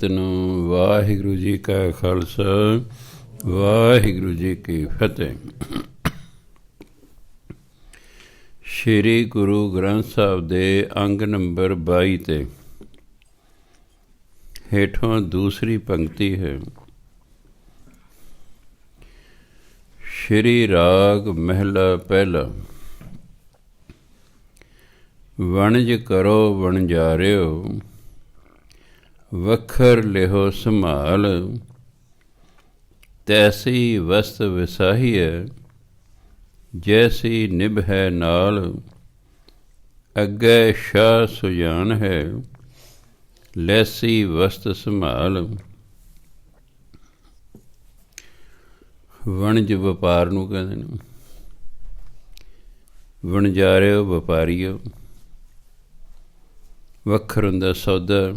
ਨੂੰ ਵਾਹਿਗੁਰੂ ਜੀ ਕਾ ਖਾਲਸਾ ਵਾਹਿਗੁਰੂ ਜੀ ਕੀ ਫਤਿਹ। ਸ਼੍ਰੀ ਗੁਰੂ ਗ੍ਰੰਥ ਸਾਹਿਬ ਦੇ ਅੰਗ ਨੰਬਰ 22 ਤੇ ਹੇਠੋਂ ਦੂਸਰੀ ਪੰਕਤੀ ਹੈ। ਸ਼੍ਰੀ ਰਾਗ ਮਹਿਲਾ ਪਹਿਲਾ। ਵਣਜ ਕਰੋ ਵਣਜਾਰਿਓ, ਵਖਰ ਲਿਹੋ ਸੰਭਾਲ। ਤੈਸੀ ਵਸਤ ਵਿਸਾਹੀਐ, ਜੈਸੀ ਨਿਭੈ ਨਾਲ। ਅੱਗੇ ਸ਼ਾਹ ਸੁਜਾਨ ਹੈ, ਲੈਸੀ ਵਸਤ ਸੰਭਾਲ। ਵਣਜ ਵਪਾਰ ਨੂੰ ਕਹਿੰਦੇ ਨੇ। ਵਣਜਾਰਿਓ ਵਪਾਰੀਓ, ਵੱਖਰ ਹੁੰਦਾ ਸੌਦਾ,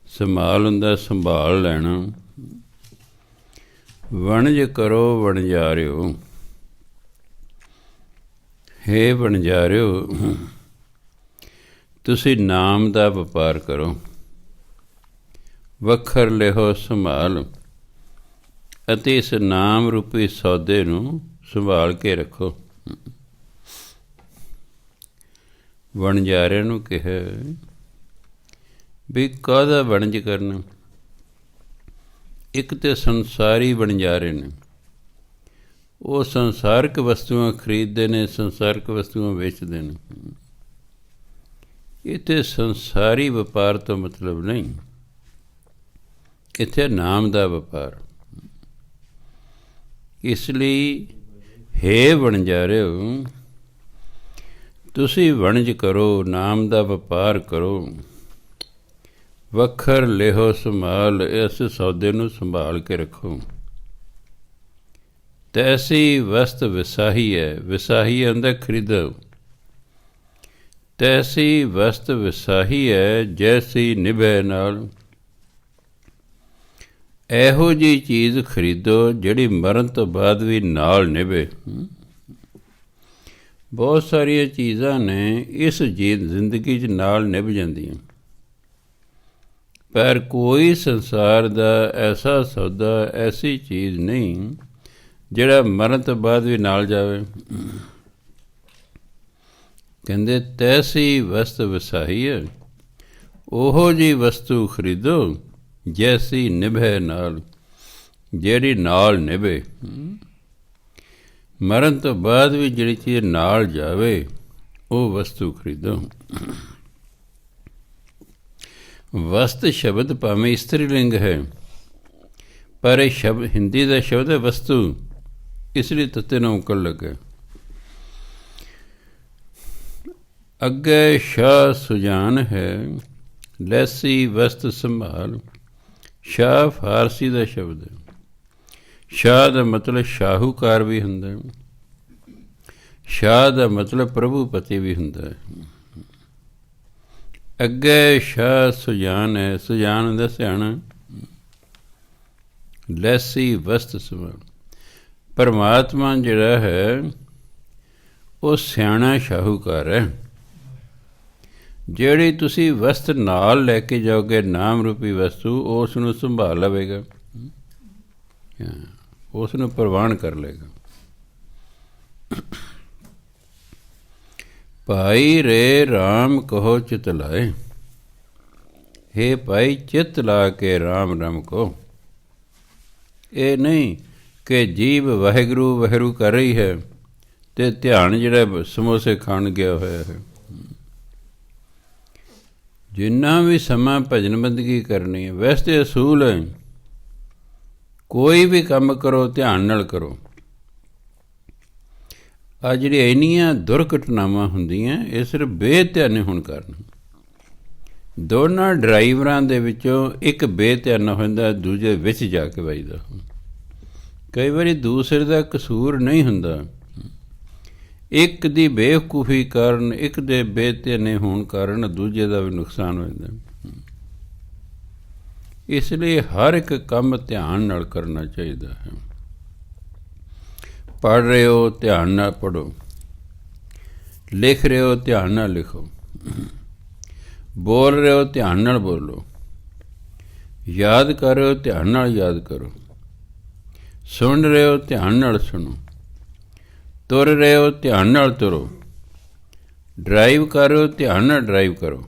ਸੰਭਾਲ ਹੁੰਦਾ ਸੰਭਾਲ ਲੈਣਾ। ਵਣਜ ਕਰੋ ਵਣਜਾਰਿਓ, ਹੇ ਵਣਜਾਰਿਓ ਤੁਸੀਂ ਨਾਮ ਦਾ ਵਪਾਰ ਕਰੋ। ਵੱਖਰ ਲਿਹੋ ਸੰਭਾਲ, ਅਤੇ ਇਸ ਨਾਮ ਰੂਪੀ ਸੌਦੇ ਨੂੰ ਸੰਭਾਲ ਕੇ ਰੱਖੋ। ਵਣਜਾਰਿਆਂ ਨੂੰ ਕਿਹਾ ਵੀ ਕਾਹਦਾ ਵਣਜ ਕਰਨਾ। ਇੱਕ ਤਾਂ ਸੰਸਾਰੀ ਵਣਜਾਰੇ ਨੇ, ਉਹ ਸੰਸਾਰਕ ਵਸਤੂਆਂ ਖਰੀਦਦੇ ਨੇ, ਸੰਸਾਰਕ ਵਸਤੂਆਂ ਵੇਚਦੇ ਨੇ। ਇੱਥੇ ਸੰਸਾਰੀ ਵਪਾਰ ਤੋਂ ਮਤਲਬ ਨਹੀਂ, ਇੱਥੇ ਨਾਮ ਦਾ ਵਪਾਰ। ਇਸ ਲਈ ਹੇ ਵਣਜਾਰਿਓ ਤੁਸੀਂ ਵਣਜ ਕਰੋ, ਨਾਮ ਦਾ ਵਪਾਰ ਕਰੋ। ਵੱਖਰ ਲਿਹੋ ਸੰਭਾਲ, ਇਸ ਸੌਦੇ ਨੂੰ ਸੰਭਾਲ ਕੇ ਰੱਖੋ। ਤੈਸੀ ਵਸਤ ਵਿਸਾਹੀ ਹੈ, ਵਿਸਾਹੀ ਹੁੰਦਾ ਖਰੀਦੋ। ਤੈਸੀ ਵਸਤ ਵਿਸਾਹੀ ਹੈ, ਜੈਸੀ ਨਿਭੈ ਨਾਲ। ਇਹੋ ਜਿਹੀ ਚੀਜ਼ ਖਰੀਦੋ ਜਿਹੜੀ ਮਰਨ ਤੋਂ ਬਾਅਦ ਵੀ ਨਾਲ ਨਿਭੇ। ਬਹੁਤ ਸਾਰੀਆਂ ਚੀਜ਼ਾਂ ਨੇ ਇਸ ਜ਼ਿੰਦਗੀ 'ਚ ਨਾਲ ਨਿਭ ਜਾਂਦੀਆਂ, ਪਰ ਕੋਈ ਸੰਸਾਰ ਦਾ ਐਸਾ ਸੌਦਾ, ਐਸੀ ਚੀਜ਼ ਨਹੀਂ ਜਿਹੜਾ ਮਰਨ ਤੋਂ ਬਾਅਦ ਵੀ ਨਾਲ ਜਾਵੇ। ਕਹਿੰਦੇ ਤੈਸੀ ਵਸਤ ਵਿਸਾਹੀ ਹੈ, ਉਹੋ ਜਿਹੀ ਵਸਤੂ ਖਰੀਦੋ ਜੈਸੀ ਨਿਭੇ ਨਾਲ, ਜਿਹੜੀ ਨਾਲ ਨਿਭੇ। ਮਰਨ ਤੋਂ ਬਾਅਦ ਵੀ ਜਿਹੜੀ ਚੀਜ਼ ਨਾਲ ਜਾਵੇ ਉਹ ਵਸਤੂ ਖਰੀਦੋ। ਵਸਤ ਸ਼ਬਦ ਭਾਵੇਂ ਇਸਤਰੀ ਲਿੰਗ ਹੈ, ਪਰ ਇਹ ਸ਼ਬਦ ਹਿੰਦੀ ਦਾ ਸ਼ਬਦ ਹੈ ਵਸਤੂ, ਇਸ ਲਈ ਤੱਤੇ ਨੂੰ ਉਕਲ ਲੱਗਾ। ਅੱਗੇ ਸ਼ਾਹ ਸੁਜਾਨ ਹੈ, ਲੈਸੀ ਵਸਤ ਸੰਭਾਲ। ਸ਼ਾਹ ਫਾਰਸੀ ਦਾ ਸ਼ਬਦ ਹੈ। ਸ਼ਾਹ ਦਾ ਮਤਲਬ ਸ਼ਾਹੂਕਾਰ ਵੀ ਹੁੰਦਾ ਹੈ, ਸ਼ਾਹ ਦਾ ਮਤਲਬ ਪ੍ਰਭੂ ਪਤੀ ਵੀ ਹੁੰਦਾ ਹੈ। ਅੱਗੇ ਸ਼ਾਹ ਸੁਜਾਨ ਹੈ, ਸੁਜਾਨ ਹੁੰਦਾ ਸਿਆਣਾ। ਲੈਸੀ ਵਸਤ ਸੰਭਾਲ, ਪਰਮਾਤਮਾ ਜਿਹੜਾ ਹੈ ਉਹ ਸਿਆਣਾ ਸ਼ਾਹੂਕਾਰ ਹੈ। ਜਿਹੜੀ ਤੁਸੀਂ ਵਸਤ ਨਾਲ ਲੈ ਕੇ ਜਾਓਗੇ, ਨਾਮ ਰੂਪੀ ਵਸਤੂ, ਉਸ ਨੂੰ ਸੰਭਾਲ ਲਵੇਗਾ, ਉਸ ਨੂੰ ਪ੍ਰਵਾਨ ਕਰ ਲਏਗਾ। ਭਾਈ ਰੇ ਰਾਮ ਕਹੋ ਚਿਤ ਲਾਏ, ਹੇ ਭਾਈ ਚਿੱਤ ਲਾ ਕੇ ਰਾਮ ਰਾਮ ਕਹੋ। ਇਹ ਨਹੀਂ ਕਿ ਜੀਭ ਵਾਹਿਗੁਰੂ ਵਾਹਿਗੁਰੂ ਕਰ ਰਹੀ ਹੈ ਅਤੇ ਧਿਆਨ ਜਿਹੜਾ ਸਮੋਸੇ ਖਾਣ ਗਿਆ ਹੋਇਆ ਹੈ। ਜਿੰਨਾ ਵੀ ਸਮਾਂ ਭਜਨ ਬੰਦਗੀ ਕਰਨੀ ਹੈ, ਵੈਸੇ ਅਸੂਲ ਹੈ ਕੋਈ ਵੀ ਕੰਮ ਕਰੋ ਧਿਆਨ ਨਾਲ ਕਰੋ। ਆ ਜਿਹੜੀਆਂ ਇੰਨੀਆਂ ਦੁਰਘਟਨਾਵਾਂ ਹੁੰਦੀਆਂ, ਇਹ ਸਿਰਫ ਬੇਧਿਆਨੀ ਹੋਣ ਕਾਰਨ। ਦੋਨਾਂ ਡਰਾਈਵਰਾਂ ਦੇ ਵਿੱਚੋਂ ਇੱਕ ਬੇਧਿਆਨਾ ਹੁੰਦਾ, ਦੂਜੇ ਵਿੱਚ ਜਾ ਕੇ ਵੱਜਦਾ। ਕਈ ਵਾਰੀ ਦੂਸਰੇ ਦਾ ਕਸੂਰ ਨਹੀਂ ਹੁੰਦਾ, ਇੱਕ ਦੀ ਬੇਵਕੂਫੀ ਕਾਰਨ, ਇੱਕ ਦੇ ਬੇਧਿਆਨੇ ਹੋਣ ਕਾਰਨ ਦੂਜੇ ਦਾ ਵੀ ਨੁਕਸਾਨ ਹੋ ਜਾਂਦਾ। ਇਸ ਲਈ ਹਰ ਇੱਕ ਕੰਮ ਧਿਆਨ ਨਾਲ ਕਰਨਾ ਚਾਹੀਦਾ ਹੈ। ਪੜ੍ਹ ਰਹੇ ਹੋ ਧਿਆਨ ਨਾਲ ਪੜ੍ਹੋ, ਲਿਖ ਰਹੇ ਹੋ ਧਿਆਨ ਨਾਲ ਲਿਖੋ, ਬੋਲ ਰਹੇ ਹੋ ਧਿਆਨ ਨਾਲ ਬੋਲੋ। ਯਾਦ ਕਰ ਰਹੇ ਹੋ ਧਿਆਨ ਨਾਲ ਯਾਦ ਕਰੋ, ਸੁਣ ਰਹੇ ਹੋ ਧਿਆਨ ਨਾਲ ਸੁਣੋ, ਤੁਰ ਰਹੇ ਹੋ ਧਿਆਨ ਨਾਲ ਤੁਰੋ, ਡਰਾਈਵ ਕਰ ਰਹੇ ਹੋ ਧਿਆਨ ਨਾਲ ਡਰਾਈਵ ਕਰੋ।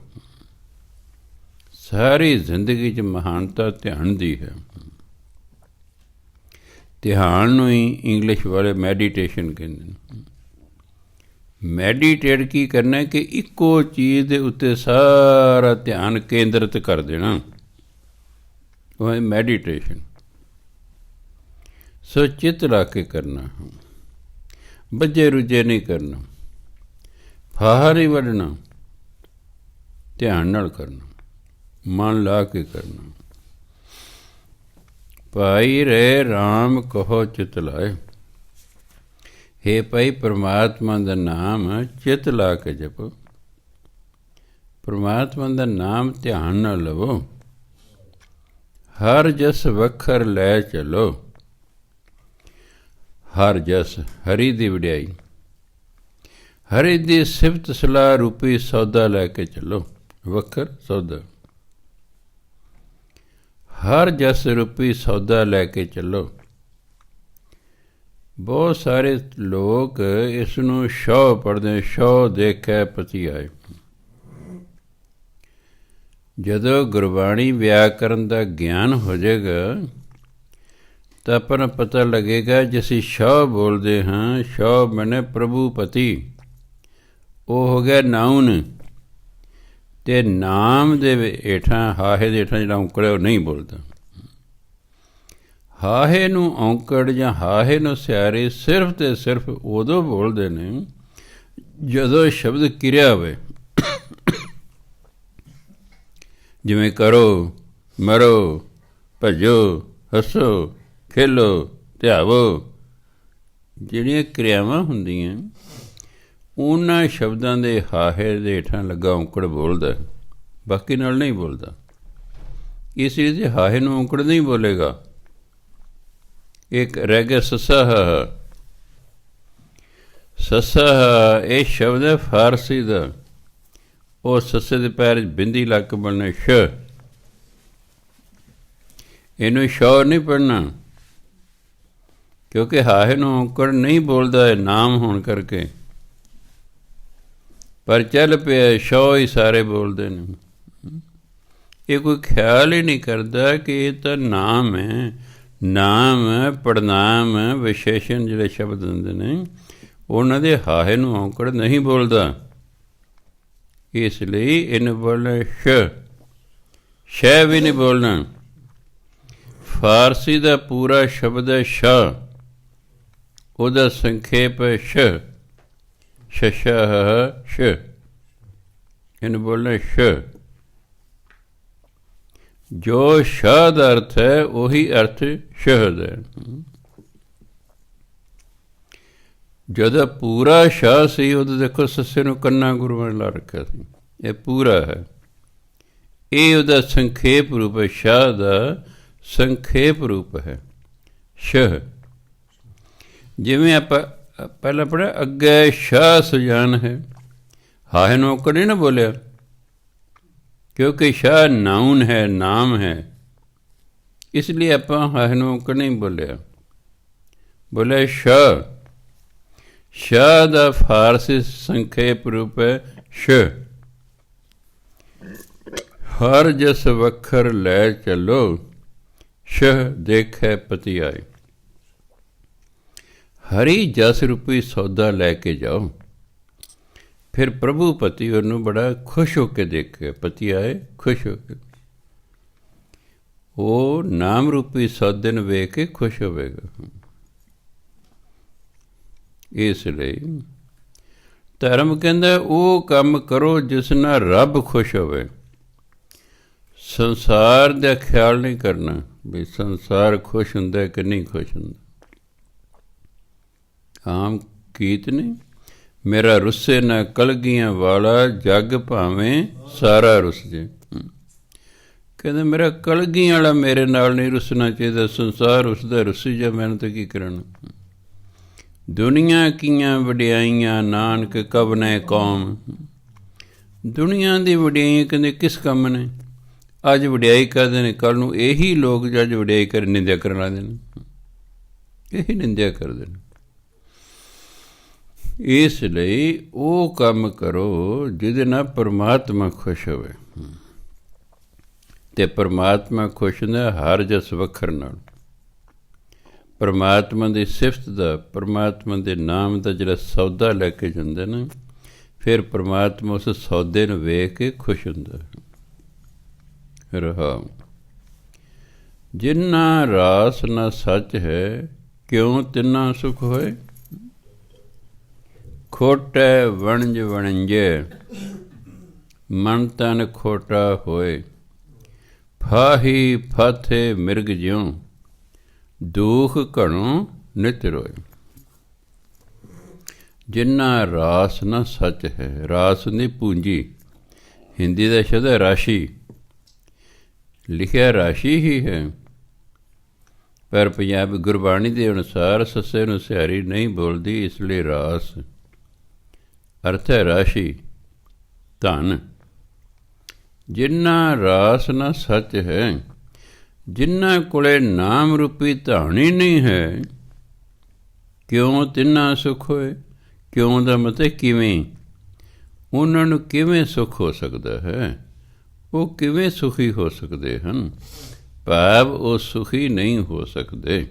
ਸਾਰੀ ਜ਼ਿੰਦਗੀ 'ਚ ਮਹਾਨਤਾ ਧਿਆਨ ਦੀ ਹੈ। ਧਿਆਨ ਨੂੰ ਹੀ ਇੰਗਲਿਸ਼ ਵਾਲੇ ਮੈਡੀਟੇਸ਼ਨ ਕਹਿੰਦੇ ਨੇ। ਮੈਡੀਟੇਟ ਕੀ ਕਰਨਾ ਕਿ ਇੱਕੋ ਚੀਜ਼ ਦੇ ਉੱਤੇ ਸਾਰਾ ਧਿਆਨ ਕੇਂਦਰਿਤ ਕਰ ਦੇਣਾ, ਉਹ ਹੈ ਮੈਡੀਟੇਸ਼ਨ। ਸੋ ਚਿੱਤ ਲਾ ਕੇ ਕਰਨਾ, ਬੱਝੇ ਰੁੱਝੇ ਨਹੀਂ ਕਰਨਾ, ਫਾਹਾ ਨਹੀਂ ਵੱਢਣਾ, ਧਿਆਨ ਨਾਲ ਕਰਨਾ, ਮਨ ਲਾ ਕੇ ਕਰਨਾ। ਭਾਈ ਰੇ ਰਾਮ ਕਹੋ ਚਿਤ ਲਾਏ, ਹੇ ਭਾਈ ਪਰਮਾਤਮਾ ਦਾ ਨਾਮ ਚਿਤ ਲਾ ਕੇ ਜਪੋ, ਪਰਮਾਤਮਾ ਦਾ ਨਾਮ ਧਿਆਨ ਨਾਲ ਲਵੋ। ਹਰ ਜਸ ਵਖਰ ਲੈ ਚਲੋ, ਹਰ ਜਸ ਹਰੀ ਦੀ ਵਡਿਆਈ, ਹਰੀ ਦੀ ਸਿਫਤ ਸਲਾਹ ਰੂਪੀ ਸੌਦਾ ਲੈ ਕੇ ਚੱਲੋ। ਵਖਰ ਸੌਦਾ, ਹਰ ਜਸ ਰੂਪੀ ਸੌਦਾ ਲੈ ਕੇ ਚੱਲੋ। ਬਹੁਤ ਸਾਰੇ ਲੋਕ ਇਸ ਨੂੰ ਸ਼ੌ ਪੜ੍ਹਦੇ, ਸ਼ੌ ਦੇਖੈ ਪਤੀ ਆਏ। ਜਦੋਂ ਗੁਰਬਾਣੀ ਵਿਆਕਰਨ ਦਾ ਗਿਆਨ ਹੋ ਜਾਏਗਾ ਤਾਂ ਆਪਾਂ ਨੂੰ ਪਤਾ ਲੱਗੇਗਾ ਜੇ ਅਸੀਂ ਸ਼ੌ ਬੋਲਦੇ ਹਾਂ, ਸ਼ੌ ਮੈਨੇ ਪ੍ਰਭੂ ਪਤੀ, ਉਹ ਹੋ ਗਿਆ ਨਾਉਨ, ਅਤੇ ਨਾਮ ਦੇ ਹੇਠਾਂ, ਹਾਹੇ ਦੇ ਹੇਠਾਂ ਜਿਹੜਾ ਔਂਕੜ ਹੈ ਉਹ ਨਹੀਂ ਬੋਲਦਾ। ਹਾਹੇ ਨੂੰ ਔਂਕੜ ਜਾਂ ਹਾਹੇ ਨੂੰ ਸਿਆਰੇ ਸਿਰਫ ਅਤੇ ਸਿਰਫ ਉਦੋਂ ਬੋਲਦੇ ਨੇ ਜਦੋਂ ਸ਼ਬਦ ਕਿਰਿਆ ਹੋਵੇ। ਜਿਵੇਂ ਕਰੋ, ਮਰੋ, ਭਜੋ, ਹੱਸੋ, ਖੇਲੋ, ਧਿਆਵੋ, ਜਿਹੜੀਆਂ ਕਿਰਿਆਵਾਂ ਹੁੰਦੀਆਂ ਉਹਨਾਂ ਸ਼ਬਦਾਂ ਦੇ ਹਾਹੇ ਦੇ ਹੇਠਾਂ ਲੱਗਾ ਔਂਕੜ ਬੋਲਦਾ, ਬਾਕੀ ਨਾਲ ਨਹੀਂ ਬੋਲਦਾ। ਇਸ ਲਈ ਜੇ ਹਾਹੇ ਨੂੰ ਔਂਕੜ ਨਹੀਂ ਬੋਲੇਗਾ। ਇੱਕ ਰਹਿ ਗਿਆ ਸੱਸਾ ਹਾ। ਸੱਸਾ ਹਾ ਇਹ ਸ਼ਬਦ ਹੈ ਫਾਰਸੀ ਦਾ, ਉਹ ਸੱਸੇ ਦੇ ਪੈਰ 'ਚ ਬਿੰਦੀ ਲੱਗ ਕੇ ਬਣਨਾ ਸ਼, ਇਹਨੂੰ ਸ਼ੌਰ ਨਹੀਂ ਪੜ੍ਹਨਾ ਕਿਉਂਕਿ ਹਾਹੇ ਨੂੰ ਔਂਕੜ ਨਹੀਂ ਬੋਲਦਾ ਹੈ ਨਾਮ ਹੋਣ ਕਰਕੇ, ਪਰ ਚੱਲ ਪਿਆ ਸ਼ੌ ਹੀ ਸਾਰੇ ਬੋਲਦੇ ਨੇ। ਇਹ ਕੋਈ ਖਿਆਲ ਹੀ ਨਹੀਂ ਕਰਦਾ ਕਿ ਇਹ ਤਾਂ ਨਾਮ ਹੈ। ਨਾਮ, ਪੜਨਾਮ, ਵਿਸ਼ੇਸ਼ਣ ਜਿਹੜੇ ਸ਼ਬਦ ਹੁੰਦੇ ਨੇ ਉਹਨਾਂ ਦੇ ਹਾਹੇ ਨੂੰ ਔਂਕੜ ਨਹੀਂ ਬੋਲਦਾ। ਇਸ ਲਈ ਇਹਨੂੰ ਬੋਲਣਾ ਸ਼, ਸ਼ੈ ਵੀ ਨਹੀਂ ਬੋਲਣਾ। ਫਾਰਸੀ ਦਾ ਪੂਰਾ ਸ਼ਬਦ ਹੈ ਸ਼ਾ, ਉਹਦਾ ਸੰਖੇਪ ਹੈ ਸ਼, ਸ਼ਸ਼ਾ ਸ਼, ਇਹਨੂੰ ਬੋਲਣਾ ਸ਼। ਜੋ ਸ਼ਾ ਦਾ ਅਰਥ ਹੈ ਉਹੀ ਅਰਥ ਸ਼ਹਦ ਹੈ। ਜਦੋਂ ਪੂਰਾ ਸ਼ਾ ਸੀ ਉਦੋਂ ਦੇਖੋ ਸੱਸੇ ਨੂੰ ਕੰਨਾ ਗੁਰੂਆਂ ਨੇ ਲਾ ਰੱਖਿਆ ਸੀ, ਇਹ ਪੂਰਾ ਹੈ। ਇਹ ਉਹਦਾ ਸੰਖੇਪ ਰੂਪ ਹੈ, ਸ਼ਾਹ ਦਾ ਸੰਖੇਪ ਰੂਪ ਹੈ ਸ਼ਹ। ਜਿਵੇਂ ਆਪਾਂ ਪਹਿਲਾਂ ਪੜ੍ਹਿਆ ਅੱਗੇ ਸ਼ਾਹ ਸੁਜਾਨ ਹੈ, ਹਾਹੇ ਨੂੰ ਔਂਕੜ ਨਹੀਂ ਨਾ ਬੋਲਿਆ ਕਿਉਂਕਿ ਸ਼ਾਹ ਨਾਉਨ ਹੈ, ਨਾਮ ਹੈ, ਇਸ ਲਈ ਆਪਾਂ ਹਾਹੇ ਨੂੰ ਔਂਕੜ ਨਹੀਂ ਬੋਲਿਆ, ਬੋਲਿਆ ਸ਼ਾਹ। ਸ਼ਾਹ ਦਾ ਫਾਰਸੀ ਸੰਖੇਪ ਰੂਪ ਹੈ ਸ਼। ਹਰ ਜਸ ਵਖਰ ਲੈ ਚੱਲੋ, ਸ਼ਹ ਦੇਖੈ ਪਤੀ ਆਏ। ਹਰੀ ਜਸ ਰੂਪੀ ਸੌਦਾ ਲੈ ਕੇ ਜਾਓ, ਫਿਰ ਪ੍ਰਭੂ ਪਤੀ ਉਹਨੂੰ ਬੜਾ ਖੁਸ਼ ਹੋ ਕੇ ਦੇਖੇ, ਪਤੀ ਆਏ ਖੁਸ਼ ਹੋ ਕੇ, ਉਹ ਨਾਮ ਰੂਪੀ ਸੌਦੇ ਨੂੰ ਵੇਖ ਕੇ ਖੁਸ਼ ਹੋਵੇਗਾ। ਇਸ ਲਈ ਧਰਮ ਕਹਿੰਦਾ ਉਹ ਕੰਮ ਕਰੋ ਜਿਸ ਨਾਲ ਰੱਬ ਖੁਸ਼ ਹੋਵੇ। ਸੰਸਾਰ ਦਾ ਖਿਆਲ ਨਹੀਂ ਕਰਨਾ ਵੀ ਸੰਸਾਰ ਖੁਸ਼ ਹੁੰਦਾ ਕਿ ਨਹੀਂ ਖੁਸ਼ ਹੁੰਦਾ। ਆਮ ਗੀਤ ਨਹੀਂ, ਮੇਰਾ ਰੁੱਸੇ ਨਾ ਕਲਗੀਆਂ ਵਾਲਾ, ਜੱਗ ਭਾਵੇਂ ਸਾਰਾ ਰੁੱਸ ਜੇ। ਕਹਿੰਦੇ ਮੇਰਾ ਕਲਗੀਆਂ ਵਾਲਾ ਮੇਰੇ ਨਾਲ ਨਹੀਂ ਰੁੱਸਣਾ ਚਾਹੀਦਾ, ਸੰਸਾਰ ਉਸਦਾ ਰੁੱਸੀ ਜਾ, ਮੈਨੂੰ ਤਾਂ ਕੀ ਕਰਨਾ। ਦੁਨੀਆ ਕੀਆਂ ਵਡਿਆਈਆਂ ਨਾਨਕ ਕਵਨੇ ਕੌਮ। ਦੁਨੀਆ ਦੀ ਵਡਿਆਈਆਂ ਕਹਿੰਦੇ ਕਿਸ ਕੰਮ ਨੇ, ਅੱਜ ਵਡਿਆਈ ਕਰਦੇ ਨੇ, ਕੱਲ੍ਹ ਨੂੰ ਇਹੀ ਲੋਕ ਅੱਜ ਵਡਿਆਈ ਕਰ ਨਿੰਦਿਆ ਕਰਨ ਲੱਗਦੇ ਨੇ, ਇਹੀ ਨਿੰਦਿਆ ਕਰਦੇ ਨੇ। ਇਸ ਲਈ ਉਹ ਕੰਮ ਕਰੋ ਜਿਹਦੇ ਨਾਲ ਪਰਮਾਤਮਾ ਖੁਸ਼ ਹੋਵੇ, ਅਤੇ ਪਰਮਾਤਮਾ ਖੁਸ਼ ਹੁੰਦਾ ਹਰ ਜਸ ਵੱਖਰ ਨਾਲ। ਪਰਮਾਤਮਾ ਦੀ ਸਿਫਤ ਦਾ, ਪਰਮਾਤਮਾ ਦੇ ਨਾਮ ਦਾ ਜਿਹੜਾ ਸੌਦਾ ਲੈ ਕੇ ਜਾਂਦੇ ਨੇ, ਫਿਰ ਪਰਮਾਤਮਾ ਉਸ ਸੌਦੇ ਨੂੰ ਵੇਖ ਕੇ ਖੁਸ਼ ਹੁੰਦਾ। ਰਹਾਉ ਜਿਨ੍ਹਾਂ ਰਾਸ ਨਾ ਸੱਚ ਹੈ, ਕਿਉਂ ਤਿੰਨਾ ਸੁਖ ਹੋਏ। ਖੋਟੈ ਵਣਜ ਵਣੰਜੇ, ਮਨ ਤਨ ਖੋਟਾ ਹੋਏ। ਫਾਹੀ ਫਾਥੇ ਮਿਰਗ ਜਿਉ, ਦੁਖ ਘਣੋ ਨਿਤ ਰੋਏ। ਜਿਨ੍ਹਾਂ ਰਾਸ ਨਾ ਸੱਚ ਹੈ, ਰਾਸ ਹੁੰਦੀ ਪੂੰਜੀ, ਹਿੰਦੀ ਦਾ ਸ਼ਬਦ ਹੈ ਰਾਸ਼ੀ, ਲਿਖਿਆ ਰਾਸ਼ੀ ਹੀ ਹੈ, ਪਰ ਪੰਜਾਬੀ ਗੁਰਬਾਣੀ ਦੇ ਅਨੁਸਾਰ ਸੱਸੇ ਨੂੰ ਸਿਹਾਰੀ ਨਹੀਂ ਬੋਲਦੀ, ਇਸ ਲਈ ਰਾਸ ਅਰਥ ਹੈ ਰਾਸ਼ੀ, ਧਨ। ਜਿਨ੍ਹਾਂ ਰਾਸ ਨਾ ਸੱਚ ਹੈ, ਜਿਨ੍ਹਾਂ ਕੋਲੇ ਨਾਮ ਰੂਪੀ ਧਨ ਹੀ ਨਹੀਂ ਹੈ, ਕਿਉਂ ਤਿੰਨਾ ਸੁਖ ਹੋਏ। ਕਿਉਂ ਦਾ ਮਤਲਬ ਕਿਵੇਂ, ਉਹਨਾਂ ਨੂੰ ਕਿਵੇਂ ਸੁੱਖ ਹੋ ਸਕਦਾ ਹੈ, ਉਹ ਕਿਵੇਂ ਸੁਖੀ ਹੋ ਸਕਦੇ ਹਨ, ਭਾਵ ਉਹ ਸੁਖੀ ਨਹੀਂ ਹੋ ਸਕਦੇ।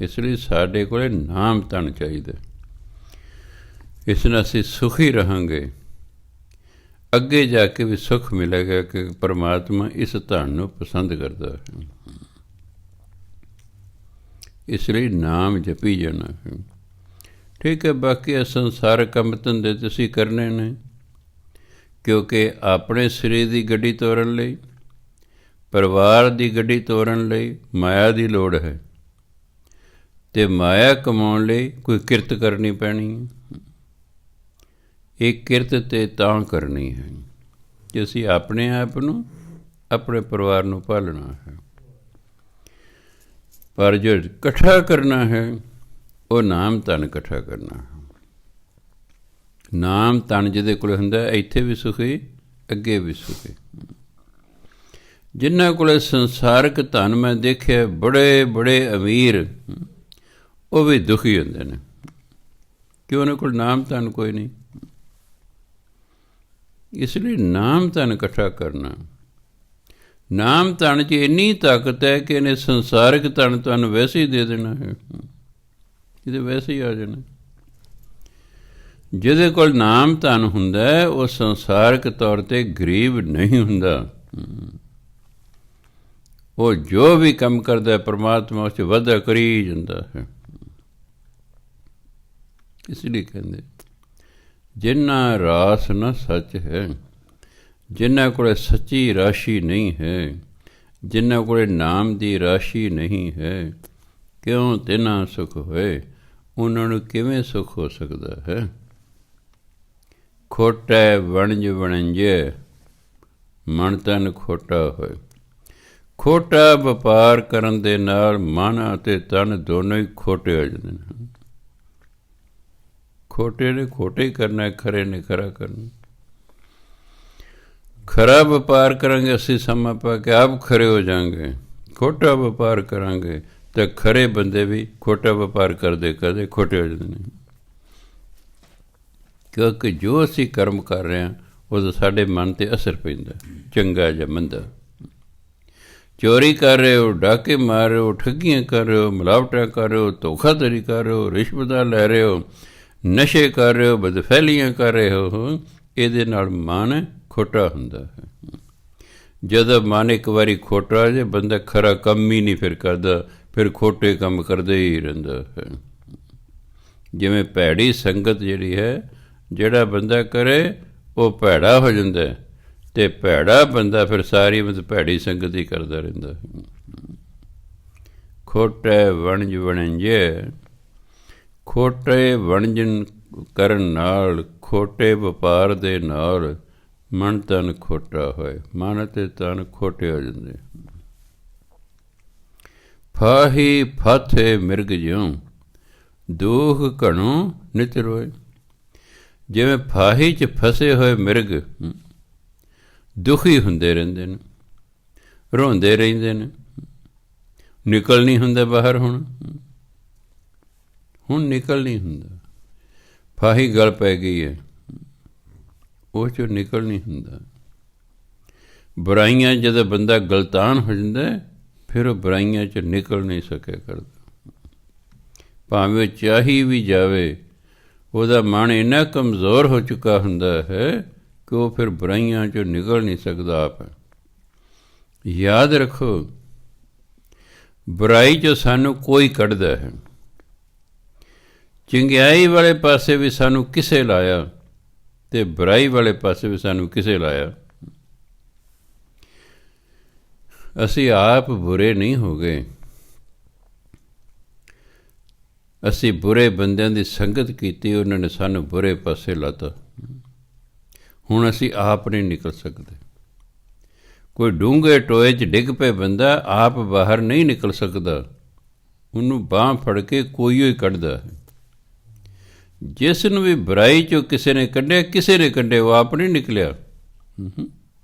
ਇਸ ਲਈ ਸਾਡੇ ਕੋਲ ਨਾਮ ਧਨ ਚਾਹੀਦਾ, ਇਸ ਨਾਲ ਅਸੀਂ ਸੁਖੀ ਰਹਾਂਗੇ, ਅੱਗੇ ਜਾ ਕੇ ਵੀ ਸੁੱਖ ਮਿਲੇਗਾ ਕਿ ਪਰਮਾਤਮਾ ਇਸ ਧਨ ਨੂੰ ਪਸੰਦ ਕਰਦਾ ਹੈ। ਇਸ ਲਈ ਨਾਮ ਜਪੀ ਜਾਣਾ ਹੈ। ਠੀਕ ਹੈ, ਬਾਕੀ ਸੰਸਾਰਕ ਕੰਮ ਧੰਦੇ ਤੁਸੀਂ ਕਰਨੇ ਨੇ, ਕਿਉਂਕਿ ਆਪਣੇ ਸਰੀਰ ਦੀ ਗੱਡੀ ਤੋਰਨ ਲਈ, ਪਰਿਵਾਰ ਦੀ ਗੱਡੀ ਤੋਰਨ ਲਈ ਮਾਇਆ ਦੀ ਲੋੜ ਹੈ, ਅਤੇ ਮਾਇਆ ਕਮਾਉਣ ਲਈ ਕੋਈ ਕਿਰਤ ਕਰਨੀ ਪੈਣੀ ਹੈ। ਇਹ ਕਿਰਤ ਤੇ ਤਾਂ ਕਰਨੀ ਹੈ ਕਿ ਅਸੀਂ ਆਪਣੇ ਆਪ ਨੂੰ, ਆਪਣੇ ਪਰਿਵਾਰ ਨੂੰ ਪਾਲਣਾ ਹੈ, ਪਰ ਜੋ ਇਕੱਠਾ ਕਰਨਾ ਹੈ ਉਹ ਨਾਮ ਧਨ ਇਕੱਠਾ ਕਰਨਾ ਹੈ। ਨਾਮ ਧਨ ਜਿਹਦੇ ਕੋਲ ਹੁੰਦਾ, ਇੱਥੇ ਵੀ ਸੁਖੀ, ਅੱਗੇ ਵੀ ਸੁਖੀ। ਜਿਨ੍ਹਾਂ ਕੋਲ ਸੰਸਾਰਕ ਧਨ ਮੈਂ ਦੇਖਿਆ ਬੜੇ ਬੜੇ ਅਮੀਰ, ਉਹ ਵੀ ਦੁਖੀ ਹੁੰਦੇ ਨੇ, ਕਿ ਉਹਨਾਂ ਕੋਲ ਨਾਮ ਧਨ ਕੋਈ ਨਹੀਂ। ਇਸ ਲਈ ਨਾਮ ਧਨ ਇਕੱਠਾ ਕਰਨਾ। ਨਾਮ ਧਨ 'ਚ ਇੰਨੀ ਤਾਕਤ ਹੈ ਕਿ ਇਹਨੇ ਸੰਸਾਰਕ ਧਨ ਤੁਹਾਨੂੰ ਵੈਸੇ ਹੀ ਦੇ ਦੇਣਾ ਹੈ, ਇਹਦੇ ਵੈਸੇ ਹੀ ਆ ਜਾਣਾ। ਜਿਹਦੇ ਕੋਲ ਨਾਮ ਧਨ ਹੁੰਦਾ, ਉਹ ਸੰਸਾਰਕ ਤੌਰ 'ਤੇ ਗਰੀਬ ਨਹੀਂ ਹੁੰਦਾ। ਉਹ ਜੋ ਵੀ ਕੰਮ ਕਰਦਾ ਪਰਮਾਤਮਾ ਉਸ 'ਚ ਵਾਧਾ ਕਰੀ ਜਾਂਦਾ ਹੈ। ਇਸ ਲਈ ਕਹਿੰਦੇ ਜਿਨ੍ਹਾਂ ਰਾਸ ਨਾ ਸੱਚ ਹੈ, ਜਿਨ੍ਹਾਂ ਕੋਲ ਸੱਚੀ ਰਾਸ਼ੀ ਨਹੀਂ ਹੈ, ਜਿਨ੍ਹਾਂ ਕੋਲ ਨਾਮ ਦੀ ਰਾਸ਼ੀ ਨਹੀਂ ਹੈ, ਕਿਉਂ ਤਿੰਨਾ ਸੁਖ ਹੋਏ। ਉਹਨਾਂ ਨੂੰ ਕਿਵੇਂ ਸੁਖ ਹੋ ਸਕਦਾ ਹੈ। ਖੋਟੈ ਵਣਜ ਵਣੰਜੇ, ਮਨ ਤਨ ਖੋਟਾ ਹੋਏ। ਖੋਟਾ ਵਪਾਰ ਕਰਨ ਦੇ ਨਾਲ ਮਨ ਅਤੇ ਤਨ ਦੋਨੋਂ ਹੀ ਖੋਟੇ ਹੋ ਜਾਂਦੇ ਨੇ। ਖੋਟੇ ਨੇ ਖੋਟੇ ਹੀ ਕਰਨਾ, ਖਰੇ ਨੇ ਖਰਾ ਕਰਨਾ। ਖਰਾ ਵਪਾਰ ਕਰਾਂਗੇ ਅਸੀਂ ਸਮਾਂ ਪਾ ਕੇ ਆਪ ਖਰੇ ਹੋ ਜਾਵਾਂਗੇ। ਖੋਟਾ ਵਪਾਰ ਕਰਾਂਗੇ ਤਾਂ ਖਰੇ ਬੰਦੇ ਵੀ ਖੋਟਾ ਵਪਾਰ ਕਰਦੇ ਕਰਦੇ ਖੋਟੇ ਹੋ ਜਾਂਦੇ ਨੇ। ਕਿਉਂਕਿ ਜੋ ਅਸੀਂ ਕਰਮ ਕਰ ਰਹੇ ਹਾਂ ਉਹਦਾ ਸਾਡੇ ਮਨ 'ਤੇ ਅਸਰ ਪੈਂਦਾ, ਚੰਗਾ ਜਾਂ ਮੰਦਾ। ਚੋਰੀ ਕਰ ਰਹੇ ਹੋ, ਡਾਕੇ ਮਾਰ ਰਹੇ ਹੋ, ਠੱਗੀਆਂ ਕਰ ਰਹੇ ਹੋ, ਮਿਲਾਵਟਾਂ ਕਰ ਰਹੇ ਹੋ, ਧੋਖਾਧੜੀ ਕਰ ਰਹੇ ਹੋ, ਰਿਸ਼ਵਤਾਂ ਲੈ ਰਹੇ ਹੋ, ਨਸ਼ੇ ਕਰ ਰਹੇ ਹੋ, ਬਦਫੈਲੀਆਂ ਕਰ ਰਹੇ ਹੋ, ਇਹਦੇ ਨਾਲ ਮਨ ਖੋਟਾ ਹੁੰਦਾ ਹੈ। ਜਦੋਂ ਮਨ ਇੱਕ ਵਾਰੀ ਖੋਟਾ ਹੋ ਜਾਏ, ਬੰਦਾ ਖਰਾ ਕੰਮ ਹੀ ਨਹੀਂ ਫਿਰ ਕਰਦਾ, ਫਿਰ ਖੋਟੇ ਕੰਮ ਕਰਦੇ ਹੀ ਰਹਿੰਦਾ ਹੈ। ਜਿਵੇਂ ਭੈੜੀ ਸੰਗਤ ਜਿਹੜੀ ਹੈ, ਜਿਹੜਾ ਬੰਦਾ ਕਰੇ ਉਹ ਭੈੜਾ ਹੋ ਜਾਂਦਾ, ਅਤੇ ਭੈੜਾ ਬੰਦਾ ਫਿਰ ਸਾਰੀ ਮਤਲਬ ਭੈੜੀ ਸੰਗਤ ਹੀ ਕਰਦਾ ਰਹਿੰਦਾ। ਖੋਟੇ ਵਣਜ ਵਣੰਜੇ, ਖੋਟੇ ਵਣਜਨ ਕਰਨ ਨਾਲ, ਖੋਟੇ ਵਪਾਰ ਦੇ ਨਾਲ ਮਨ ਤਨ ਖੋਟਾ ਹੋਏ। ਮਨ ਅਤੇ ਤਨ ਖੋਟੇ ਹੋ ਜਾਂਦੇ। ਫਾਹੀ ਫਾਥੇ ਮਿਰਗ ਜਿਉ, ਦੁਖ ਘਣੋ ਨਿਤ ਰੋਏ। ਜਿਵੇਂ ਫਾਹੀ 'ਚ ਫਸੇ ਹੋਏ ਮਿਰਗ ਦੁਖੀ ਹੁੰਦੇ ਰਹਿੰਦੇ ਨੇ, ਰੋਂਦੇ ਰਹਿੰਦੇ ਨੇ। ਨਿਕਲ ਨਹੀਂ ਹੁੰਦਾ ਬਾਹਰ। ਹੁਣ ਨਿਕਲ ਨਹੀਂ ਹੁੰਦਾ, ਫਾਹੀ ਗਲ ਪੈ ਗਈ ਹੈ, ਉਹ 'ਚੋਂ ਨਿਕਲ ਨਹੀਂ ਹੁੰਦਾ। ਬੁਰਾਈਆਂ ਜਦੋਂ ਬੰਦਾ ਗਲਤਾਨ ਹੋ ਜਾਂਦਾ, ਫਿਰ ਉਹ ਬੁਰਾਈਆਂ 'ਚ ਨਿਕਲ ਨਹੀਂ ਸਕਿਆ ਕਰਦਾ। ਭਾਵੇਂ ਚਾਹੀ ਵੀ ਜਾਵੇ, ਉਹਦਾ ਮਨ ਇੰਨਾ ਕਮਜ਼ੋਰ ਹੋ ਚੁੱਕਾ ਹੁੰਦਾ ਹੈ ਕਿ ਉਹ ਫਿਰ ਬੁਰਾਈਆਂ 'ਚੋਂ ਨਿਕਲ ਨਹੀਂ ਸਕਦਾ ਆਪ। ਯਾਦ ਰੱਖੋ, ਬੁਰਾਈ 'ਚੋਂ ਸਾਨੂੰ ਕੋਈ ਕੱਢਦਾ ਹੈ। ਚੰਗਿਆਈ ਵਾਲੇ ਪਾਸੇ ਵੀ ਸਾਨੂੰ ਕਿਸੇ ਲਾਇਆ, ਅਤੇ ਬੁਰਾਈ ਵਾਲੇ ਪਾਸੇ ਵੀ ਸਾਨੂੰ ਕਿਸੇ ਲਾਇਆ। ਅਸੀਂ ਆਪ ਬੁਰੇ ਨਹੀਂ ਹੋ ਗਏ, ਅਸੀਂ ਬੁਰੇ ਬੰਦਿਆਂ ਦੀ ਸੰਗਤ ਕੀਤੀ, ਉਹਨਾਂ ਨੇ ਸਾਨੂੰ ਬੁਰੇ ਪਾਸੇ ਲਾਤਾ। ਹੁਣ ਅਸੀਂ ਆਪ ਨਹੀਂ ਨਿਕਲ ਸਕਦੇ। ਕੋਈ ਡੂੰਘੇ ਟੋਏ 'ਚ ਡਿੱਗ ਪਏ ਬੰਦਾ ਆਪ ਬਾਹਰ ਨਹੀਂ ਨਿਕਲ ਸਕਦਾ, ਉਹਨੂੰ ਬਾਂਹ ਫੜ ਕੇ ਕੋਈ ਹੀ ਕੱਢਦਾ ਹੈ। ਜਿਸ ਨੂੰ ਵੀ ਬੁਰਾਈ 'ਚੋਂ ਕਿਸੇ ਨੇ ਕੱਢਿਆ, ਕਿਸੇ ਨੇ ਕੱਢਿਆ, ਉਹ ਆਪ ਨਹੀਂ ਨਿਕਲਿਆ।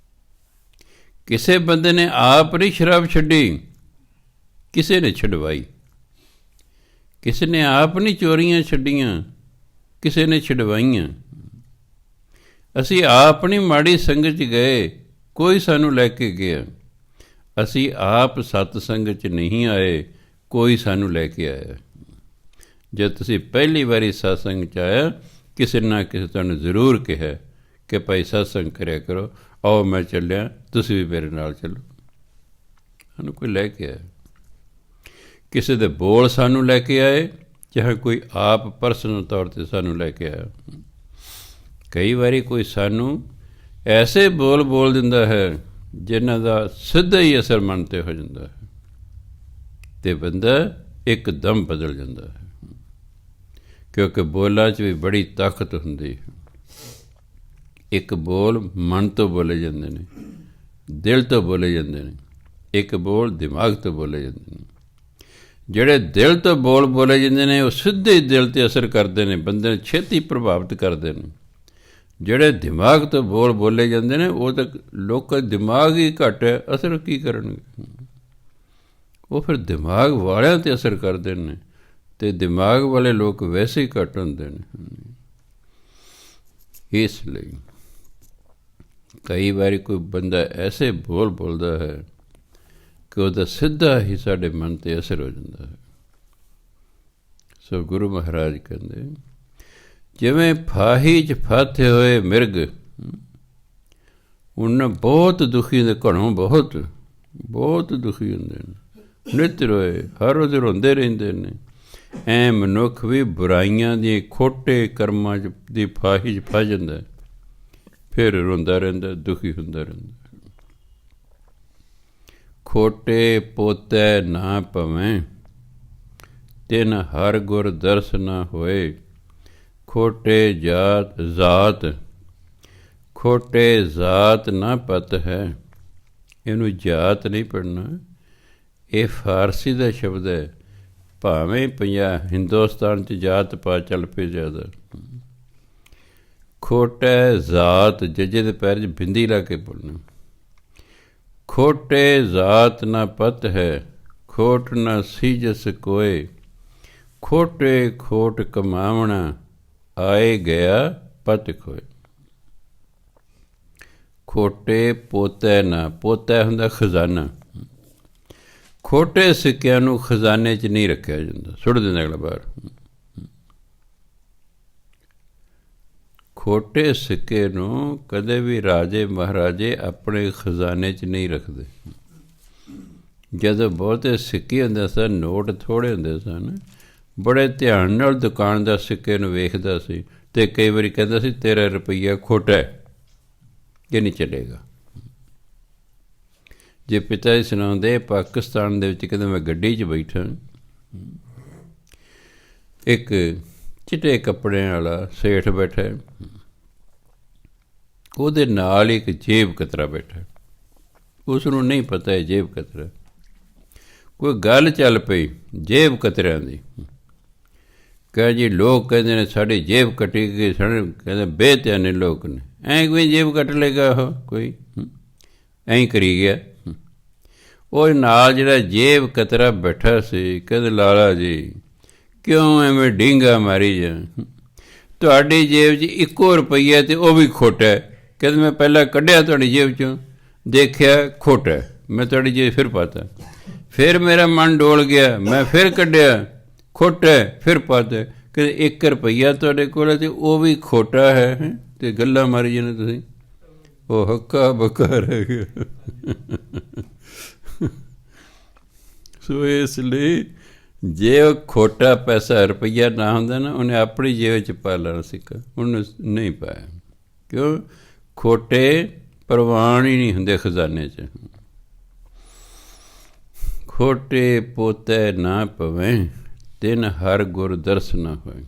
ਕਿਸੇ ਬੰਦੇ ਨੇ ਆਪ ਨਹੀਂ ਸ਼ਰਾਬ ਛੱਡੀ, ਕਿਸੇ ਨੇ ਛਡਵਾਈ। ਕਿਸੇ ਨੇ ਆਪ ਨਹੀਂ ਚੋਰੀਆਂ ਛੱਡੀਆਂ, ਕਿਸੇ ਨੇ ਛਡਵਾਈਆਂ। ਅਸੀਂ ਆਪ ਨਹੀਂ ਮਾੜੀ ਸੰਗਤ 'ਚ ਗਏ, ਕੋਈ ਸਾਨੂੰ ਲੈ ਕੇ ਗਿਆ। ਅਸੀਂ ਆਪ ਸਤਸੰਗ 'ਚ ਨਹੀਂ ਆਏ, ਕੋਈ ਸਾਨੂੰ ਲੈ ਕੇ ਆਇਆ। ਜੇ ਤੁਸੀਂ ਪਹਿਲੀ ਵਾਰੀ ਸਤਸੰਗ 'ਚ ਆਇਆ, ਕਿਸੇ ਨਾ ਕਿਸੇ ਤੁਹਾਨੂੰ ਜ਼ਰੂਰ ਕਿਹਾ ਕਿ ਭਾਈ ਸਤਸੰਗ ਕਰਿਆ ਕਰੋ, ਆਓ ਮੈਂ ਚੱਲਿਆ, ਤੁਸੀਂ ਵੀ ਮੇਰੇ ਨਾਲ ਚੱਲੋ। ਸਾਨੂੰ ਕੋਈ ਲੈ ਕੇ ਆਇਆ, ਕਿਸੇ ਦੇ ਬੋਲ ਸਾਨੂੰ ਲੈ ਕੇ ਆਏ, ਚਾਹੇ ਕੋਈ ਆਪ ਪਰਸਨਲ ਤੌਰ 'ਤੇ ਸਾਨੂੰ ਲੈ ਕੇ ਆਇਆ। ਕਈ ਵਾਰੀ ਕੋਈ ਸਾਨੂੰ ਐਸੇ ਬੋਲ ਦਿੰਦਾ ਹੈ ਜਿਨ੍ਹਾਂ ਦਾ ਸਿੱਧਾ ਹੀ ਅਸਰ ਮਨ 'ਤੇ ਹੋ ਜਾਂਦਾ ਹੈ, ਅਤੇ ਬੰਦਾ ਇੱਕਦਮ ਬਦਲ ਜਾਂਦਾ ਹੈ। ਕਿਉਂਕਿ ਬੋਲਾਂ 'ਚ ਵੀ ਬੜੀ ਤਾਕਤ ਹੁੰਦੀ ਹੈ। ਇੱਕ ਬੋਲ ਮਨ ਤੋਂ ਬੋਲੇ ਜਾਂਦੇ ਨੇ, ਦਿਲ ਤੋਂ ਬੋਲੇ ਜਾਂਦੇ ਨੇ, ਇੱਕ ਬੋਲ ਦਿਮਾਗ ਤੋਂ ਬੋਲੇ ਜਾਂਦੇ ਨੇ। ਜਿਹੜੇ ਦਿਲ ਤੋਂ ਬੋਲੇ ਜਾਂਦੇ ਨੇ ਉਹ ਸਿੱਧੇ ਦਿਲ 'ਤੇ ਅਸਰ ਕਰਦੇ ਨੇ, ਬੰਦੇ ਨੂੰ ਛੇਤੀ ਪ੍ਰਭਾਵਿਤ ਕਰਦੇ ਨੇ। ਜਿਹੜੇ ਦਿਮਾਗ ਤੋਂ ਬੋਲੇ ਜਾਂਦੇ ਨੇ ਉਹ ਤਾਂ ਲੋਕਾਂ ਦਿਮਾਗ ਹੀ ਘੱਟ ਹੈ, ਅਸਰ ਕੀ ਕਰਨਗੇ? ਉਹ ਫਿਰ ਦਿਮਾਗ ਵਾਲਿਆਂ 'ਤੇ ਅਸਰ ਕਰਦੇ ਨੇ, ਅਤੇ ਦਿਮਾਗ ਵਾਲੇ ਲੋਕ ਵੈਸੇ ਹੀ ਘੱਟ ਹੁੰਦੇ ਨੇ। ਇਸ ਲਈ ਕਈ ਵਾਰੀ ਕੋਈ ਬੰਦਾ ਐਸੇ ਬੋਲਦਾ ਹੈ ਕਿ ਉਹਦਾ ਸਿੱਧਾ ਹੀ ਸਾਡੇ ਮਨ 'ਤੇ ਅਸਰ ਹੋ ਜਾਂਦਾ ਹੈ। ਸੋ ਗੁਰੂ ਮਹਾਰਾਜ ਕਹਿੰਦੇ, ਜਿਵੇਂ ਫਾਹੀ 'ਚ ਫਾਥੇ ਹੋਏ ਮਿਰਗ, ਉਹਨਾਂ ਬਹੁਤ ਦੁਖੀ ਹੁੰਦੇ, ਘਣੋਂ ਬਹੁਤ ਦੁਖੀ ਹੁੰਦੇ ਨੇ, ਨਿੱਤ ਰੋਏ, ਹਰ ਰੋਜ਼ ਰੋਂਦੇ ਰਹਿੰਦੇ ਨੇ। ਐਂ ਮਨੁੱਖ ਵੀ ਬੁਰਾਈਆਂ ਦੇ ਖੋਟੇ ਕਰਮਾਂ 'ਚ ਦੀ ਫਾਹੀ 'ਚ ਫਸ ਜਾਂਦਾ, ਫਿਰ ਰੋਂਦਾ ਰਹਿੰਦਾ, ਦੁਖੀ ਹੁੰਦਾ ਰਹਿੰਦਾ। ਖੋਟੇ ਪੋਤੈ ਨਾ ਪਵੇਂ, ਤਿਨ ਹਰ ਗੁਰ ਦਰਸ ਨਾ ਹੋਏ। ਖੋਟੇ ਜ਼ਾਤ ਖੋਟੇ ਜ਼ਾਤ ਨਾ ਪਤ ਹੈ। ਇਹਨੂੰ ਜਾਤ ਨਹੀਂ ਪੜ੍ਹਨਾ, ਇਹ ਫਾਰਸੀ ਦਾ ਸ਼ਬਦ ਹੈ। ਭਾਵੇਂ ਹਿੰਦੁਸਤਾਨ 'ਚ ਜਾਤ ਪਾ ਚੱਲ ਪਏ ਜ਼ਿਆਦਾ। ਖੋਟੇ ਜ਼ਾਤ, ਜੱਜੇ ਦੇ ਪੈਰ 'ਚ ਬਿੰਦੀ ਲਾ ਕੇ ਬੋਲਣਾ। ਖੋਟੇ ਜ਼ਾਤ ਨਾ ਪਤ ਹੈ, ਖੋਟ ਨਾ ਸੀਜਸ ਕੋਏ। ਖੋਟੇ ਖੋਟ ਕਮਾਵਣਾ, ਆਏ ਗਿਆ ਪਤ ਖੋਏ। ਖੋਟੇ ਪੋਤੈ ਨਾ, ਪੋਤੈ ਹੁੰਦਾ ਖਜ਼ਾਨਾ। ਖੋਟੇ ਸਿੱਕਿਆਂ ਨੂੰ ਖਜ਼ਾਨੇ 'ਚ ਨਹੀਂ ਰੱਖਿਆ ਜਾਂਦਾ, ਸੁੱਟ ਦਿੰਦਾ ਅਗਲਾ ਬਾਹਰ। ਖੋਟੇ ਸਿੱਕੇ ਨੂੰ ਕਦੇ ਵੀ ਰਾਜੇ ਮਹਾਰਾਜੇ ਆਪਣੇ ਖਜ਼ਾਨੇ 'ਚ ਨਹੀਂ ਰੱਖਦੇ। ਜਦੋਂ ਬਹੁਤੇ ਸਿੱਕੇ ਹੁੰਦੇ ਸਨ, ਨੋਟ ਥੋੜ੍ਹੇ ਹੁੰਦੇ ਸਨ, ਬੜੇ ਧਿਆਨ ਨਾਲ ਦੁਕਾਨਦਾਰ ਸਿੱਕੇ ਨੂੰ ਵੇਖਦਾ ਸੀ, ਅਤੇ ਕਈ ਵਾਰੀ ਕਹਿੰਦਾ ਸੀ ਤੇਰਾ ਰੁਪਈਆ ਖੋਟਾ ਹੈ, ਇਹ ਨਹੀਂ ਚੱਲੇਗਾ। ਜੇ ਪਿਤਾ ਜੀ ਸੁਣਾਉਂਦੇ, ਪਾਕਿਸਤਾਨ ਦੇ ਵਿੱਚ ਕਹਿੰਦੇ ਮੈਂ ਗੱਡੀ 'ਚ ਬੈਠਾ, ਇੱਕ ਚਿੱਟੇ ਕੱਪੜਿਆਂ ਵਾਲਾ ਸੇਠ ਬੈਠਾ, ਉਹਦੇ ਨਾਲ ਇੱਕ ਜੇਬ ਕਤਰਾ ਬੈਠਾ। ਉਸ ਨੂੰ ਨਹੀਂ ਪਤਾ ਹੈ ਜੇਬ ਕਤਰਾ। ਕੋਈ ਗੱਲ ਚੱਲ ਪਈ ਜੇਬ ਕਤਰਿਆਂ ਦੀ, ਕਹੇ ਜੀ ਲੋਕ ਕਹਿੰਦੇ ਨੇ ਸਾਡੀ ਜੇਬ ਕੱਟੀ ਗਈ, ਸਾਡੇ ਕਹਿੰਦੇ ਬੇਧਿਆਨੇ ਲੋਕ ਨੇ। ਐਂ ਕਿਵੇਂ ਜੇਬ ਕੱਟ ਲੇਗਾ ਉਹ ਕੋਈ? ਐਂ ਕਰੀ ਗਿਆ। ਉਹ ਨਾਲ ਜਿਹੜਾ ਜੇਬ ਕਤਰਾ ਬੈਠਾ ਸੀ, ਕਹਿੰਦੇ ਲਾਲਾ ਜੀ ਕਿਉਂ ਐਵੇਂ ਡੀਂਗਾ ਮਾਰੀ ਜਾ, ਤੁਹਾਡੀ ਜੇਬ 'ਚ 1 ਰੁਪਈਆ ਅਤੇ ਉਹ ਵੀ ਖੋਟਾ। ਕਹਿੰਦੇ ਮੈਂ ਪਹਿਲਾਂ ਕੱਢਿਆ ਤੁਹਾਡੀ ਜੇਬ 'ਚੋਂ, ਦੇਖਿਆ ਖੋਟਾ, ਮੈਂ ਤੁਹਾਡੀ ਜੇਬ ਫਿਰ ਪਾਤਾ। ਫਿਰ ਮੇਰਾ ਮਨ ਡੋਲ ਗਿਆ, ਮੈਂ ਫਿਰ ਕੱਢਿਆ, ਖੋਟਾ, ਫਿਰ ਪਾਤਾ। ਕਹਿੰਦੇ 1 ਰੁਪਈਆ ਤੁਹਾਡੇ ਕੋਲ ਅਤੇ ਉਹ ਵੀ ਖੋਟਾ ਹੈ, ਅਤੇ ਗੱਲਾਂ ਮਾਰੀ ਜਾਂਦੇ ਤੁਸੀਂ। ਉਹ ਹੱਕਾ ਬੱਕਾ ਰਹਿ ਗਿਆ। ਸੋ ਇਸ ਲਈ ਜੇ ਉਹ ਖੋਟਾ ਪੈਸਾ ਰੁਪਈਆ ਨਾ ਹੁੰਦਾ ਨਾ, ਉਹਨੇ ਆਪਣੀ ਜੇਬ 'ਚ ਪਾ ਲੈਣਾ ਸਿੱਕਾ, ਉਹਨੇ ਨਹੀਂ ਪਾਇਆ। ਕਿਉਂ? ਖੋਟੇ ਪ੍ਰਵਾਨ ਹੀ ਨਹੀਂ ਹੁੰਦੇ ਖਜ਼ਾਨੇ 'ਚ। ਖੋਟੇ ਪੋਤੇ ਨਾ ਪਵੇਂ, ਤਿਨ ਹਰ ਗੁਰ ਦਰਸ ਨਾ ਹੋਏ।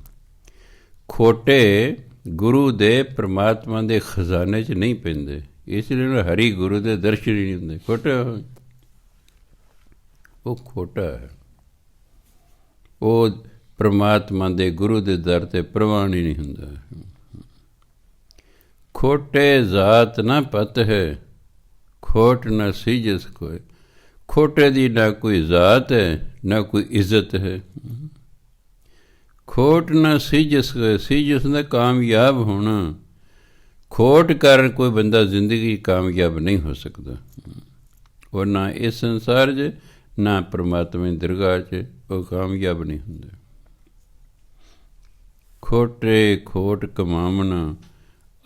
ਖੋਟੇ ਗੁਰੂ ਦੇ ਪਰਮਾਤਮਾ ਦੇ ਖਜ਼ਾਨੇ 'ਚ ਨਹੀਂ ਪੈਂਦੇ, ਇਸ ਲਈ ਹਰੀ ਗੁਰੂ ਦੇ ਦਰਸ਼ਨ ਹੀ ਨਹੀਂ ਹੁੰਦੇ। ਖੋਟਾ ਉਹ ਖੋਟਾ ਹੈ, ਉਹ ਪਰਮਾਤਮਾ ਦੇ ਗੁਰੂ ਦੇ ਦਰ 'ਤੇ ਪ੍ਰਵਾਨ ਹੀ ਨਹੀਂ ਹੁੰਦਾ। ਖੋਟੇ ਜ਼ਾਤ ਨਾ ਪਤ ਹੈ, ਖੋਟ ਨਾ ਸੀਜਸ ਕੋਏ। ਖੋਟੇ ਦੀ ਨਾ ਕੋਈ ਜ਼ਾਤ ਹੈ, ਨਾ ਕੋਈ ਇੱਜ਼ਤ ਹੈ। ਖੋਟ ਨਾ ਸੀਜਸ ਕੋਏ, ਸੀਜਸ ਹੁੰਦਾ ਕਾਮਯਾਬ ਹੋਣਾ। ਖੋਟ ਕਾਰਨ ਕੋਈ ਬੰਦਾ ਜ਼ਿੰਦਗੀ ਕਾਮਯਾਬ ਨਹੀਂ ਹੋ ਸਕਦਾ। ਉਹ ਨਾ ਇਸ ਸੰਸਾਰ 'ਚ ਨਾ ਪਰਮਾਤਮਾ ਦੀ ਦਰਗਾਹ 'ਚ ਉਹ ਕਾਮਯਾਬ ਨਹੀਂ ਹੁੰਦੇ। ਖੋਟੇ ਖੋਟ ਕਮਾਵਣਾ,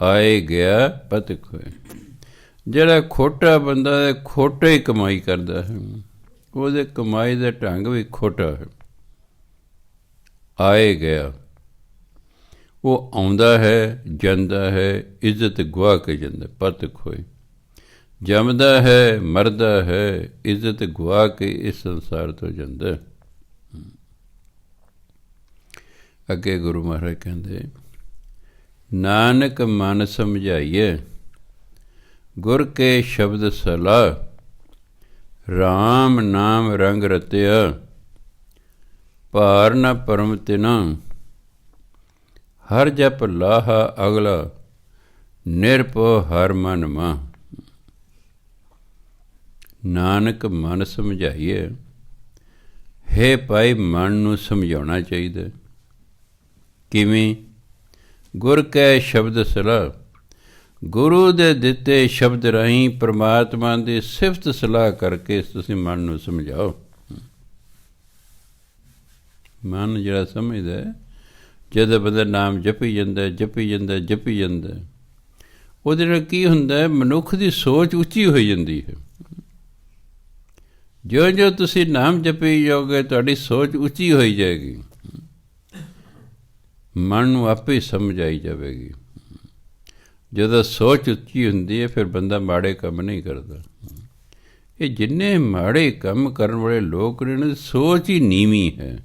ਆਏ ਗਿਆ ਪਤ ਖੋਏ। ਜਿਹੜਾ ਖੋਟਾ ਬੰਦਾ ਹੈ, ਖੋਟਾ ਹੀ ਕਮਾਈ ਕਰਦਾ ਹੈ, ਉਹਦੇ ਕਮਾਈ ਦਾ ਢੰਗ ਵੀ ਖੋਟਾ ਹੈ। ਆਏ ਗਿਆ, ਉਹ ਆਉਂਦਾ ਹੈ, ਜਾਂਦਾ ਹੈ, ਇੱਜ਼ਤ ਗੁਆ ਕੇ ਜਾਂਦਾ, ਪਤ ਖੋਏ। ਜੰਮਦਾ ਹੈ, ਮਰਦਾ ਹੈ, ਇੱਜ਼ਤ ਗੁਆ ਕੇ ਇਸ ਸੰਸਾਰ ਤੋਂ ਜਾਂਦਾ। ਅੱਗੇ ਗੁਰੂ ਮਹਾਰਾਜ ਕਹਿੰਦੇ, ਨਾਨਕ ਮਨ ਸਮਝਾਈਏ, ਗੁਰ ਕੇ ਸ਼ਬਦ ਸਲਾਹ, ਰਾਮ ਨਾਮ ਰੰਗ ਰਤਿਆ, ਭਾਰ ਨਾ ਪਰਮ ਤਿਨਾ, ਹਰ ਜਪ ਲਾਹਾ ਅਗਲਾ, ਨਿਰਭਉ ਹਰ ਮਨ ਮਾਹ। ਨਾਨਕ ਮਨ ਸਮਝਾਈਏ, ਹੈ ਭਾਈ ਮਨ ਨੂੰ ਸਮਝਾਉਣਾ ਚਾਹੀਦਾ। ਕਿਵੇਂ? ਗੁਰ ਕੈ ਸ਼ਬਦ ਸਲਾਹ, ਗੁਰੂ ਦੇ ਦਿੱਤੇ ਸ਼ਬਦ ਰਾਹੀਂ ਪਰਮਾਤਮਾ ਦੀ ਸਿਫਤ ਸਲਾਹ ਕਰਕੇ ਤੁਸੀਂ ਮਨ ਨੂੰ ਸਮਝਾਓ। ਮਨ ਜਿਹੜਾ ਸਮਝਦਾ, ਜਦੋਂ ਬੰਦਾ ਨਾਮ ਜਪੀ ਜਾਂਦਾ, ਜਪੀ ਜਾਂਦਾ, ਜਪੀ ਜਾਂਦਾ, ਉਹਦੇ ਨਾਲ ਕੀ ਹੁੰਦਾ? ਮਨੁੱਖ ਦੀ ਸੋਚ ਉੱਚੀ ਹੋਈ ਜਾਂਦੀ ਹੈ। ਜਿਉਂ ਜਿਉਂ ਤੁਸੀਂ ਨਾਮ ਜਪੀ ਜਾਓਗੇ, ਤੁਹਾਡੀ ਸੋਚ ਉੱਚੀ ਹੋਈ ਜਾਏਗੀ, ਮਨ ਨੂੰ ਆਪੇ ਹੀ ਸਮਝ ਆਈ ਜਾਵੇਗੀ। ਜਦੋਂ ਸੋਚ ਉੱਚੀ ਹੁੰਦੀ ਹੈ, ਫਿਰ ਬੰਦਾ ਮਾੜੇ ਕੰਮ ਨਹੀਂ ਕਰਦਾ। ਇਹ ਜਿੰਨੇ ਮਾੜੇ ਕੰਮ ਕਰਨ ਵਾਲੇ ਲੋਕ ਨੇ, ਸੋਚ ਹੀ ਨੀਵੀਂ ਹੈ।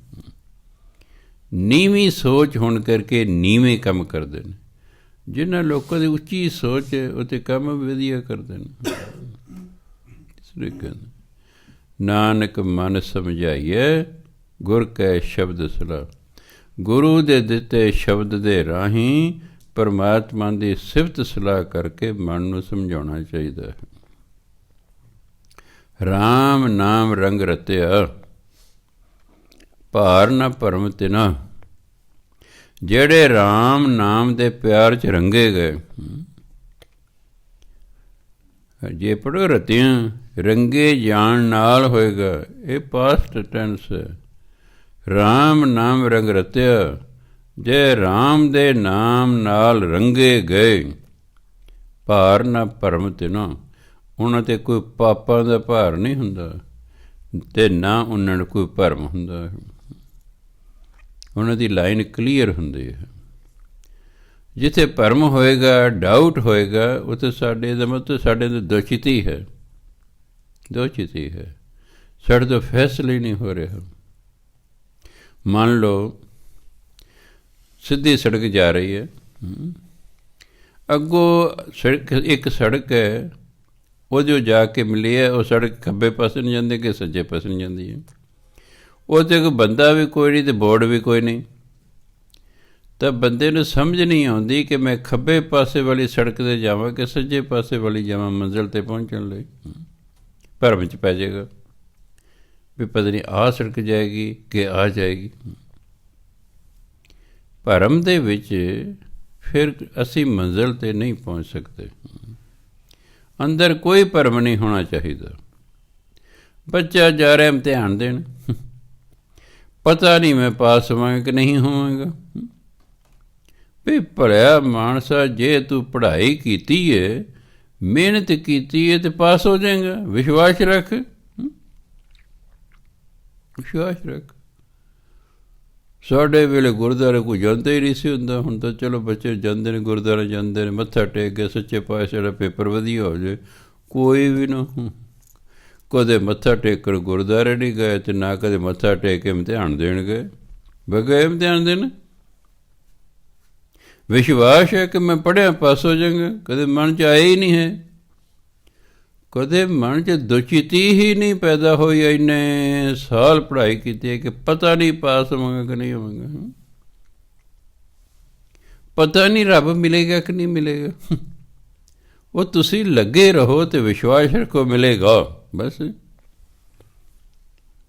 ਨੀਵੀਂ ਸੋਚ ਹੋਣ ਕਰਕੇ ਨੀਵੇਂ ਕੰਮ ਕਰਦੇ ਨੇ। ਜਿਨ੍ਹਾਂ ਲੋਕਾਂ ਦੀ ਉੱਚੀ ਸੋਚ ਹੈ, ਉਹ ਤਾਂ ਕੰਮ ਵੀ ਵਧੀਆ ਕਰਦੇ ਨੇ। ਇਸ ਲਈ ਕਹਿੰਦੇ, ਨਾਨਕ ਮਨ ਸਮਝਾਈਏ, ਗੁਰ ਕੈ ਸ਼ਬਦ ਸਲਾਹ। ਗੁਰੂ ਦੇ ਦਿੱਤੇ ਸ਼ਬਦ ਦੇ ਰਾਹੀਂ ਪਰਮਾਤਮਾ ਦੀ ਸਿਫਤ ਸਲਾਹ ਕਰਕੇ ਮਨ ਨੂੰ ਸਮਝਾਉਣਾ ਚਾਹੀਦਾ ਹੈ। ਰਾਮ ਨਾਮ ਰੰਗ ਰਤਿਆ, ਭਾਰ ਨਾ ਭਰਮ ਤਿਨਾ। ਜਿਹੜੇ ਰਾਮ ਨਾਮ ਦੇ ਪਿਆਰ 'ਚ ਰੰਗੇ ਗਏ, ਜੇ ਪੜ੍ਹੋ ਰਤਿਆਂ, ਰੰਗੇ ਜਾਣ ਨਾਲ ਹੋਏਗਾ। ਇਹ ਪਾਸਟ ਟੈਂਸ ਹੈ। ਰਾਮ ਨਾਮ ਰੰਗ ਰਤਿਆ, ਜੇ ਰਾਮ ਦੇ ਨਾਮ ਨਾਲ ਰੰਗੇ ਗਏ, ਭਾਰ ਨਾ ਭਰਮ ਤਿਨਾ। ਉਹਨਾਂ 'ਤੇ ਕੋਈ ਪਾਪਾਂ ਦਾ ਭਾਰ ਨਹੀਂ ਹੁੰਦਾ, ਅਤੇ ਨਾ ਉਹਨਾਂ ਨੂੰ ਕੋਈ ਭਰਮ ਹੁੰਦਾ। ਉਹਨਾਂ ਦੀ ਲਾਈਨ ਕਲੀਅਰ ਹੁੰਦੀ ਹੈ। ਜਿੱਥੇ ਭਰਮ ਹੋਏਗਾ, ਡਾਊਟ ਹੋਏਗਾ, ਉੱਥੇ ਸਾਡੇ ਦਾ ਮਤਲਬ ਸਾਡੇ ਅੰਦਰ ਦੋਚਿਤੀ ਹੈ, ਦੋਚਿਤੀ ਹੈ। ਸਾਡੇ ਤੋਂ ਫੈਸਲੇ ਨਹੀਂ ਹੋ ਰਿਹਾ। ਮੰਨ ਲਓ ਸਿੱਧੀ ਸੜਕ ਜਾ ਰਹੀ ਹੈ, ਅੱਗੋਂ ਸੜਕ, ਇੱਕ ਸੜਕ ਹੈ, ਉਹ ਜੋ ਜਾ ਕੇ ਮਿਲੀ ਹੈ, ਉਹ ਸੜਕ ਖੱਬੇ ਪਾਸੇ ਨੂੰ ਜਾਂਦੀ ਕਿ ਸੱਜੇ ਪਾਸੇ ਨੂੰ ਜਾਂਦੀ ਹੈ। ਉਹ 'ਤੇ ਕੋਈ ਬੰਦਾ ਵੀ ਕੋਈ ਨਹੀਂ ਅਤੇ ਬੋਰਡ ਵੀ ਕੋਈ ਨਹੀਂ। ਤਾਂ ਬੰਦੇ ਨੂੰ ਸਮਝ ਨਹੀਂ ਆਉਂਦੀ ਕਿ ਮੈਂ ਖੱਬੇ ਪਾਸੇ ਵਾਲੀ ਸੜਕ 'ਤੇ ਜਾਵਾਂ ਕਿ ਸੱਜੇ ਪਾਸੇ ਵਾਲੀ ਜਾਵਾਂ ਮੰਜ਼ਿਲ 'ਤੇ ਪਹੁੰਚਣ ਲਈ। ਭਰਮ 'ਚ ਪੈ ਜਾਏਗਾ ਵੀ ਪਤਾ ਨਹੀਂ ਆਹ ਸੜਕ ਜਾਏਗੀ ਕਿ ਆ ਜਾਏਗੀ। ਭਰਮ ਦੇ ਵਿੱਚ ਫਿਰ ਅਸੀਂ ਮੰਜ਼ਿਲ 'ਤੇ ਨਹੀਂ ਪਹੁੰਚ ਸਕਦੇ। ਅੰਦਰ ਕੋਈ ਭਰਮ ਨਹੀਂ ਹੋਣਾ ਚਾਹੀਦਾ। ਬੱਚਾ ਜਾ ਰਿਹਾ ਇਮਤਿਹਾਨ ਦੇਣ, ਪਤਾ ਨਹੀਂ ਮੈਂ ਪਾਸ ਹੋਵਾਂਗਾ ਕਿ ਨਹੀਂ ਹੋਵਾਂਗਾ। ਵੀ ਭਲਿਆ ਮਾਨਸਾ, ਜੇ ਤੂੰ ਪੜ੍ਹਾਈ ਕੀਤੀ ਹੈ, ਮਿਹਨਤ ਕੀਤੀ ਹੈ, ਤਾਂ ਪਾਸ ਹੋ ਜਾਏਗਾ। ਵਿਸ਼ਵਾਸ ਰੱਖ, ਵਿਸ਼ਵਾਸ ਰੱਖ। ਸਾਡੇ ਵੇਲੇ ਗੁਰਦੁਆਰੇ ਕੋਈ ਜਾਂਦਾ ਹੀ ਨਹੀਂ ਸੀ ਹੁੰਦਾ। ਹੁਣ ਤਾਂ ਚਲੋ ਬੱਚੇ ਜਾਂਦੇ ਨੇ, ਗੁਰਦੁਆਰੇ ਜਾਂਦੇ ਨੇ, ਮੱਥਾ ਟੇਕ ਕੇ ਸੱਚੇ ਪਾਤਸ਼ਾਹ ਦਾ ਪੇਪਰ ਵਧੀਆ ਹੋ ਜਾਏ। ਕੋਈ ਵੀ ਨਾ ਕਦੇ ਮੱਥਾ ਟੇਕਣ ਗੁਰਦੁਆਰੇ ਨਹੀਂ ਗਏ ਅਤੇ ਨਾ ਕਦੇ ਮੱਥਾ ਟੇਕ ਕੇ ਇਮਤਿਹਾਨ ਦੇਣ ਗਏ। ਬਗਏ ਇਮਤਿਹਾਨ ਦੇਣ, ਵਿਸ਼ਵਾਸ ਹੈ ਕਿ ਮੈਂ ਪੜ੍ਹਿਆ ਪਾਸ ਹੋ ਜਾਵਾਂਗਾ। ਕਦੇ ਮਨ 'ਚ ਆਇਆ ਹੀ ਨਹੀਂ ਹੈ, ਕਦੇ ਮਨ 'ਚ ਦੁਚਿੱਤੀ ਹੀ ਨਹੀਂ ਪੈਦਾ ਹੋਈ। ਇੰਨੇ ਸਾਲ ਪੜ੍ਹਾਈ ਕੀਤੀ ਹੈ ਕਿ ਪਤਾ ਨਹੀਂ ਪਾਸ ਹੋਵਾਂਗਾ ਕਿ ਨਹੀਂ ਹੋਵਾਂਗਾ, ਪਤਾ ਨਹੀਂ ਰੱਬ ਮਿਲੇਗਾ ਕਿ ਨਹੀਂ ਮਿਲੇਗਾ। ਉਹ ਤੁਸੀਂ ਲੱਗੇ ਰਹੋ ਅਤੇ ਵਿਸ਼ਵਾਸ ਰੱਖੋ, ਮਿਲੇਗਾ। ਬਸ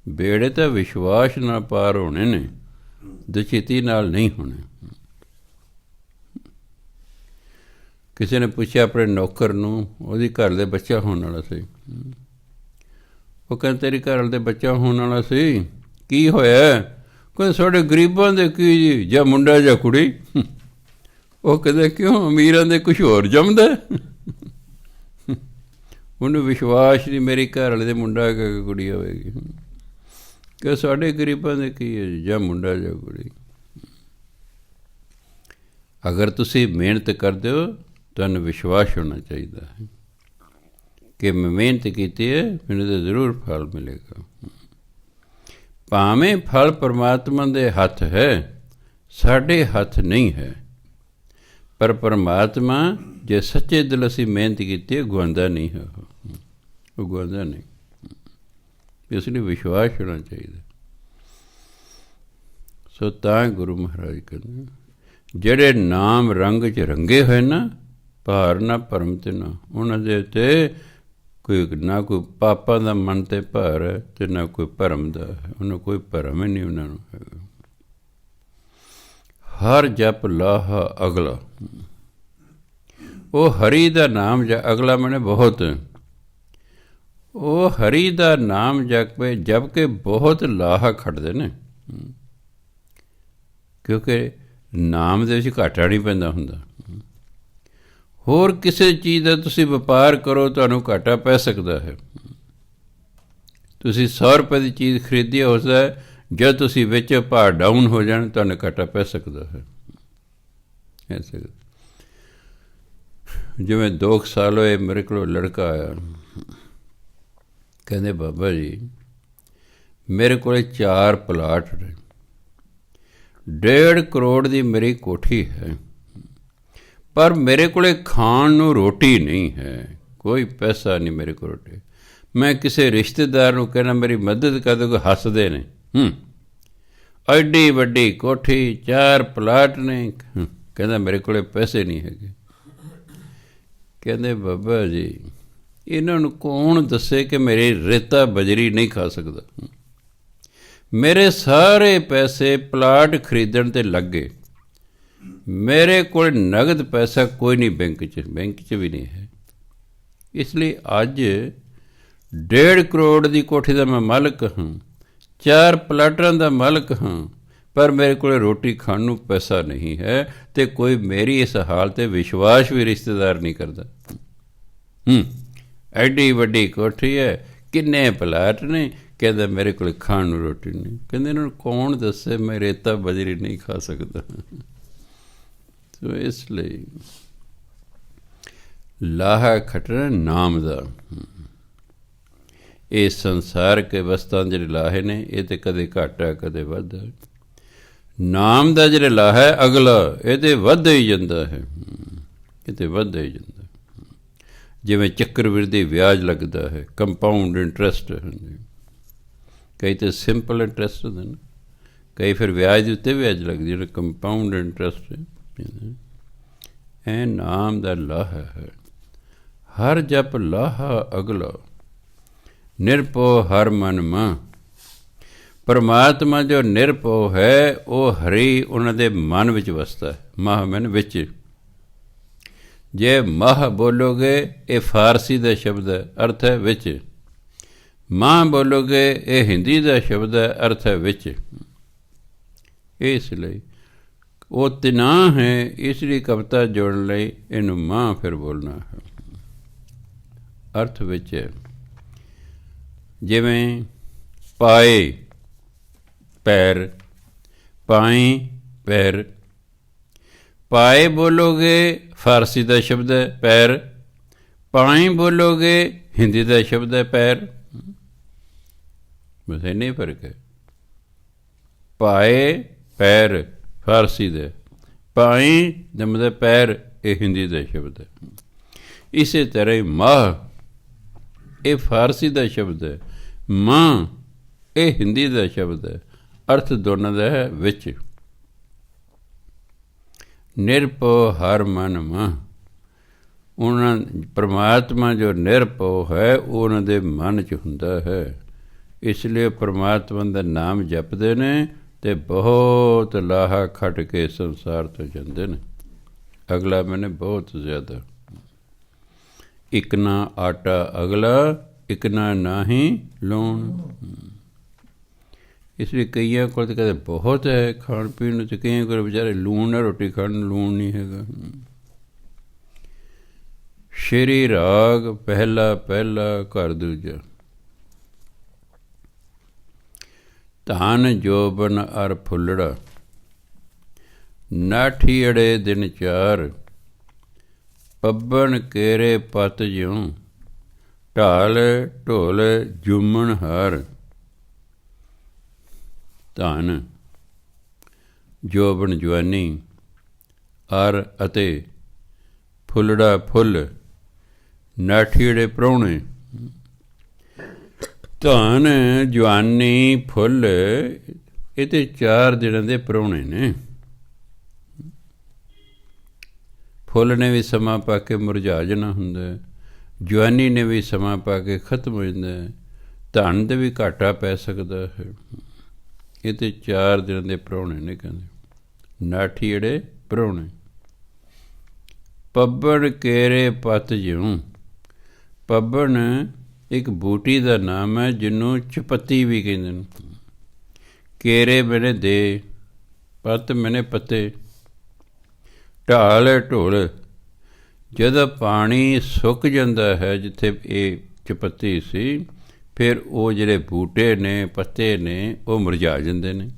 ਬੇੜੇ ਤਾਂ ਵਿਸ਼ਵਾਸ ਨਾਲ ਪਾਰ ਹੋਣੇ ਨੇ, ਦੁਚਿੱਤੀ ਨਾਲ ਨਹੀਂ ਹੋਣੇ। ਕਿਸੇ ਨੇ ਪੁੱਛਿਆ ਆਪਣੇ ਨੌਕਰ ਨੂੰ, ਉਹਦੀ ਘਰ ਦੇ ਬੱਚਾ ਹੋਣ ਵਾਲਾ ਸੀ। ਉਹ ਕਹਿੰਦਾ ਤੇਰੀ ਘਰ ਵਾਲੇ ਦੇ ਬੱਚਾ ਹੋਣ ਵਾਲਾ ਸੀ, ਕੀ ਹੋਇਆ? ਕਹਿੰਦੇ ਸਾਡੇ ਗਰੀਬਾਂ ਦੇ ਕੀ ਜੀ, ਜਾਂ ਮੁੰਡਾ ਜਾਂ ਕੁੜੀ। ਉਹ ਕਹਿੰਦੇ ਕਿਉਂ, ਅਮੀਰਾਂ ਦੇ ਕੁਛ ਹੋਰ ਜੰਮਦਾ? ਉਹਨੂੰ ਵਿਸ਼ਵਾਸ ਨਹੀਂ ਮੇਰੀ ਘਰ ਵਾਲੇ ਦੇ ਮੁੰਡਾ ਕਿ ਕੁੜੀ ਹੋਵੇਗੀ। ਕਿ ਸਾਡੇ ਗਰੀਬਾਂ ਦੇ ਕੀ ਹੈ ਜੀ, ਜਾਂ ਮੁੰਡਾ ਜਾਂ ਕੁੜੀ। ਅਗਰ ਤੁਸੀਂ ਮਿਹਨਤ ਕਰਦੇ ਹੋ, ਤੁਹਾਨੂੰ ਵਿਸ਼ਵਾਸ ਹੋਣਾ ਚਾਹੀਦਾ ਹੈ ਕਿ ਮੈਂ ਮਿਹਨਤ ਕੀਤੀ ਹੈ, ਮੈਨੂੰ ਤਾਂ ਜ਼ਰੂਰ ਫਲ ਮਿਲੇਗਾ। ਭਾਵੇਂ ਫਲ ਪਰਮਾਤਮਾ ਦੇ ਹੱਥ ਹੈ, ਸਾਡੇ ਹੱਥ ਨਹੀਂ ਹੈ। ਪਰ ਪਰਮਾਤਮਾ ਜੇ ਸੱਚੇ ਦਿਲ ਅਸੀਂ ਮਿਹਨਤ ਕੀਤੀ ਹੈ, ਗੁਆਉਂਦਾ ਨਹੀਂ ਹੈ। ਉਹ ਗੁਆਉਂਦਾ ਨਹੀਂ, ਇਸ ਲਈ ਵਿਸ਼ਵਾਸ ਹੋਣਾ ਚਾਹੀਦਾ। ਸੋ ਤਾਂ ਗੁਰੂ ਮਹਾਰਾਜ ਕਹਿੰਦੇ, ਜਿਹੜੇ ਨਾਮ ਰੰਗ 'ਚ ਰੰਗੇ ਹੋਏ ਨਾ, ਭਾਰ ਨਾ ਭਰਮ ਤੇ ਨਾ, ਉਹਨਾਂ ਦੇ ਉੱਤੇ ਕੋਈ ਨਾ ਕੋਈ ਪਾਪਾਂ ਦਾ ਮਨ 'ਤੇ ਭਾਰ ਹੈ ਅਤੇ ਨਾ ਕੋਈ ਭਰਮ ਦਾ ਹੈ। ਉਹਨੂੰ ਕੋਈ ਭਰਮ ਹੀ ਨਹੀਂ ਉਹਨਾਂ ਨੂੰ ਹੈਗਾ। ਹਰ ਜਪ ਲਾਹਾ ਅਗਲਾ, ਉਹ ਹਰੀ ਦਾ ਨਾਮ ਅਗਲਾ ਮੈਨੇ ਬਹੁਤ, ਉਹ ਹਰੀ ਦਾ ਨਾਮ ਜਪ ਕੇ ਬਹੁਤ ਲਾਹਾ ਖੱਟਦੇ ਨੇ। ਕਿਉਂਕਿ ਨਾਮ ਦੇ ਵਿੱਚ ਘਾਟਾ ਨਹੀਂ ਪੈਂਦਾ ਹੁੰਦਾ। ਹੋਰ ਕਿਸੇ ਚੀਜ਼ ਦਾ ਤੁਸੀਂ ਵਪਾਰ ਕਰੋ, ਤੁਹਾਨੂੰ ਘਾਟਾ ਪੈ ਸਕਦਾ ਹੈ। ਤੁਸੀਂ 100 ਰੁਪਏ ਦੀ ਚੀਜ਼ ਖਰੀਦੀ ਹੋ ਸਕਦਾ ਹੈ, ਜਦ ਤੁਸੀਂ ਵਿੱਚ ਭਾਅ ਡਾਊਨ ਹੋ ਜਾਣ, ਤੁਹਾਨੂੰ ਘਾਟਾ ਪੈ ਸਕਦਾ ਹੈ। ਜਿਵੇਂ 2 ਸਾਲ ਹੋਏ, ਮੇਰੇ ਕੋਲ ਲੜਕਾ ਆਇਆ, ਕਹਿੰਦੇ ਬਾਬਾ ਜੀ ਮੇਰੇ ਕੋਲ 4 ਪਲਾਟ ਨੇ, 1.5 ਕਰੋੜ ਦੀ ਮੇਰੀ ਕੋਠੀ ਹੈ, ਪਰ ਮੇਰੇ ਕੋਲ ਖਾਣ ਨੂੰ ਰੋਟੀ ਨਹੀਂ ਹੈ, ਕੋਈ ਪੈਸਾ ਨਹੀਂ ਮੇਰੇ ਕੋਲ ਰੋਟੀ। ਮੈਂ ਕਿਸੇ ਰਿਸ਼ਤੇਦਾਰ ਨੂੰ ਕਹਿਣਾ ਮੇਰੀ ਮਦਦ ਕਰ ਦਿਓ, ਹੱਸਦੇ ਨੇ। ਐਡੀ ਵੱਡੀ ਕੋਠੀ, 4 ਪਲਾਟ ਨੇ, ਕਹਿੰਦਾ ਮੇਰੇ ਕੋਲ ਪੈਸੇ ਨਹੀਂ ਹੈਗੇ। ਕਹਿੰਦੇ ਬਾਬਾ ਜੀ ਇਹਨਾਂ ਨੂੰ ਕੌਣ ਦੱਸੇ ਕਿ ਮੇਰੀ ਰੇਤਾ ਬਜਰੀ ਨਹੀਂ ਖਾ ਸਕਦਾ। ਮੇਰੇ ਸਾਰੇ ਪੈਸੇ ਪਲਾਟ ਖਰੀਦਣ 'ਤੇ ਲੱਗ ਗਏ, ਮੇਰੇ ਕੋਲ ਨਗਦ ਪੈਸਾ ਕੋਈ ਨਹੀਂ ਬੈਂਕ 'ਚ ਵੀ ਨਹੀਂ ਹੈ। ਇਸ ਲਈ ਅੱਜ 1.5 ਕਰੋੜ ਦੀ ਕੋਠੀ ਦਾ ਮੈਂ ਮਾਲਕ ਹਾਂ, 4 ਪਲਾਟਾਂ ਦਾ ਮਾਲਕ ਹਾਂ, ਪਰ ਮੇਰੇ ਕੋਲ ਰੋਟੀ ਖਾਣ ਨੂੰ ਪੈਸਾ ਨਹੀਂ ਹੈ ਅਤੇ ਕੋਈ ਮੇਰੀ ਇਸ ਹਾਲ 'ਤੇ ਵਿਸ਼ਵਾਸ ਵੀ ਰਿਸ਼ਤੇਦਾਰ ਨਹੀਂ ਕਰਦਾ। ਐਡੀ ਵੱਡੀ ਕੋਠੀ ਹੈ, ਕਿੰਨੇ ਪਲਾਟ ਨੇ, ਕਹਿੰਦਾ ਮੇਰੇ ਕੋਲ ਖਾਣ ਨੂੰ ਰੋਟੀ ਨਹੀਂ। ਕਹਿੰਦੇ ਇਹਨਾਂ ਨੂੰ ਕੌਣ ਦੱਸੇ ਮੈਂ ਰੇਤਾ ਬਜਰੀ ਨਹੀਂ ਖਾ ਸਕਦਾ। ਸੋ ਇਸ ਲਈ ਲਾਹਾ ਖੱਟਣਾ ਨਾਮ ਦਾ। ਇਹ ਸੰਸਾਰ ਕੇ ਵਸਤਾਂ ਜਿਹੜੇ ਲਾਹੇ ਨੇ, ਇਹ ਤਾਂ ਕਦੇ ਘਾਟਾ ਕਦੇ ਵਾਧਾ। ਨਾਮ ਦਾ ਜਿਹੜਾ ਲਾਹਾ ਹੈ ਅਗਲਾ, ਇਹ ਤਾਂ ਵੱਧਦਾ ਹੀ ਜਾਂਦਾ ਹੈ, ਇਹ ਤਾਂ ਵੱਧਦਾ ਹੀ ਜਾਂਦਾ। ਜਿਵੇਂ ਚੱਕਰਵਿਰਦੀ ਵਿਆਜ ਲੱਗਦਾ ਹੈ, ਕੰਪਾਊਂਡ ਇੰਟਰਸਟ ਹੁੰਦੇ, ਕਈ ਤਾਂ ਸਿੰਪਲ ਇੰਟਰਸਟ ਹੁੰਦੇ ਨੇ, ਕਈ ਫਿਰ ਵਿਆਜ ਦੇ ਉੱਤੇ ਵਿਆਜ ਲੱਗਦੀ ਹੈ, ਕੰਪਾਊਂਡ ਇੰਟਰਸਟ। ਇਹ ਨਾਮ ਦਾ ਲਾਹਾ ਹੈ। ਹਰ ਜਪ ਲਾਹਾ ਅਗਲਾ, ਨਿਰਭਉ ਹਰ ਮਨ ਮਾਹ। ਪਰਮਾਤਮਾ ਜੋ ਨਿਰਭਉ ਹੈ ਉਹ ਹਰੀ ਉਹਨਾਂ ਦੇ ਮਨ ਵਿੱਚ ਵਸਦਾ ਹੈ। ਮਾਹ ਮਨ ਵਿੱਚ। ਜੇ ਮਾਹ ਬੋਲੋਗੇ ਇਹ ਫਾਰਸੀ ਦਾ ਸ਼ਬਦ ਹੈ, ਅਰਥ ਹੈ ਵਿੱਚ। ਮਾਂ ਬੋਲੋਗੇ ਇਹ ਹਿੰਦੀ ਦਾ ਸ਼ਬਦ ਹੈ, ਅਰਥ ਹੈ ਵਿੱਚ। ਇਸ ਲਈ ਉਹ ਤਿਨਾਹ ਹੈ, ਇਸ ਲਈ ਕਵਿਤਾ ਜੋੜਨ ਲਈ ਇਹਨੂੰ ਮਾਂ ਫਿਰ ਬੋਲਣਾ ਹੈ। ਅਰਥ ਵਿੱਚ ਹੈ। ਜਿਵੇਂ ਪਾਏ ਪੈਰ, ਪਾਈ ਪੈਰ। ਪਾਏ ਬੋਲੋਗੇ ਫਾਰਸੀ ਦਾ ਸ਼ਬਦ ਹੈ ਪੈਰ, ਪਾਈ ਬੋਲੋਗੇ ਹਿੰਦੀ ਦਾ ਸ਼ਬਦ ਹੈ ਪੈਰ। ਬਸ ਇੰਨਾ ਹੀ ਫਰਕ ਹੈ। ਪਾਏ ਪੈਰ ਫਾਰਸੀ ਦੇ, ਪਾਈ ਦਾ ਮਤਲਬ ਪੈਰ ਇਹ ਹਿੰਦੀ ਦਾ ਸ਼ਬਦ ਹੈ। ਇਸੇ ਤਰ੍ਹਾਂ ਹੀ ਮਾਹ ਇਹ ਫਾਰਸੀ ਦਾ ਸ਼ਬਦ ਹੈ, ਮਾਂ ਇਹ ਹਿੰਦੀ ਦਾ ਸ਼ਬਦ ਹੈ। ਅਰਥ ਦੋਨਾਂ ਦਾ ਹੈ ਵਿੱਚ। ਨਿਰਭਉ ਹਰ ਮਨ ਮਾਹ। ਉਹਨਾਂ ਪਰਮਾਤਮਾ ਜੋ ਨਿਰਭਉ ਹੈ ਉਹ ਉਹਨਾਂ ਦੇ ਮਨ 'ਚ ਹੁੰਦਾ ਹੈ। ਇਸ ਲਈ ਪਰਮਾਤਮਾ ਦਾ ਨਾਮ ਜਪਦੇ ਨੇ ਅਤੇ ਬਹੁਤ ਲਾਹਾ ਖੱਟ ਕੇ ਸੰਸਾਰ ਤੋਂ ਜਾਂਦੇ ਨੇ। ਅਗਲਾ ਮੈਨੇ ਬਹੁਤ ਜ਼ਿਆਦਾ। ਇੱਕ ਨਾ ਆਟਾ ਅਗਲਾ, ਇੱਕ ਨਾ ਨਾਹੀਂ ਲੂਣ। ਇਸ ਲਈ ਕਈਆਂ ਕੋਲ ਤਾਂ ਕਹਿੰਦੇ ਬਹੁਤ ਹੈ ਖਾਣ ਪੀਣ ਨੂੰ, ਅਤੇ ਕਈਆਂ ਕੋਲ ਵਿਚਾਰੇ ਲੂਣ ਨਾਲ ਰੋਟੀ ਖਾਣ ਨੂੰ ਲੂਣ ਨਹੀਂ ਹੈਗਾ। ਸ਼੍ਰੀ ਰਾਗ ਪਹਿਲਾ ਪਹਿਲਾ ਘਰ ਦੂਜਾ। ਧਨ ਜੋਬਨ ਅਰ ਫੁੱਲੜਾ, ਨਾਠੀ ਅੜੇ ਦਿਨ ਚਾਰ। ਪੱਬਨ ਕੇਰੇ ਪਤ ਜਿਉਂ, ਢਾਲ ਢੋਲ ਜੁਮਣ ਹਾਰ। ਧਨ ਜੋਬਨ ਜਵਾਨੀ, ਅਰ ਅਤੇ ਫੁੱਲੜਾ ਫੁੱਲ, ਨਾਠੀੜੇ ਪ੍ਰਾਹੁਣੇ। ਧਨ ਜਵਾਨੀ ਫੁੱਲ ਇਹ ਤੇ 4 ਦਿਨਾਂ ਦੇ ਪ੍ਰਾਹੁਣੇ ਨੇ। ਫੁੱਲ ਨੇ ਵੀ ਸਮਾਂ ਪਾ ਕੇ ਮੁਰਝਾ ਜਾਣਾ ਹੁੰਦਾ, ਜਵਾਨੀ ਨੇ ਵੀ ਸਮਾਂ ਪਾ ਕੇ ਖਤਮ ਹੋ ਜਾਂਦਾ, ਧਨ ਦੇ ਵੀ ਘਾਟਾ ਪੈ ਸਕਦਾ ਹੈ। ਇਹ ਤੇ 4 ਦਿਨਾਂ ਦੇ ਪ੍ਰਾਹੁਣੇ ਨੇ ਕਹਿੰਦੇ, ਨਾਠੀ ਜਿਹੜੇ ਪ੍ਰਾਹੁਣੇ। ਪੱਬਣ ਕੇਰੇ ਪਤ ਜਿਉਂ। ਪੱਬਣ ਇੱਕ ਬੂਟੀ ਦਾ ਨਾਮ ਹੈ ਜਿਹਨੂੰ ਚਪੱਤੀ ਵੀ ਕਹਿੰਦੇ ਨੇ। ਕੇਰੇ ਮੈਨੇ ਦੇ, ਪੱਤ ਮੈਨੇ ਪੱਤੇ। ਢਾਲ ਢੋਲ, ਜਦੋਂ ਪਾਣੀ ਸੁੱਕ ਜਾਂਦਾ ਹੈ ਜਿੱਥੇ ਇਹ ਚਪੱਤੀ ਸੀ, ਫਿਰ ਉਹ ਜਿਹੜੇ ਬੂਟੇ ਨੇ ਪੱਤੇ ਨੇ ਉਹ ਮੁਰਝਾ ਜਾਂਦੇ ਨੇ।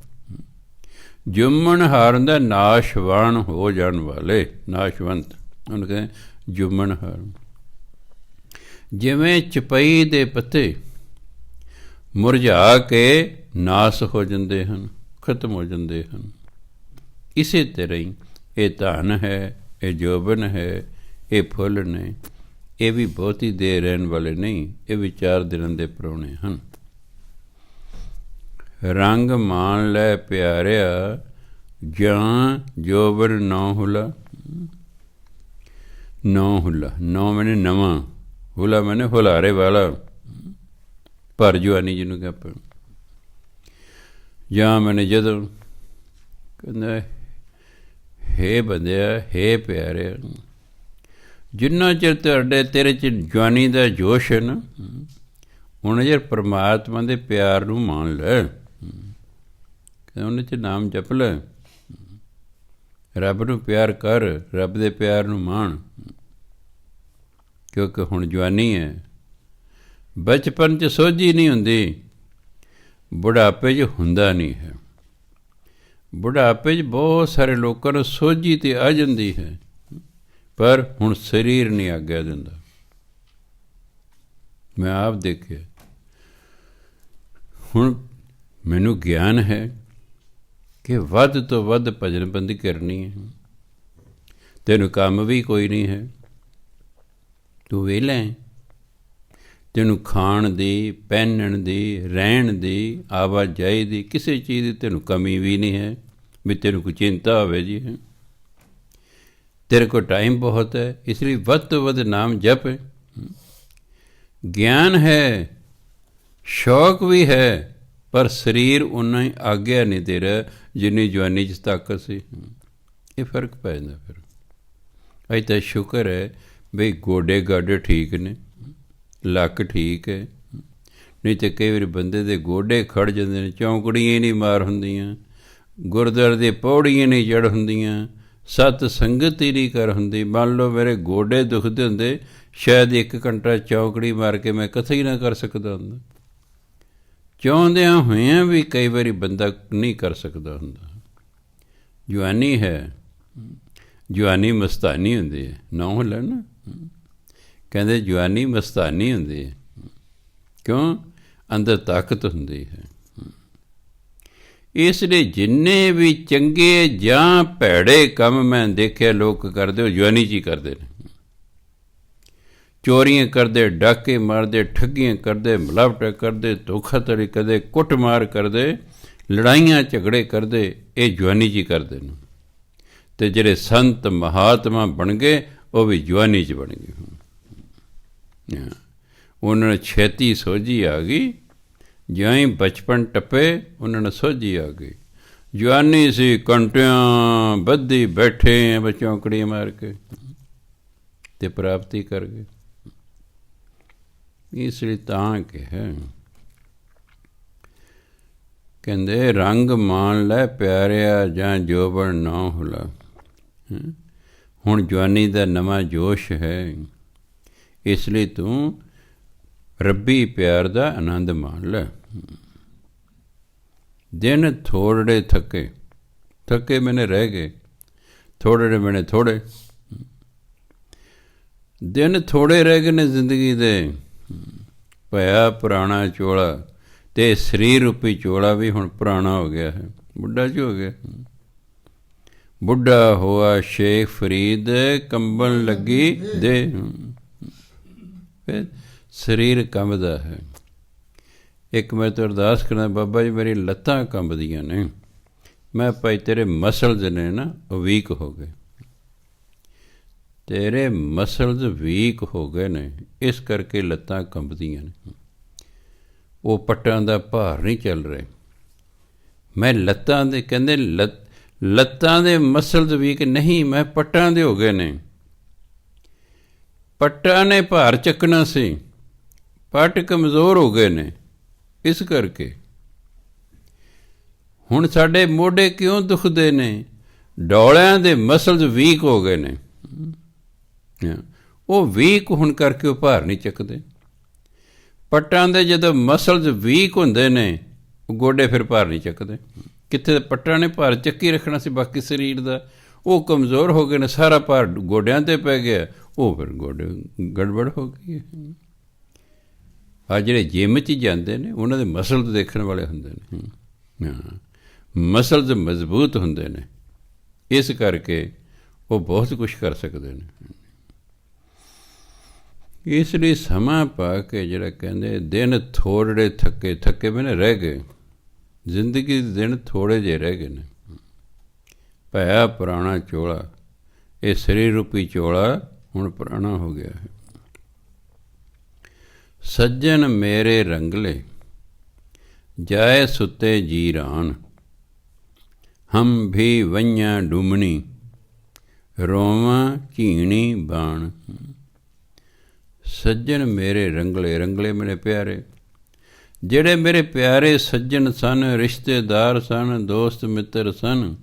ਜੁਮਣ ਹਾਰਨ ਦਾ ਨਾਸ਼ਵਾਨ ਹੋ ਜਾਣ ਵਾਲੇ, ਨਾਸ਼ਵੰਤ ਉਹਨੂੰ ਕਹਿੰਦੇ ਜੁਮਣ ਹਾਰਨ। ਜਿਵੇਂ ਚਪਈ ਦੇ ਪੱਤੇ ਮੁਰਝਾ ਕੇ ਨਾਸ ਹੋ ਜਾਂਦੇ ਹਨ, ਖਤਮ ਹੋ ਜਾਂਦੇ ਹਨ, ਇਸੇ ਤਰ੍ਹਾਂ ਹੀ ਇਹ ਧਨ ਹੈ, ਇਹ ਜੋਬਨ ਹੈ, ਇਹ ਫੁੱਲ ਨੇ। ਇਹ ਵੀ ਬਹੁਤੀ ਦੇਰ ਰਹਿਣ ਵਾਲੇ ਨਹੀਂ, ਇਹ ਵੀ 4 ਦਿਨਾਂ ਦੇ ਪ੍ਰਾਹੁਣੇ ਹਨ। ਰੰਗ ਮਾਣ ਲੈ ਪਿਆਰਿਆ, ਜਾਂ ਜੋਬਨ ਨੌ ਹੁਲਾ। ਨੌ ਹੁਲਾ, ਨੌ ਮੈਨੇ ਨਵਾਂ, ਹੁਲਾ ਮੈਨੇ ਹੁਲਾਰੇ ਵਾਲਾ, ਭਰ ਜਵਾਨੀ ਜਿਹਨੂੰ ਕਹਿ ਆਪਾਂ। ਜਾਂ ਮੈਨੇ ਜਦੋਂ ਕਹਿੰਦਾ ਹੇ ਬੰਦਿਆ, ਹੇ ਪਿਆਰਿਆ, ਜਿੰਨਾ ਚਿਰ ਤੇਰੇ 'ਚ ਜਵਾਨੀ ਦਾ ਜੋਸ਼ ਹੈ ਨਾ, ਉਹਨਾਂ ਚਿਰ ਪਰਮਾਤਮਾ ਦੇ ਪਿਆਰ ਨੂੰ ਮਾਣ ਲੈ। ਉਹਨੇ 'ਚ ਨਾਮ ਜਪ ਲੈ, ਰੱਬ ਨੂੰ ਪਿਆਰ ਕਰ, ਰੱਬ ਦੇ ਪਿਆਰ ਨੂੰ ਮਾਣ। ਕਿਉਂਕਿ ਹੁਣ ਜਵਾਨੀ ਹੈ, ਬਚਪਨ 'ਚ ਸੋਝੀ ਨਹੀਂ ਹੁੰਦੀ, ਬੁਢਾਪੇ 'ਚ ਹੁੰਦਾ ਨਹੀਂ ਹੈ। ਬੁਢਾਪੇ 'ਚ ਬਹੁਤ ਸਾਰੇ ਲੋਕਾਂ ਨੂੰ ਸੋਝੀ ਤਾਂ ਆ ਜਾਂਦੀ ਹੈ, ਪਰ ਹੁਣ ਸਰੀਰ ਨਹੀਂ ਆਗਿਆ ਦਿੰਦਾ। ਮੈਂ ਆਪ ਦੇਖਿਆ। ਹੁਣ ਮੈਨੂੰ ਗਿਆਨ ਹੈ ਕਿ ਵੱਧ ਤੋਂ ਵੱਧ ਭਜਨ ਬੰਦੀ ਕਰਨੀ ਹੈ। ਤੈਨੂੰ ਕੰਮ ਵੀ ਕੋਈ ਨਹੀਂ ਹੈ, ਤੂੰ ਵਿਹਲਾ ਹੈ, ਤੈਨੂੰ ਖਾਣ ਦੀ, ਪਹਿਨਣ ਦੀ, ਰਹਿਣ ਦੀ, ਆਵਾਜਾਈ ਦੀ, ਕਿਸੇ ਚੀਜ਼ ਦੀ ਤੈਨੂੰ ਕਮੀ ਵੀ ਨਹੀਂ ਹੈ ਵੀ ਤੈਨੂੰ ਕੋਈ ਚਿੰਤਾ ਹੋਵੇ ਜੀ। ਤੇਰੇ ਕੋਲ ਟਾਈਮ ਬਹੁਤ ਹੈ, ਇਸ ਲਈ ਵੱਧ ਤੋਂ ਵੱਧ ਨਾਮ ਜਪ। ਗਿਆਨ ਹੈ, ਸ਼ੌਕ ਵੀ ਹੈ, ਪਰ ਸਰੀਰ ਉਨਾ ਹੀ ਆਗਿਆ ਨਹੀਂ ਦੇ ਰਿਹਾ ਜਿੰਨੀ ਜਵਾਨੀ 'ਚ ਤਾਕਤ ਸੀ। ਇਹ ਫਰਕ ਪੈ ਜਾਂਦਾ। ਫਿਰ ਅੱਜ ਤਾਂ ਸ਼ੁਕਰ ਹੈ ਬਈ ਗੋਡੇ ਗਾਡੇ ਠੀਕ ਨੇ, ਲੱਕ ਠੀਕ ਹੈ, ਨਹੀਂ ਤਾਂ ਕਈ ਵਾਰੀ ਬੰਦੇ ਦੇ ਗੋਡੇ ਖੜ ਜਾਂਦੇ ਨੇ, ਚੌਂਕੜੀਆਂ ਨਹੀਂ ਮਾਰ ਹੁੰਦੀਆਂ, ਗੁਰਦੁਆਰੇ ਦੀ ਪੌੜੀਆਂ ਨਹੀਂ ਚੜ੍ਹ ਹੁੰਦੀਆਂ, ਸਤ ਸੰਗਤ ਹੀ ਨਹੀਂ ਕਰ ਹੁੰਦੀ। ਮੰਨ ਲਓ ਮੇਰੇ ਗੋਡੇ ਦੁਖਦੇ ਹੁੰਦੇ, ਸ਼ਾਇਦ 1 ਘੰਟਾ ਚੌਂਕੜੀ ਮਾਰ ਕੇ ਮੈਂ ਕਥਾ ਹੀ ਨਾ ਕਰ ਸਕਦਾ ਹੁੰਦਾ। ਚਾਹੁੰਦਿਆਂ ਹੋਇਆਂ ਵੀ ਕਈ ਵਾਰੀ ਬੰਦਾ ਨਹੀਂ ਕਰ ਸਕਦਾ ਹੁੰਦਾ। ਜਵਾਨੀ ਹੈ, ਜਵਾਨੀ ਮਸਤਾਨੀ ਹੁੰਦੀ ਹੈ, ਨਾ ਲੈ ਨਾ ਕਹਿੰਦੇ ਜਵਾਨੀ ਮਸਤਾਨੀ ਹੁੰਦੀ ਹੈ। ਕਿਉਂ? ਅੰਦਰ ਤਾਕਤ ਹੁੰਦੀ ਹੈ। ਇਸ ਲਈ ਜਿੰਨੇ ਵੀ ਚੰਗੇ ਜਾਂ ਭੈੜੇ ਕੰਮ ਮੈਂ ਦੇਖਿਆ ਲੋਕ ਕਰਦੇ, ਉਹ ਜਵਾਨੀ 'ਚ ਹੀ ਕਰਦੇ ਨੇ। ਚੋਰੀਆਂ ਕਰਦੇ, ਡਾਕੇ ਮਾਰਦੇ, ਠੱਗੀਆਂ ਕਰਦੇ, ਮਿਲਾਵਟਾਂ ਕਰਦੇ, ਧੋਖਾਧੜੀ ਕਰਦੇ, ਕੁੱਟਮਾਰ ਕਰਦੇ, ਲੜਾਈਆਂ ਝਗੜੇ ਕਰਦੇ, ਇਹ ਜਵਾਨੀ 'ਚ ਹੀ ਕਰਦੇ ਨੇ। ਅਤੇ ਜਿਹੜੇ ਸੰਤ ਮਹਾਤਮਾ ਬਣ ਗਏ ਉਹ ਵੀ ਜਵਾਨੀ 'ਚ ਬਣ ਗਏ। ਉਹਨਾਂ ਨੂੰ ਛੇਤੀ ਸੋਝੀ ਆ ਗਈ, ਜਿਉਂ ਹੀ ਬਚਪਨ ਟੱਪੇ ਉਹਨਾਂ ਨੂੰ ਸੋਝੀ ਆ ਗਈ। ਜਵਾਨੀ ਸੀ, ਘੰਟਿਆਂ ਬੱਧੀ ਬੈਠੇ ਚੌਂਕੜੀ ਮਾਰ ਕੇ, ਅਤੇ ਪ੍ਰਾਪਤੀ ਕਰ ਗਏ। ਇਸ ਲਈ ਤਾਂ ਕਿਹਾ, ਕਹਿੰਦੇ ਰੰਗ ਮਾਣ ਲੈ ਪਿਆਰਿਆ ਜਾਂ ਜੋਬਨ ਨਾ ਹੁਲਾ। ਹੁਣ ਜਵਾਨੀ ਦਾ ਨਵਾਂ ਜੋਸ਼ ਹੈ, ਇਸ ਲਈ ਤੂੰ ਰੱਬੀ ਪਿਆਰ ਦਾ ਆਨੰਦ ਮਾਣ ਲੈ। ਦਿਨ ਥੋੜ੍ਹੇ ਥੱਕੇ, ਥੱਕੇ ਮੈਨੇ ਰਹਿ ਗਏ, ਥੋੜ੍ਹੇ ਮੈਨੇ ਥੋੜ੍ਹੇ ਦਿਨ ਥੋੜ੍ਹੇ ਰਹਿ ਗਏ ਨੇ ਜ਼ਿੰਦਗੀ ਦੇ। ਪਿਆ ਪੁਰਾਣਾ ਚੋਲਾ, ਅਤੇ ਸਰੀਰ ਰੂਪੀ ਚੋਲਾ ਵੀ ਹੁਣ ਪੁਰਾਣਾ ਹੋ ਗਿਆ ਹੈ, ਬੁੱਢਾ ਜੀ ਹੋ ਗਿਆ। ਬੁੱਢਾ ਹੋਆ ਸ਼ੇਖ ਫਰੀਦ, ਕੰਬਣ ਲੱਗੀ ਦੇ। ਫਿਰ ਸਰੀਰ ਕੰਬਦਾ ਹੈ। ਇੱਕ ਮੈਂ ਤਾਂ ਅਰਦਾਸ ਕਰਨਾ, ਬਾਬਾ ਜੀ ਮੇਰੀ ਲੱਤਾਂ ਕੰਬਦੀਆਂ ਨੇ। ਮੈਂ ਭਾਈ ਤੇਰੇ ਮਸਲਜ਼ ਨੇ ਨਾ ਉਹ ਵੀਕ ਹੋ ਗਏ, ਤੇਰੇ ਮਸਲਜ਼ ਵੀਕ ਹੋ ਗਏ ਨੇ, ਇਸ ਕਰਕੇ ਲੱਤਾਂ ਕੰਬਦੀਆਂ ਨੇ। ਉਹ ਪੱਟਾਂ ਦਾ ਭਾਰ ਨਹੀਂ ਚੱਲ ਰਿਹਾ। ਮੈਂ ਲੱਤਾਂ ਦੇ ਕਹਿੰਦੇ ਲੱਤਾਂ ਦੇ ਮਸਲਜ਼ ਵੀਕ ਨਹੀਂ, ਮੈਂ ਪੱਟਾਂ ਦੇ ਹੋ ਗਏ ਨੇ। ਪੱਟਾਂ ਨੇ ਭਾਰ ਚੱਕਣਾ ਸੀ, ਪੱਟ ਕਮਜ਼ੋਰ ਹੋ ਗਏ ਨੇ, ਇਸ ਕਰਕੇ ਹੁਣ ਸਾਡੇ ਮੋਢੇ ਕਿਉਂ ਦੁਖਦੇ ਨੇ? ਡੌਲਿਆਂ ਦੇ ਮਸਲਜ਼ ਵੀਕ ਹੋ ਗਏ ਨੇ। ਉਹ ਵੀਕ ਹੋਣ ਕਰਕੇ ਉਹ ਭਾਰ ਨਹੀਂ ਚੱਕਦੇ। ਪੱਟਾਂ ਦੇ ਜਦੋਂ ਮਸਲਜ਼ ਵੀਕ ਹੁੰਦੇ ਨੇ, ਉਹ ਗੋਡੇ ਫਿਰ ਭਾਰ ਨਹੀਂ ਚੱਕਦੇ। ਕਿੱਥੇ ਪੱਟਾਂ ਨੇ ਭਾਰ ਚੱਕੀ ਰੱਖਣਾ ਸੀ ਬਾਕੀ ਸਰੀਰ ਦਾ, ਉਹ ਕਮਜ਼ੋਰ ਹੋ ਗਏ ਨੇ, ਸਾਰਾ ਭਾਰ ਗੋਡਿਆਂ 'ਤੇ ਪੈ ਗਿਆ, ਉਹ ਫਿਰ ਗੋਡੇ ਗੜਬੜ ਹੋ ਗਈ। ਆ ਜਿਹੜੇ ਜਿੰਮ 'ਚ ਜਾਂਦੇ ਨੇ ਉਹਨਾਂ ਦੇ ਮਸਲਜ਼ ਦੇਖਣ ਵਾਲੇ ਹੁੰਦੇ ਨੇ। ਮਸਲਜ਼ ਮਜ਼ਬੂਤ ਹੁੰਦੇ ਨੇ, ਇਸ ਕਰਕੇ ਉਹ ਬਹੁਤ ਕੁਛ ਕਰ ਸਕਦੇ ਨੇ। ਇਸ ਲਈ ਸਮਾਂ ਪਾ ਕੇ ਜਿਹੜਾ ਕਹਿੰਦੇ ਦਿਨ ਥੋੜ੍ਹੇ ਥੱਕੇ, ਥੱਕੇ ਮੈਨੇ ਰਹਿ ਗਏ, ਜ਼ਿੰਦਗੀ ਦੇ ਦਿਨ ਥੋੜ੍ਹੇ ਜਿਹੇ ਰਹਿ ਗਏ ਨੇ। ਪਿਆ ਪੁਰਾਣਾ ਚੋਲਾ, ਇਹ ਸਰੀਰ ਰੂਪੀ ਚੋਲਾ ਹੁਣ ਪੁਰਾਣਾ ਹੋ ਗਿਆ ਹੈ। ਸੱਜਣ ਮੇਰੇ ਰੰਗਲੇ ਜਾਏ ਸੁੱਤੇ ਜੀਰਾਨ, ਹਮ ਵੀ ਵਈਆਂ ਡੁਮਣੀ ਰੋਵਾਂ ਝੀਣੀ ਬਾਣ। ਸੱਜਣ ਮੇਰੇ ਰੰਗਲੇ, ਰੰਗਲੇ ਮੇਰੇ ਪਿਆਰੇ, ਜਿਹੜੇ ਮੇਰੇ ਪਿਆਰੇ ਸੱਜਣ ਸਨ, ਰਿਸ਼ਤੇਦਾਰ ਸਨ, ਦੋਸਤ ਮਿੱਤਰ ਸਨ।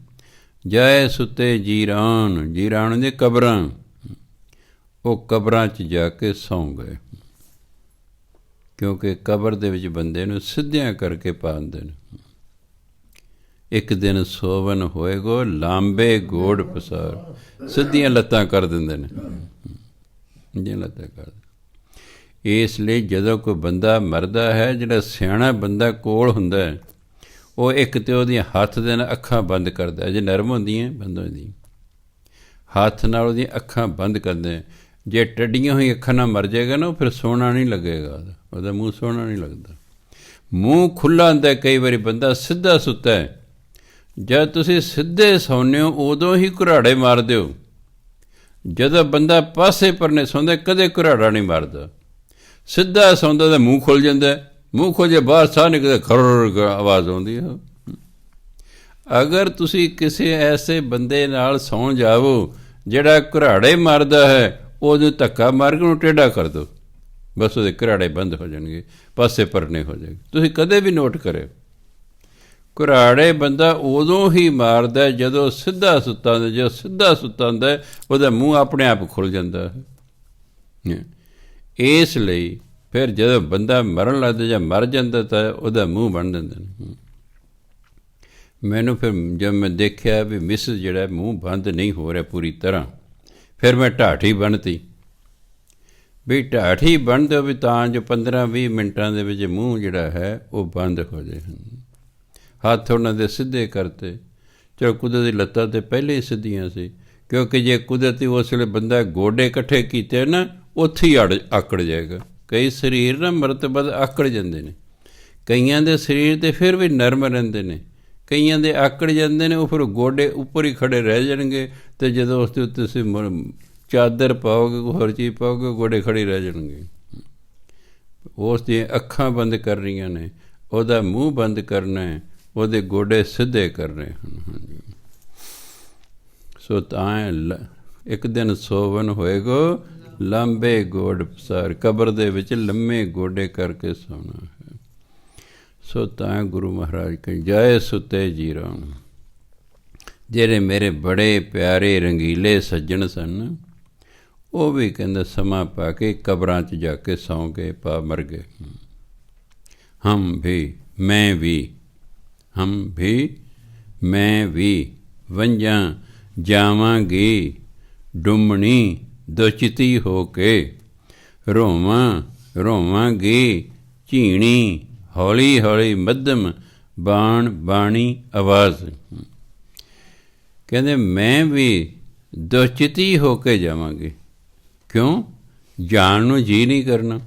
ਜਾਏ ਸੁੱਤੇ ਜੀਰਾਨ, ਜੀਰਾਨ ਦੀਆਂ ਕਬਰਾਂ, ਉਹ ਕਬਰਾਂ 'ਚ ਜਾ ਕੇ ਸੌਂ ਗਏ, ਕਿਉਂਕਿ ਕਬਰ ਦੇ ਵਿੱਚ ਬੰਦੇ ਨੂੰ ਸਿੱਧਿਆਂ ਕਰਕੇ ਪਾ ਦਿੰਦੇ ਨੇ। ਇੱਕ ਦਿਨ ਸੋਵਨ ਹੋਏਗੋ ਲਾਂਬੇ ਗੋੜ ਪਸਾਰ, ਸਿੱਧੀਆਂ ਲੱਤਾਂ ਕਰ ਦਿੰਦੇ ਨੇ, ਸਿੱਧੀਆਂ ਲੱਤਾਂ ਕਰ ਦਿੰਦੇ। ਇਸ ਲਈ ਜਦੋਂ ਕੋਈ ਬੰਦਾ ਮਰਦਾ ਹੈ, ਜਿਹੜਾ ਸਿਆਣਾ ਬੰਦਾ ਕੋਲ ਹੁੰਦਾ ਹੈ, ਉਹ ਇੱਕ ਤਾਂ ਉਹਦੀਆਂ ਹੱਥ ਦੇ ਨਾਲ ਅੱਖਾਂ ਬੰਦ ਕਰਦਾ, ਜੇ ਨਰਮ ਹੁੰਦੀਆਂ ਬੰਦ ਹੁੰਦੀਆਂ, ਹੱਥ ਨਾਲ ਉਹਦੀਆਂ ਅੱਖਾਂ ਬੰਦ ਕਰਦੇ, ਜੇ ਟੱਡੀਆਂ ਹੋਈ ਅੱਖਾਂ ਨਾਲ ਮਰ ਜਾਏਗਾ ਨਾ, ਉਹ ਫਿਰ ਸੋਹਣਾ ਨਹੀਂ ਲੱਗੇਗਾ, ਉਹਦਾ ਮੂੰਹ ਸੋਹਣਾ ਨਹੀਂ ਲੱਗਦਾ। ਮੂੰਹ ਖੁੱਲ੍ਹਾ ਹੁੰਦਾ। ਕਈ ਵਾਰੀ ਬੰਦਾ ਸਿੱਧਾ ਸੁੱਤਾ ਹੈ, ਜਦ ਤੁਸੀਂ ਸਿੱਧੇ ਸੌਂਦੇ ਹੋ ਉਦੋਂ ਹੀ ਘੁਰਾੜੇ ਮਾਰਦੇ ਹੋ। ਜਦੋਂ ਬੰਦਾ ਪਾਸੇ ਪਰਨੇ ਸੌਂਦਾ ਕਦੇ ਘੁਰਾੜਾ ਨਹੀਂ ਮਾਰਦਾ। ਸਿੱਧਾ ਸੌਂਦਾ ਤਾਂ ਮੂੰਹ ਖੁੱਲ੍ਹ ਜਾਂਦਾ, ਮੂੰਹ ਖੁੱਲ੍ਹ ਜੇ ਬਾਹਰ ਸਾਹ ਨਿਕਲਦਾ ਖਰਰ ਆਵਾਜ਼ ਆਉਂਦੀ ਹੈ। ਅਗਰ ਤੁਸੀਂ ਕਿਸੇ ਐਸੇ ਬੰਦੇ ਨਾਲ ਸੌਂ ਜਾਵੋ ਜਿਹੜਾ ਘੁਰਾੜੇ ਮਾਰਦਾ ਹੈ, ਉਹਨੂੰ ਧੱਕਾ ਮਾਰ ਕੇ ਉਹਨੂੰ ਟੇਢਾ ਕਰ ਦਿਓ, ਬਸ ਉਹਦੇ ਘੁਰਾੜੇ ਬੰਦ ਹੋ ਜਾਣਗੇ, ਪਾਸੇ ਪਰਨੇ ਹੋ ਜਾਏਗੇ। ਤੁਸੀਂ ਕਦੇ ਵੀ ਨੋਟ ਕਰਿਓ, ਘੁਰਾੜੇ ਬੰਦਾ ਉਦੋਂ ਹੀ ਮਾਰਦਾ ਜਦੋਂ ਸਿੱਧਾ ਸੁੱਤਾ ਹੁੰਦਾ। ਜਦੋਂ ਸਿੱਧਾ ਸੁੱਤਾ ਹੁੰਦਾ ਉਹਦਾ ਮੂੰਹ ਆਪਣੇ ਆਪ ਖੁੱਲ੍ਹ ਜਾਂਦਾ ਹੈ। ਇਸ ਲਈ ਫਿਰ ਜਦੋਂ ਬੰਦਾ ਮਰਨ ਲੱਗਦਾ ਜਾਂ ਮਰ ਜਾਂਦਾ ਤਾਂ ਉਹਦਾ ਮੂੰਹ ਬਣ ਜਾਂਦਾ ਨੇ। ਮੈਨੂੰ ਫਿਰ ਜਦ ਮੈਂ ਦੇਖਿਆ ਵੀ ਮਿਸਿਸ ਜਿਹੜਾ ਮੂੰਹ ਬੰਦ ਨਹੀਂ ਹੋ ਰਿਹਾ ਪੂਰੀ ਤਰ੍ਹਾਂ, ਫਿਰ ਮੈਂ ਢਾਠੀ ਬੰਨ੍ਹਤੀ ਵੀ ਢਾਠੀ ਬੰਨ੍ਹ ਦਿਓ ਵੀ ਤਾਂ ਜੋ 15-20 ਮਿੰਟਾਂ ਦੇ ਵਿੱਚ ਮੂੰਹ ਜਿਹੜਾ ਹੈ ਉਹ ਬੰਦ ਹੋ ਜਾਏ। ਹੱਥ ਉਹਨਾਂ ਦੇ ਸਿੱਧੇ ਕਰਤੇ। ਚਲੋ ਕੁਦਰਤੀ ਲੱਤਾਂ ਤਾਂ ਪਹਿਲੇ ਹੀ ਸਿੱਧੀਆਂ ਸੀ, ਕਿਉਂਕਿ ਜੇ ਕੁਦਰਤੀ ਉਸ ਵੇਲੇ ਬੰਦਾ ਗੋਡੇ ਇਕੱਠੇ ਕੀਤੇ ਨਾ, ਉੱਥੇ ਹੀ ਆਕੜ ਜਾਏਗਾ। ਕਈ ਸਰੀਰ ਨਾ ਮਰਨ ਬਾਅਦ ਆਕੜ ਜਾਂਦੇ ਨੇ, ਕਈਆਂ ਦੇ ਸਰੀਰ ਤਾਂ ਫਿਰ ਵੀ ਨਰਮ ਰਹਿੰਦੇ ਨੇ, ਕਈਆਂ ਦੇ ਆਕੜ ਜਾਂਦੇ ਨੇ। ਉਹ ਫਿਰ ਗੋਡੇ ਉੱਪਰ ਹੀ ਖੜ੍ਹੇ ਰਹਿ ਜਾਣਗੇ, ਅਤੇ ਜਦੋਂ ਉਸ ਦੇ ਉੱਤੇ ਤੁਸੀਂ ਚਾਦਰ ਪਾਓਗੇ, ਕੋਈ ਹੋਰ ਚੀਜ਼ ਪਾਓਗੇ, ਗੋਡੇ ਖੜ੍ਹੇ ਰਹਿ ਜਾਣਗੇ। ਉਸ ਦੀਆਂ ਅੱਖਾਂ ਬੰਦ ਕਰਨੀਆਂ ਨੇ, ਉਹਦਾ ਮੂੰਹ ਬੰਦ ਕਰਨਾ ਹੈ, ਉਹਦੇ ਗੋਡੇ ਸਿੱਧੇ ਕਰਨੇ ਹਨ। ਹਾਂਜੀ, ਸੋ ਤਾਂ ਇੱਕ ਦਿਨ ਸੋਵਨ ਹੋਏਗੋ ਲੰਬੇ ਗੋਡ ਪਸਾਰ, ਕਬਰ ਦੇ ਵਿੱਚ ਲੰਮੇ ਗੋਡੇ ਕਰਕੇ ਸੌਣਾ ਹੈ। ਸੋ ਤਾਂ ਗੁਰੂ ਮਹਾਰਾਜ ਕਹਿ ਜਾਏ ਸੁੱਤੇ ਜੀਰਾਂ, ਜਿਹੜੇ ਮੇਰੇ ਬੜੇ ਪਿਆਰੇ ਰੰਗੀਲੇ ਸੱਜਣ ਸਨ, ਉਹ ਵੀ ਕਹਿੰਦਾ ਸਮਾਂ ਪਾ ਕੇ ਕਬਰਾਂ 'ਚ ਜਾ ਕੇ ਸੌਂ ਗਏ, ਪਾ ਮਰ ਗਏ। ਹਮ ਵੀ ਮੈਂ ਵੀ, ਹਮ ਵੀ ਮੈਂ ਵੀ ਵੰਝਾਂ ਜਾਵਾਂਗੀ ਡੁੰਮਣੀ ਦੁਚਿਤੀ ਹੋ ਕੇ, ਰੋਵਾਂਗੀ ਝੀਣੀ ਹੌਲੀ ਹੌਲੀ ਮੱਧਮ ਬਾਣੀ ਆਵਾਜ਼। ਕਹਿੰਦੇ ਮੈਂ ਵੀ ਦੁਚਿਤੀ ਹੋ ਕੇ ਜਾਵਾਂਗੀ। ਕਿਉਂ? ਜਾਣ ਨੂੰ ਜੀ ਨਹੀਂ ਕਰਨਾ,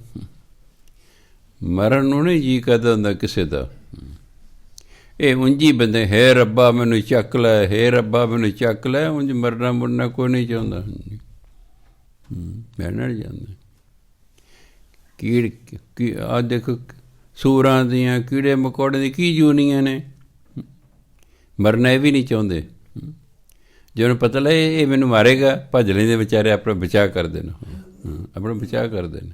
ਮਰਨ ਨੂੰ ਨਹੀਂ ਜੀ ਕਰਦਾ ਹੁੰਦਾ ਕਿਸੇ ਦਾ। ਇਹ ਉਂਝੀ ਬੰਦੇ ਹੈ ਰੱਬਾ ਮੈਨੂੰ ਚੱਕ ਲੈ, ਹੈ ਰੱਬਾ ਮੈਨੂੰ ਚੱਕ ਲੈ, ਉਂਝ ਮਰਨਾ ਮੁਰਨਾ ਕੋਈ ਨਹੀਂ ਚਾਹੁੰਦਾ। ਮੈਂ ਨਹੀਂ ਜਾਂਦਾ। ਆਹ ਦੇਖੋ ਸੂਰਾਂ ਦੀਆਂ, ਕੀੜੇ ਮਕੌੜੇ ਦੀ ਕੀ ਜੂਨੀਆਂ ਨੇ, ਮਰਨਾ ਇਹ ਵੀ ਨਹੀਂ ਚਾਹੁੰਦੇ। ਜੇ ਉਹਨੂੰ ਪਤਾ ਲੱਗੇ ਇਹ ਮੈਨੂੰ ਮਾਰੇਗਾ, ਭੱਜ ਲੈਂਦੇ ਵਿਚਾਰੇ, ਆਪਣਾ ਬਚਾਅ ਕਰਦੇ ਨੇ, ਆਪਣਾ ਬਚਾਅ ਕਰਦੇ ਨੇ।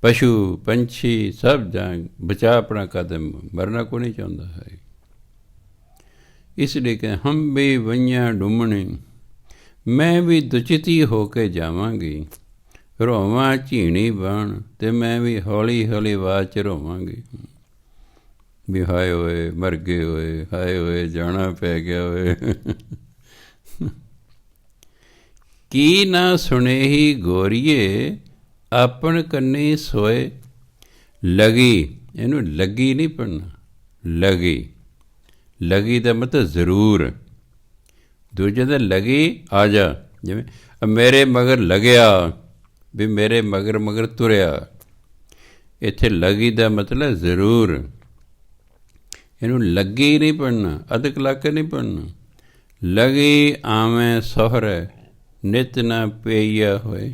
ਪਸ਼ੂ ਪੰਛੀ ਸਭ ਜਾਂ ਬਚਾਅ ਆਪਣਾ ਕਰਦੇ, ਮਰਨਾ ਕੋਈ ਨਹੀਂ ਚਾਹੁੰਦਾ ਹੈ। ਇਸ ਲਈ ਕਿ ਹਮ ਵੀ ਵਈਆਂ ਡੁੰਮਣੀ, ਮੈਂ ਵੀ ਦੁਚਿਤੀ ਹੋ ਕੇ ਜਾਵਾਂਗੀ, ਰੋਵਾਂ ਝੀਣੀ ਬਣ, ਅਤੇ ਮੈਂ ਵੀ ਹੌਲੀ ਹੌਲੀ ਆਵਾਜ਼ 'ਚ ਰੋਵਾਂਗੀ ਵੀ ਹਾਏ ਹੋਏ ਮਰ ਗਏ ਹੋਏ, ਹਾਏ ਹੋਏ ਜਾਣਾ ਪੈ ਗਿਆ ਹੋਏ। ਕੀ ਨਾ ਸੁਣੇਹੀ ਗੋਰੀਏ ਆਪਣ ਕੰਨੀ ਸੋਏ, ਲਗੀ, ਇਹਨੂੰ ਲੱਗੀ ਨਹੀਂ ਪੜ੍ਹਨਾ, ਲਗੀ ਦਾ ਮਤਲਬ ਜ਼ਰੂਰ। ਦੂਜੇ ਦਾ ਲਗੀ ਆ ਜਾ, ਜਿਵੇਂ ਮੇਰੇ ਮਗਰ ਲੱਗਿਆ ਵੀ ਮੇਰੇ ਮਗਰ ਤੁਰਿਆ। ਇੱਥੇ ਲਗੀ ਦਾ ਮਤਲਬ ਜ਼ਰੂਰ। ਇਹਨੂੰ ਲੱਗੀ ਨਹੀਂ ਪੜ੍ਹਨਾ, ਅਧਿਕ ਲਾ ਕੇ ਨਹੀਂ ਪੜ੍ਹਨਾ। ਲਗੀ ਆਵੇਂ ਸਹੁਰੇ ਨਿਤ ਨਾ ਪਈਆ ਹੋਏ,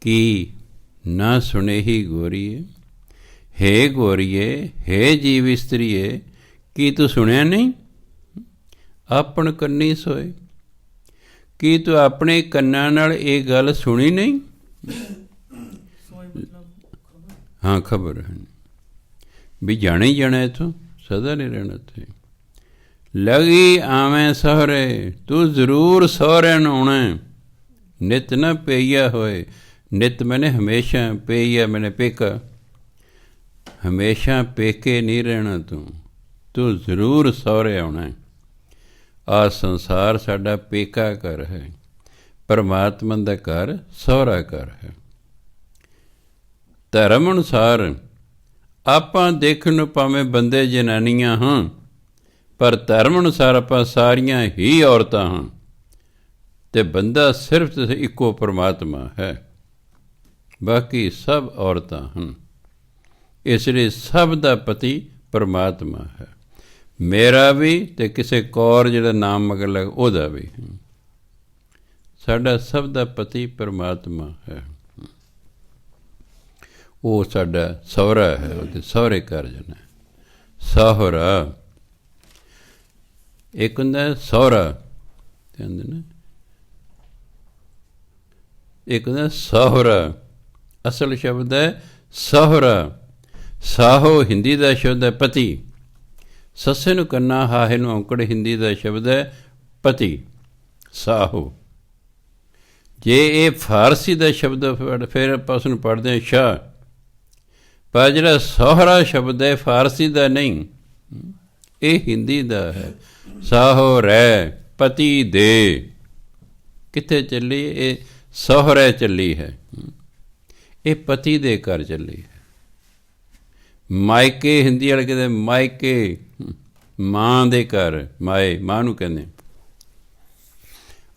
ਕੀ ਨਾ ਸੁਣੇਹੀ ਗੋਰੀਏ, ਹੇ ਗੋਰੀਏ, ਹੇ ਜੀਵ ਇਸਤਰੀਏ, ਕੀ ਤੂੰ ਸੁਣਿਆ ਨਹੀਂ? ਆਪਣ ਕੰਨੀ ਸੋਏ, ਕੀ ਤੂੰ ਆਪਣੇ ਕੰਨਾਂ ਨਾਲ ਇਹ ਗੱਲ ਸੁਣੀ ਨਹੀਂ? ਹਾਂ, ਖਬਰ ਹੈ ਵੀ ਜਾਣਾ ਹੀ ਜਾਣਾ, ਇੱਥੋਂ ਸਦਾ ਨਹੀਂ ਰਹਿਣਾ ਇੱਥੇ। ਲਗੀ ਆਵੇਂ ਸਹੁਰੇ, ਤੂੰ ਜ਼ਰੂਰ ਸਹੁਰਿਆਂ ਨੂੰ ਆਉਣਾ। ਨਿਤ ਨਾ ਪਈਆ ਹੋਏ, ਨਿਤ ਮੈਨੇ ਹਮੇਸ਼ਾ, ਪਈਆ ਮੈਨੇ ਪੇਕਾ, ਹਮੇਸ਼ਾ ਪੇਕੇ ਨਹੀਂ ਰਹਿਣਾ ਤੂੰ ਜ਼ਰੂਰ ਸਹੁਰੇ ਆਉਣਾ। ਆਹ ਸੰਸਾਰ ਸਾਡਾ ਪੇਕਾ ਘਰ ਹੈ, ਪਰਮਾਤਮਾ ਦਾ ਘਰ ਸਹੁਰਾ ਘਰ ਹੈ। ਧਰਮ ਅਨੁਸਾਰ ਆਪਾਂ ਦੇਖਣ ਨੂੰ ਭਾਵੇਂ ਬੰਦੇ ਜਨਾਨੀਆਂ ਹਾਂ, ਪਰ ਧਰਮ ਅਨੁਸਾਰ ਆਪਾਂ ਸਾਰੀਆਂ ਹੀ ਔਰਤਾਂ ਹਾਂ। ਤੇ ਬੰਦਾ ਸਿਰਫ ਤੇ ਇੱਕੋ ਪਰਮਾਤਮਾ ਹੈ, ਬਾਕੀ ਸਭ ਔਰਤਾਂ ਹਨ। ਇਸ ਲਈ ਸਭ ਦਾ ਪਤੀ ਪਰਮਾਤਮਾ ਹੈ, ਮੇਰਾ ਵੀ ਤੇ ਕਿਸੇ ਕੌਰ ਜਿਹੜਾ ਨਾਮ ਮਗਰ ਲੱਗ ਉਹਦਾ ਵੀ। ਸਾਡਾ ਸਭ ਦਾ ਪਤੀ ਪਰਮਾਤਮਾ ਹੈ, ਉਹ ਸਾਡਾ ਸਹੁਰਾ ਹੈ, ਉਹਦੇ ਸਹੁਰੇ ਘਰ ਜਾਣਾ। ਸਹੁਰਾ ਇੱਕ ਹੁੰਦਾ ਸਹੁਰਾ ਕਹਿੰਦੇ ਨੇ, ਇੱਕ ਹੁੰਦਾ ਸਹੁਰਾ। ਅਸਲ ਸ਼ਬਦ ਹੈ ਸਹੁਰਾ। ਸਾਹੋ ਹਿੰਦੀ ਦਾ ਸ਼ਬਦ ਹੈ ਪਤੀ, ਸੱਸੇ ਨੂੰ ਕੰਨਾ ਹਾਹੇ ਨੂੰ ਔਂਕੜ ਹਿੰਦੀ ਦਾ ਸ਼ਬਦ ਹੈ ਪਤੀ, ਸਾਹੋ। ਜੇ ਇਹ ਫਾਰਸੀ ਦਾ ਸ਼ਬਦ ਫਿਰ ਆਪਾਂ ਉਸਨੂੰ ਪੜ੍ਹਦੇ ਹਾਂ ਸ਼ਾਹ, ਪਰ ਜਿਹੜਾ ਸਹੁਰਾ ਸ਼ਬਦ ਹੈ ਫਾਰਸੀ ਦਾ ਨਹੀਂ, ਇਹ ਹਿੰਦੀ ਦਾ ਹੈ। ਸਾਹੋ ਰਹਿ ਪਤੀ ਦੇ, ਕਿੱਥੇ ਚੱਲੀ? ਇਹ ਸਹੁਰੇ ਚੱਲੀ ਹੈ, ਇਹ ਪਤੀ ਦੇ ਘਰ ਚੱਲੀ ਹੈ। ਮਾਇਕੇ ਹਿੰਦੀ ਵਾਲੇ ਕਹਿੰਦੇ ਮਾਇਕੇ, ਮਾਂ ਦੇ ਘਰ, ਮਾਏ ਮਾਂ ਨੂੰ ਕਹਿੰਦੇ।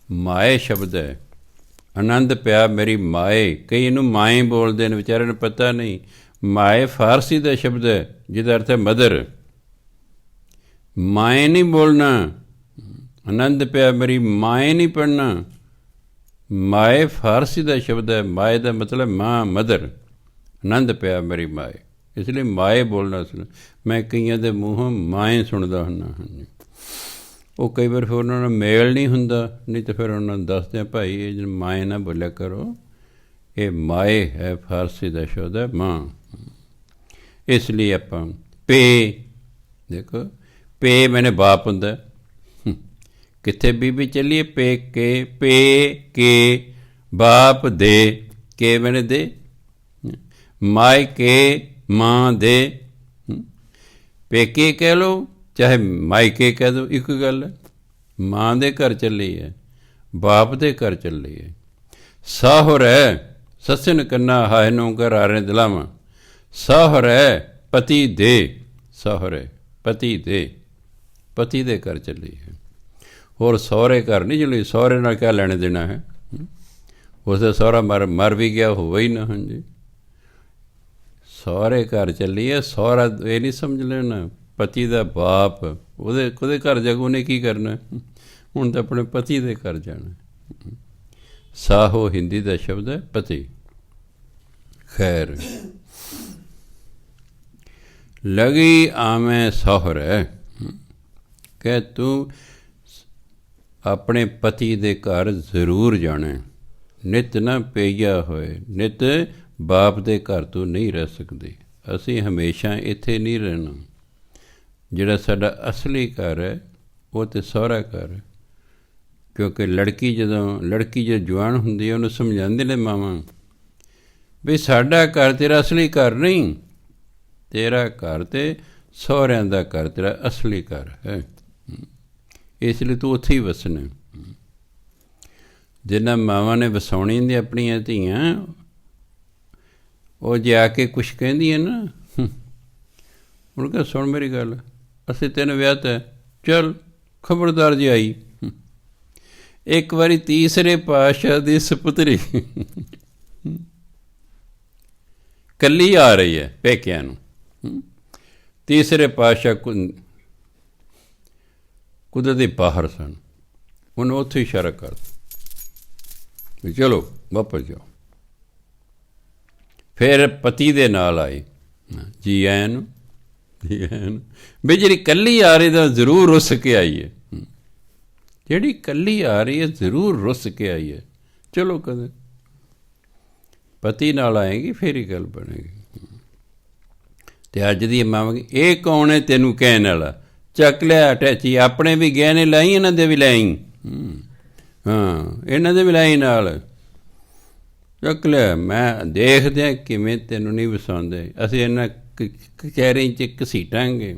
ਮਾਏ ਸ਼ਬਦ ਹੈ, ਆਨੰਦ ਪਿਆ ਮੇਰੀ ਮਾਏ। ਕਈ ਇਹਨੂੰ ਮਾਏ ਬੋਲਦੇ ਨੇ, ਵਿਚਾਰਿਆਂ ਨੂੰ ਪਤਾ ਨਹੀਂ। ਮਾਏ ਫਾਰਸੀ ਦਾ ਸ਼ਬਦ ਹੈ ਜਿਹਦਾ ਅਰਥ ਹੈ ਮਦਰ। ਮਾਏ ਨਹੀਂ ਬੋਲਣਾ, ਆਨੰਦ ਪਿਆ ਮੇਰੀ ਮਾਏ ਨਹੀਂ ਪੜ੍ਹਨਾ। ਮਾਏ ਫਾਰਸੀ ਦਾ ਸ਼ਬਦ ਹੈ, ਮਾਏ ਦਾ ਮਤਲਬ ਮਾਂ, ਮਦਰ। ਆਨੰਦ ਪਿਆ ਮੇਰੀ ਮਾਏ, ਇਸ ਲਈ ਮਾਏ ਬੋਲਣਾ ਸੁਣ। ਮੈਂ ਕਈਆਂ ਦੇ ਮੂੰਹੋਂ ਮਾਏ ਸੁਣਦਾ ਹੁੰਦਾ। ਹਾਂਜੀ, ਉਹ ਕਈ ਵਾਰ ਫਿਰ ਉਹਨਾਂ ਨਾਲ ਮੇਲ ਨਹੀਂ ਹੁੰਦਾ, ਨਹੀਂ ਤਾਂ ਫਿਰ ਉਹਨਾਂ ਨੂੰ ਦੱਸਦੇ ਭਾਈ ਇਹ ਮਾਏ ਨਾ ਬੋਲਿਆ ਕਰੋ, ਇਹ ਮਾਏ ਹੈ, ਫਾਰਸੀ ਦਾ ਸ਼ਬਦ ਹੈ ਮਾਂ। ਇਸ ਲਈ ਆਪਾਂ ਪੇ, ਦੇਖੋ ਪੇ ਮੈਨੇ ਬਾਪ ਹੁੰਦਾ। ਕਿੱਥੇ ਬੀਬੀ ਚੱਲੀਏ? ਪੇ ਕੇ, ਪੇ ਕੇ ਬਾਪ ਦੇ, ਕੇ ਮੈਨੇ ਦੇ, ਮਾਇਕੇ ਮਾਂ ਦੇ। ਪੇਕੇ ਕਹਿ ਲਓ ਚਾਹੇ ਮਾਇਕੇ ਕਹਿ ਦਿਓ, ਇੱਕ ਗੱਲ ਹੈ। ਮਾਂ ਦੇ ਘਰ ਚੱਲੀ ਹੈ, ਬਾਪ ਦੇ ਘਰ ਚੱਲੀ ਹੈ। ਸਾਹੁਰੈ ਸੱਸਨ ਕੰਨਾ ਹਾਏ ਨੂੰ ਘਰ ਆ ਰਹੇ ਦਿਲਾਵਾਂ। ਸਾਹੁਰੈ ਪਤੀ ਦੇ, ਸਾਹੁਰੇ ਪਤੀ ਦੇ, ਪਤੀ ਦੇ ਘਰ ਚੱਲੀ ਹੈ। ਹੋਰ ਸਹੁਰੇ ਘਰ ਨਹੀਂ ਚੱਲੀ। ਸਹੁਰੇ ਨਾਲ ਕਿਆ ਲੈਣੇ ਦੇਣਾ ਹੈ? ਉਸਦਾ ਸਹੁਰਾ ਮਰ ਵੀ ਗਿਆ ਹੋਵੇ ਹੀ ਨਾ। ਹਾਂਜੀ, ਸਹੁਰੇ ਘਰ ਚੱਲੀ ਹੈ। ਸਹੁਰਾ ਇਹ ਨਹੀਂ ਸਮਝ ਲੈਣਾ ਪਤੀ ਦਾ ਬਾਪ, ਉਹਦੇ ਘਰ ਜਾ ਕੇ ਉਹਨੇ ਕੀ ਕਰਨਾ? ਹੁਣ ਤਾਂ ਆਪਣੇ ਪਤੀ ਦੇ ਘਰ ਜਾਣਾ। ਸਾਹੋ ਹਿੰਦੀ ਦਾ ਸ਼ਬਦ ਹੈ ਪਤੀ। ਖੈਰ, ਲਗੀ ਆਵੇਂ ਸਹੁਰੇ, ਕਿ ਤੂੰ ਆਪਣੇ ਪਤੀ ਦੇ ਘਰ ਜ਼ਰੂਰ ਜਾਣਾ। ਨਿਤ ਨਾ ਪਈਆ ਹੋਏ, ਨਿਤ ਬਾਪ ਦੇ ਘਰ ਤੋਂ ਨਹੀਂ ਰਹਿ ਸਕਦੀ। ਅਸੀਂ ਹਮੇਸ਼ਾ ਇੱਥੇ ਨਹੀਂ ਰਹਿਣਾ। ਜਿਹੜਾ ਸਾਡਾ ਅਸਲੀ ਘਰ ਹੈ ਉਹ ਤਾਂ ਸਹੁਰਾ ਘਰ ਹੈ। ਕਿਉਂਕਿ ਲੜਕੀ ਜਦੋਂ ਜਵਾਨ ਹੁੰਦੀ ਹੈ ਉਹਨੂੰ ਸਮਝਾਉਂਦੇ ਨੇ ਮਾਵਾਂ ਵੀ ਸਾਡਾ ਘਰ ਤੇਰਾ ਅਸਲੀ ਘਰ ਨਹੀਂ, ਤੇਰਾ ਘਰ ਤੇ ਸਹੁਰਿਆਂ ਦਾ ਘਰ ਤੇਰਾ ਅਸਲੀ ਘਰ ਹੈ। ਇਸ ਲਈ ਤੂੰ ਉੱਥੇ ਹੀ ਵਸਣਾ। ਜਿਨ੍ਹਾਂ ਮਾਵਾਂ ਨੇ ਵਸਾਉਣੀ ਹੁੰਦੀ ਆਪਣੀਆਂ ਧੀਆਂ, ਉਹ ਜਾ ਕੇ ਕੁਛ ਕਹਿੰਦੀਆਂ ਨਾ, ਉਹਨੂੰ ਕਿਹਾ ਸੁਣ ਮੇਰੀ ਗੱਲ, ਅਸੀਂ ਤੈਨੂੰ ਵਿਆਹ ਤਾ, ਚੱਲ ਖਬਰਦਾਰ ਜੀ ਆਈ। ਇੱਕ ਵਾਰੀ ਤੀਸਰੇ ਪਾਤਸ਼ਾਹ ਦੀ ਸਪੁੱਤਰੀ ਕੱਲੀ ਆ ਰਹੀ ਹੈ ਪੇਕਿਆਂ ਨੂੰ। ਤੀਸਰੇ ਪਾਤਸ਼ਾਹ ਕੁਦਰਤੀ ਬਾਹਰ ਸਨ। ਉਹਨੂੰ ਉੱਥੇ ਇਸ਼ਾਰਾ ਕਰ ਵੀ ਚਲੋ ਵਾਪਸ ਜਾਓ। ਫਿਰ ਪਤੀ ਦੇ ਨਾਲ ਆਏ, ਜੀ ਆਇਆਂ ਨੂੰ, ਜੀ ਆਇਆਂ ਨੂੰ। ਵੀ ਜਿਹੜੀ ਇਕੱਲੀ ਆ ਰਹੀ ਤਾਂ ਜ਼ਰੂਰ ਰੁੱਸ ਕੇ ਆਈ ਹੈ। ਜਿਹੜੀ ਇਕੱਲੀ ਆ ਰਹੀ ਹੈ ਜ਼ਰੂਰ ਰੁੱਸ ਕੇ ਆਈ ਹੈ। ਚਲੋ ਕਦੇ ਪਤੀ ਨਾਲ ਆਏਗੀ ਫਿਰ ਹੀ ਗੱਲ ਬਣੇਗੀ। ਅਤੇ ਅੱਜ ਦੀ ਮਾਂ ਇਹ ਕੌਣ ਹੈ ਤੈਨੂੰ ਕਹਿਣ ਵਾਲਾ? ਚੱਕ ਲਿਆ ਅਟੈਚੀ, ਆਪਣੇ ਵੀ ਗਹਿਣੇ ਲਾਈ, ਇਹਨਾਂ ਦੇ ਵੀ ਲਾਈ। ਹਾਂ, ਇਹਨਾਂ ਦੇ ਵੀ ਲਾਈ ਨਾਲ ਚੱਕ ਲਿਆ। ਮੈਂ ਦੇਖਦੇ ਕਿਵੇਂ ਤੈਨੂੰ ਨਹੀਂ ਵਸਾਉਂਦੇ। ਅਸੀਂ ਇਹਨਾਂ ਕਚਹਿਰੀ 'ਚ ਘਸੀਟਾਂਗੇ,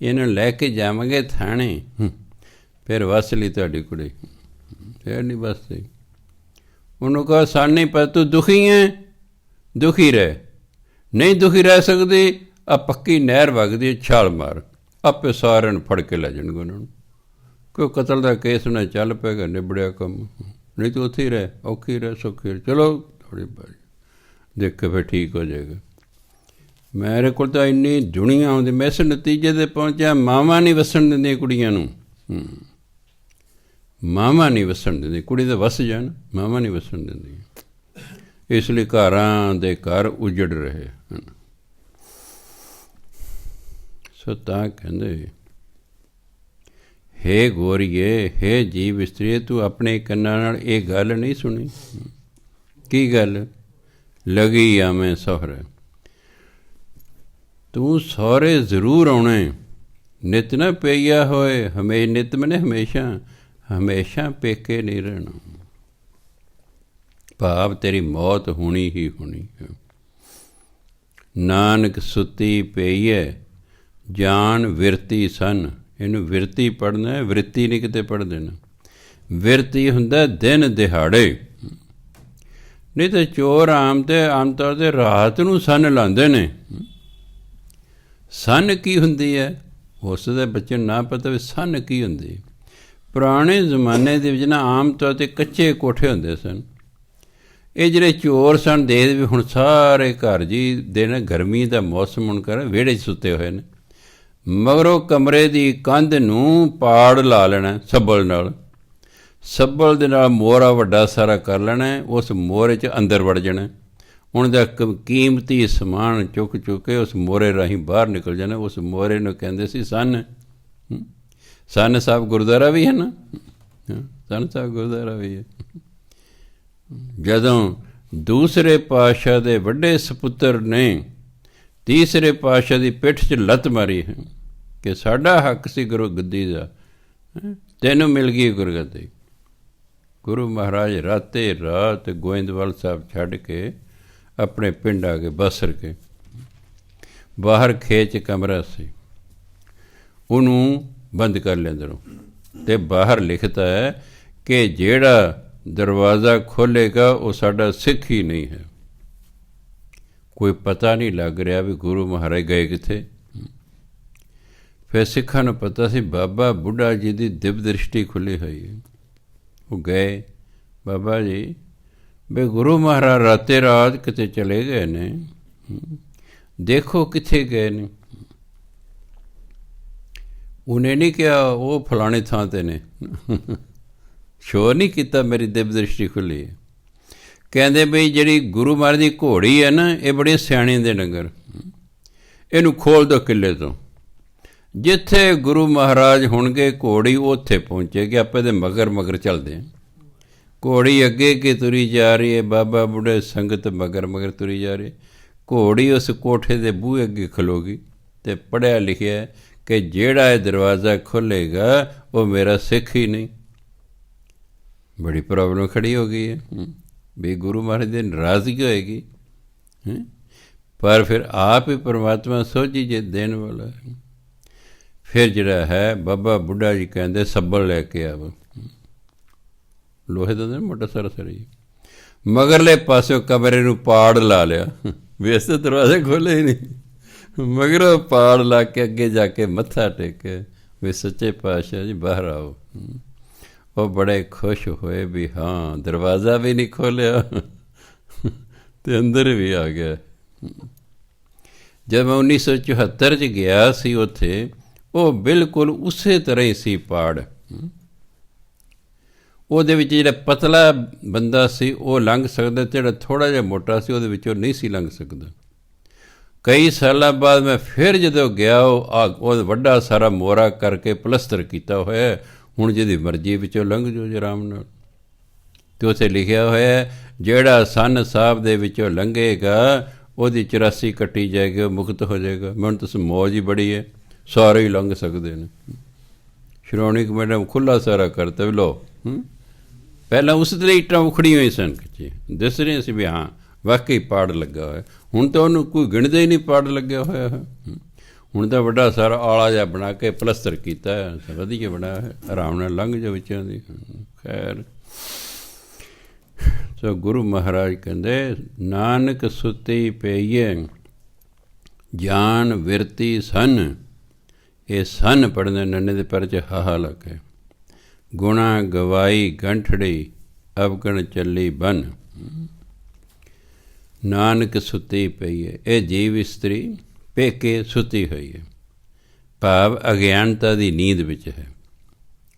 ਇਹਨਾਂ ਨੂੰ ਲੈ ਕੇ ਜਾਵਾਂਗੇ ਥਾਣੇ, ਫਿਰ ਵਸ ਲਈ ਤੁਹਾਡੀ ਕੁੜੀ। ਫਿਰ ਨਹੀਂ ਵਸਦੀ। ਉਹਨੂੰ ਕਹੋ ਸਾਨੂੰ ਨਹੀਂ ਪਤਾ ਤੂੰ ਦੁਖੀ ਹੈ, ਦੁਖੀ ਰਹਿ। ਨਹੀਂ ਦੁਖੀ ਰਹਿ ਸਕਦੀ, ਆ ਪੱਕੀ ਨਹਿਰ ਵਗਦੀ, ਛਾਲ ਮਾਰ, ਆਪੇ ਸਾਰਿਆਂ ਨੂੰ ਫੜ ਕੇ ਲੈ ਜਾਣਗੇ ਉਹਨਾਂ ਨੂੰ। ਕੋਈ ਕਤਲ ਦਾ ਕੇਸ ਨਾ ਚੱਲ ਪਏਗਾ, ਨਿਬੜਿਆ ਕੰਮ। ਨਹੀਂ ਤਾਂ ਉੱਥੇ ਹੀ ਰਹਿ, ਔਖੀ ਰਹਿ ਸੌਖੀ ਰਹਿ, ਚਲੋ ਥੋੜ੍ਹੀ ਬਾਜੀ ਦੇਖ ਕੇ ਫਿਰ ਠੀਕ ਹੋ ਜਾਏਗਾ। ਮੇਰੇ ਕੋਲ ਤਾਂ ਇੰਨੀ ਦੁਨੀਆ ਆਉਂਦੀ, ਮੈਂ ਇਸ ਨਤੀਜੇ 'ਤੇ ਪਹੁੰਚਿਆ, ਮਾਵਾਂ ਨਹੀਂ ਵਸਣ ਦਿੰਦੀਆਂ ਕੁੜੀਆਂ ਨੂੰ। ਮਾਵਾਂ ਨਹੀਂ ਵਸਣ ਦਿੰਦੀ, ਕੁੜੀ ਤਾਂ ਵਸ ਜਾਣ, ਮਾਵਾਂ ਨਹੀਂ ਵਸਣ ਦਿੰਦੀਆਂ। ਇਸ ਲਈ ਘਰਾਂ ਦੇ ਘਰ ਉਜੜ ਰਹੇ ਹਨ। ਸੋ ਤਾਂ ਕਹਿੰਦੇ, ਹੇ ਗੋਰੀਏ, ਹੇ ਜੀਵ ਇਸਤਰੀ, ਤੂੰ ਆਪਣੇ ਕੰਨਾਂ ਨਾਲ ਇਹ ਗੱਲ ਨਹੀਂ ਸੁਣੀ। ਕੀ ਗੱਲ? ਲਗੀ ਆਵੇਂ ਸਹੁਰੇ, ਤੂੰ ਸਹੁਰੇ ਜ਼ਰੂਰ ਆਉਣੇ, ਨਿਤ ਨਾ ਪਈਆ ਹੋਏ, ਨਿਤ ਮਨੇ ਹਮੇਸ਼ਾ, ਹਮੇਸ਼ਾ ਪੇਕੇ ਨਹੀਂ ਰਹਿਣਾ। ਭਾਵ ਤੇਰੀ ਮੌਤ ਹੋਣੀ ਹੀ ਹੋਣੀ ਹੈ। ਨਾਨਕ ਸੁੱਤੀ ਪਈਏ, ਜਾਨ ਵਿਰਤੀ ਸਨ। ਇਹਨੂੰ ਵਿਰਤੀ ਪੜ੍ਹਨਾ, ਵਰਿੱਤੀ ਨਹੀਂ ਕਿਤੇ ਪੜ੍ਹ ਦੇਣਾ। ਵਿਰਤੀ ਹੁੰਦਾ ਦਿਨ ਦਿਹਾੜੇ। ਨਹੀਂ ਤਾਂ ਚੋਰ ਆਮ ਤੌਰ 'ਤੇ ਰਾਤ ਨੂੰ ਸੰਨ ਲਾਉਂਦੇ ਨੇ। ਸੰਨ ਕੀ ਹੁੰਦੀ ਹੈ? ਉਸ ਦੇ ਬੱਚੇ ਨੂੰ ਨਾ ਪਤਾ ਵੀ ਸੰਨ ਕੀ ਹੁੰਦੀ। ਪੁਰਾਣੇ ਜ਼ਮਾਨੇ ਦੇ ਵਿੱਚ ਨਾ ਆਮ ਤੌਰ 'ਤੇ ਕੱਚੇ ਕੋਠੇ ਹੁੰਦੇ ਸਨ। ਇਹ ਜਿਹੜੇ ਚੋਰ ਸਨ, ਦੇਖਦੇ ਵੀ ਹੁਣ ਸਾਰੇ ਘਰ ਜੀ ਦਿਨ ਗਰਮੀ ਦਾ ਮੌਸਮ ਹੋਣ ਕਰ ਵਿਹੜੇ 'ਚ ਸੁੱਤੇ ਹੋਏ ਨੇ, ਮਗਰੋਂ ਕਮਰੇ ਦੀ ਕੰਧ ਨੂੰ ਪਾੜ ਲਾ ਲੈਣਾ ਸੱਬਲ ਨਾਲ। ਸੱਬਲ ਦੇ ਨਾਲ ਮੋਹਰਾ ਵੱਡਾ ਸਾਰਾ ਕਰ ਲੈਣਾ, ਉਸ ਮੋਹਰੇ 'ਚ ਅੰਦਰ ਵੜ ਜਾਣਾ। ਉਹਨਾਂ ਦਾ ਕੀਮਤੀ ਸਮਾਨ ਚੁੱਕ ਕੇ ਉਸ ਮੋਹਰੇ ਰਾਹੀਂ ਬਾਹਰ ਨਿਕਲ ਜਾਣਾ। ਉਸ ਮੋਹਰੇ ਨੂੰ ਕਹਿੰਦੇ ਸੀ ਸੰਨ। ਸੰਨ ਸਾਹਿਬ ਗੁਰਦੁਆਰਾ ਵੀ ਹੈ ਨਾ, ਸੰਨ ਸਾਹਿਬ ਗੁਰਦੁਆਰਾ ਵੀ ਹੈ। ਜਦੋਂ ਦੂਸਰੇ ਪਾਤਸ਼ਾਹ ਦੇ ਵੱਡੇ ਸਪੁੱਤਰ ਨੇ ਤੀਸਰੇ ਪਾਤਸ਼ਾਹ ਦੀ ਪਿੱਠ 'ਚ ਲੱਤ ਮਾਰੀ ਹੈ ਕਿ ਸਾਡਾ ਹੱਕ ਸੀ ਗੁਰੂ ਗੱਦੀ ਦਾ, ਤੈਨੂੰ ਮਿਲ ਗਈ ਗੁਰਗੱਦੀ। ਗੁਰੂ ਮਹਾਰਾਜ ਰਾਤੇ ਰਾਤ ਗੋਇੰਦਵਾਲ ਸਾਹਿਬ ਛੱਡ ਕੇ ਆਪਣੇ ਪਿੰਡ ਆ ਕੇ ਬਸਰ ਕੇ, ਬਾਹਰ ਖੇਚ ਕਮਰਾ ਸੀ, ਉਹਨੂੰ ਬੰਦ ਕਰ ਲਿਆ ਅੰਦਰੋਂ, ਅਤੇ ਬਾਹਰ ਲਿਖਤਾ ਹੈ ਕਿ ਜਿਹੜਾ ਦਰਵਾਜ਼ਾ ਖੋਲ੍ਹੇਗਾ ਉਹ ਸਾਡਾ ਸਿੱਖ ਹੀ ਨਹੀਂ ਹੈ। ਕੋਈ ਪਤਾ ਨਹੀਂ ਲੱਗ ਰਿਹਾ ਵੀ ਗੁਰੂ ਮਹਾਰਾਜ ਗਏ ਕਿੱਥੇ। ਫਿਰ ਸਿੱਖਾਂ ਨੂੰ ਪਤਾ ਸੀ ਬਾਬਾ ਬੁੱਢਾ ਜੀ ਦੀ ਦਿਵ ਦ੍ਰਿਸ਼ਟੀ ਖੁੱਲ੍ਹੀ ਹੋਈ ਹੈ। ਉਹ ਗਏ, ਬਾਬਾ ਜੀ ਵੀ ਗੁਰੂ ਮਹਾਰਾਜ ਰਾਤੇ ਰਾਤ ਕਿਤੇ ਚਲੇ ਗਏ ਨੇ, ਦੇਖੋ ਕਿੱਥੇ ਗਏ ਨੇ। ਉਹਨੇ ਨਹੀਂ ਕਿਹਾ ਉਹ ਫਲਾਣੇ ਥਾਂ 'ਤੇ ਨੇ, ਸ਼ੋਅ ਨਹੀਂ ਕੀਤਾ ਮੇਰੀ ਦਿਵ ਦ੍ਰਿਸ਼ਟੀ ਖੁੱਲ੍ਹੀ ਹੈ। ਕਹਿੰਦੇ ਬਈ ਜਿਹੜੀ ਗੁਰੂ ਮਹਾਰਾਜ ਦੀ ਘੋੜੀ ਹੈ ਨਾ, ਇਹ ਬੜੀ ਸਿਆਣੇ ਦੇ ਡੰਗਰ, ਇਹਨੂੰ ਖੋਲ੍ਹ ਦਿਓ ਕਿੱਲੇ ਤੋਂ। ਜਿੱਥੇ ਗੁਰੂ ਮਹਾਰਾਜ ਹੋਣਗੇ ਘੋੜੀ ਉੱਥੇ ਪਹੁੰਚੇਗੀ, ਆਪੇ ਦੇ ਮਗਰ ਮਗਰ ਚੱਲਦੇ। ਘੋੜੀ ਅੱਗੇ ਕੀ ਤੁਰੀ ਜਾ ਰਹੀ ਹੈ, ਬਾਬਾ ਬੁੱਢੇ ਸੰਗਤ ਮਗਰ ਮਗਰ ਤੁਰੀ ਜਾ ਰਹੀ। ਘੋੜੀ ਉਸ ਕੋਠੇ ਦੇ ਬੂਹੇ ਅੱਗੇ ਖਲੋਗੀ ਅਤੇ ਪੜ੍ਹਿਆ ਲਿਖਿਆ ਕਿ ਜਿਹੜਾ ਇਹ ਦਰਵਾਜ਼ਾ ਖੋਲ੍ਹੇਗਾ ਉਹ ਮੇਰਾ ਸਿੱਖ ਹੀ ਨਹੀਂ। ਬੜੀ ਪ੍ਰੋਬਲਮ ਖੜੀ ਹੋ ਗਈ ਹੈ ਵੀ ਗੁਰੂ ਮਹਾਰਾਜ ਦੀ ਨਾਰਾਜ਼ਗੀ ਹੋਏਗੀ। ਪਰ ਫਿਰ ਆਪ ਹੀ ਪਰਮਾਤਮਾ ਸੋਝੀ ਜੇ ਦੇਣ ਵਾਲਾ ਹੈ। ਫਿਰ ਜਿਹੜਾ ਹੈ ਬਾਬਾ ਬੁੱਢਾ ਜੀ ਕਹਿੰਦੇ ਸੱਬਲ ਲੈ ਕੇ ਆਵੋ, ਲੋਹੇ ਦਾ ਮੋਟਾ ਸਾਰਾ ਸਰੀ, ਮਗਰਲੇ ਪਾਸਿਓਂ ਕਮਰੇ ਨੂੰ ਪਾੜ ਲਾ ਲਿਆ। ਵੇਸ ਤਾਂ ਦਰਵਾਜ਼ੇ ਖੋਲ੍ਹੇ ਹੀ ਨਹੀਂ, ਮਗਰੋਂ ਪਾੜ ਲਾ ਕੇ ਅੱਗੇ ਜਾ ਕੇ ਮੱਥਾ ਟੇਕੇ ਵੀ ਸੱਚੇ ਪਾਤਸ਼ਾਹ ਜੀ ਬਾਹਰ ਆਓ। ਉਹ ਬੜੇ ਖੁਸ਼ ਹੋਏ ਵੀ ਹਾਂ ਦਰਵਾਜ਼ਾ ਵੀ ਨਹੀਂ ਖੋਲ੍ਹਿਆ ਅਤੇ ਅੰਦਰ ਵੀ ਆ ਗਿਆ। ਜਦ ਮੈਂ 1974 'ਚ ਗਿਆ ਸੀ ਉੱਥੇ, ਉਹ ਬਿਲਕੁਲ ਉਸੇ ਤਰ੍ਹਾਂ ਹੀ ਸੀ ਪਾੜ। ਉਹਦੇ ਵਿੱਚ ਜਿਹੜਾ ਪਤਲਾ ਬੰਦਾ ਸੀ ਉਹ ਲੰਘ ਸਕਦਾ, ਜਿਹੜਾ ਥੋੜ੍ਹਾ ਜਿਹਾ ਮੋਟਾ ਸੀ ਉਹਦੇ ਵਿੱਚੋਂ ਨਹੀਂ ਸੀ ਲੰਘ ਸਕਦਾ। ਕਈ ਸਾਲਾਂ ਬਾਅਦ ਮੈਂ ਫਿਰ ਜਦੋਂ ਗਿਆ, ਉਹ ਵੱਡਾ ਸਾਰਾ ਮੋਹਰਾ ਕਰਕੇ ਪਲਸਤਰ ਕੀਤਾ ਹੋਇਆ, ਹੁਣ ਜਿਹਦੀ ਮਰਜ਼ੀ ਵਿੱਚੋਂ ਲੰਘ ਜਾਓ ਜੀ ਆਰਾਮ ਨਾਲ। ਅਤੇ ਉੱਥੇ ਲਿਖਿਆ ਹੋਇਆ ਜਿਹੜਾ ਸੰਨ ਸਾਹਿਬ ਦੇ ਵਿੱਚੋਂ ਲੰਘੇਗਾ ਉਹਦੀ 84 ਕੱਟੀ ਜਾਏਗੀ, ਉਹ ਮੁਕਤ ਹੋ ਜਾਏਗਾ। ਮੈਨੂੰ ਤਾਂ ਮੌਜ ਹੀ ਬੜੀ ਹੈ, ਸਾਰੇ ਹੀ ਲੰਘ ਸਕਦੇ ਨੇ। ਸ਼੍ਰੋਮਣੀ ਕਮੇਟੀ ਨੇ ਖੁੱਲ੍ਹਾ ਸਾਰਾ ਕਰਤਾ ਵੀ ਲਓ। ਪਹਿਲਾਂ ਉਸ ਦੇ ਲਈ ਇੱਟਾਂ ਉਖੜੀਆਂ ਹੋਈ ਸਨ, ਦਿਸ ਰਹੀਆਂ ਸੀ ਵੀ ਹਾਂ ਵਾਕਈ ਪਾੜ ਲੱਗਾ ਹੋਇਆ। ਹੁਣ ਤਾਂ ਉਹਨੂੰ ਕੋਈ ਗਿਣਦਾ ਹੀ ਨਹੀਂ ਪਾੜ ਲੱਗਿਆ ਹੋਇਆ ਹੈ। ਹੁਣ ਤਾਂ ਵੱਡਾ ਸਾਰਾ ਆਲਾ ਜਿਹਾ ਬਣਾ ਕੇ ਪਲਸਤਰ ਕੀਤਾ, ਵਧੀਆ ਬਣਾਇਆ ਹੈ, ਆਰਾਮ ਨਾਲ ਲੰਘ ਜਾ ਵਿੱਚੋਂ ਦੀ। ਖੈਰ, ਸੋ ਗੁਰੂ ਮਹਾਰਾਜ ਕਹਿੰਦੇ ਨਾਨਕ ਸੁੱਤੀ ਪਈਏ, ਜਾਨ ਵਿਰਤੀ ਸਨ। ਇਹ ਸਨ ਪੜ੍ਹਦੇ ਨੰਨੇ ਦੇ ਪਰ 'ਚ ਹਾਹਾ ਲੱਗੇ। ਗੁਣਾ ਗਵਾਈ ਗੰਠੜੀ, ਅਵਗਣ ਚੱਲੀ ਬਨ, ਨਾਨਕ ਸੁੱਤੀ ਪਈ ਹੈ। ਇਹ ਜੀਵ ਇਸਤਰੀ ਪੇਕੇ ਸੁੱਤੀ ਹੋਈ ਹੈ, ਭਾਵ ਅਗਿਆਨਤਾ ਦੀ ਨੀਂਦ ਵਿੱਚ ਹੈ।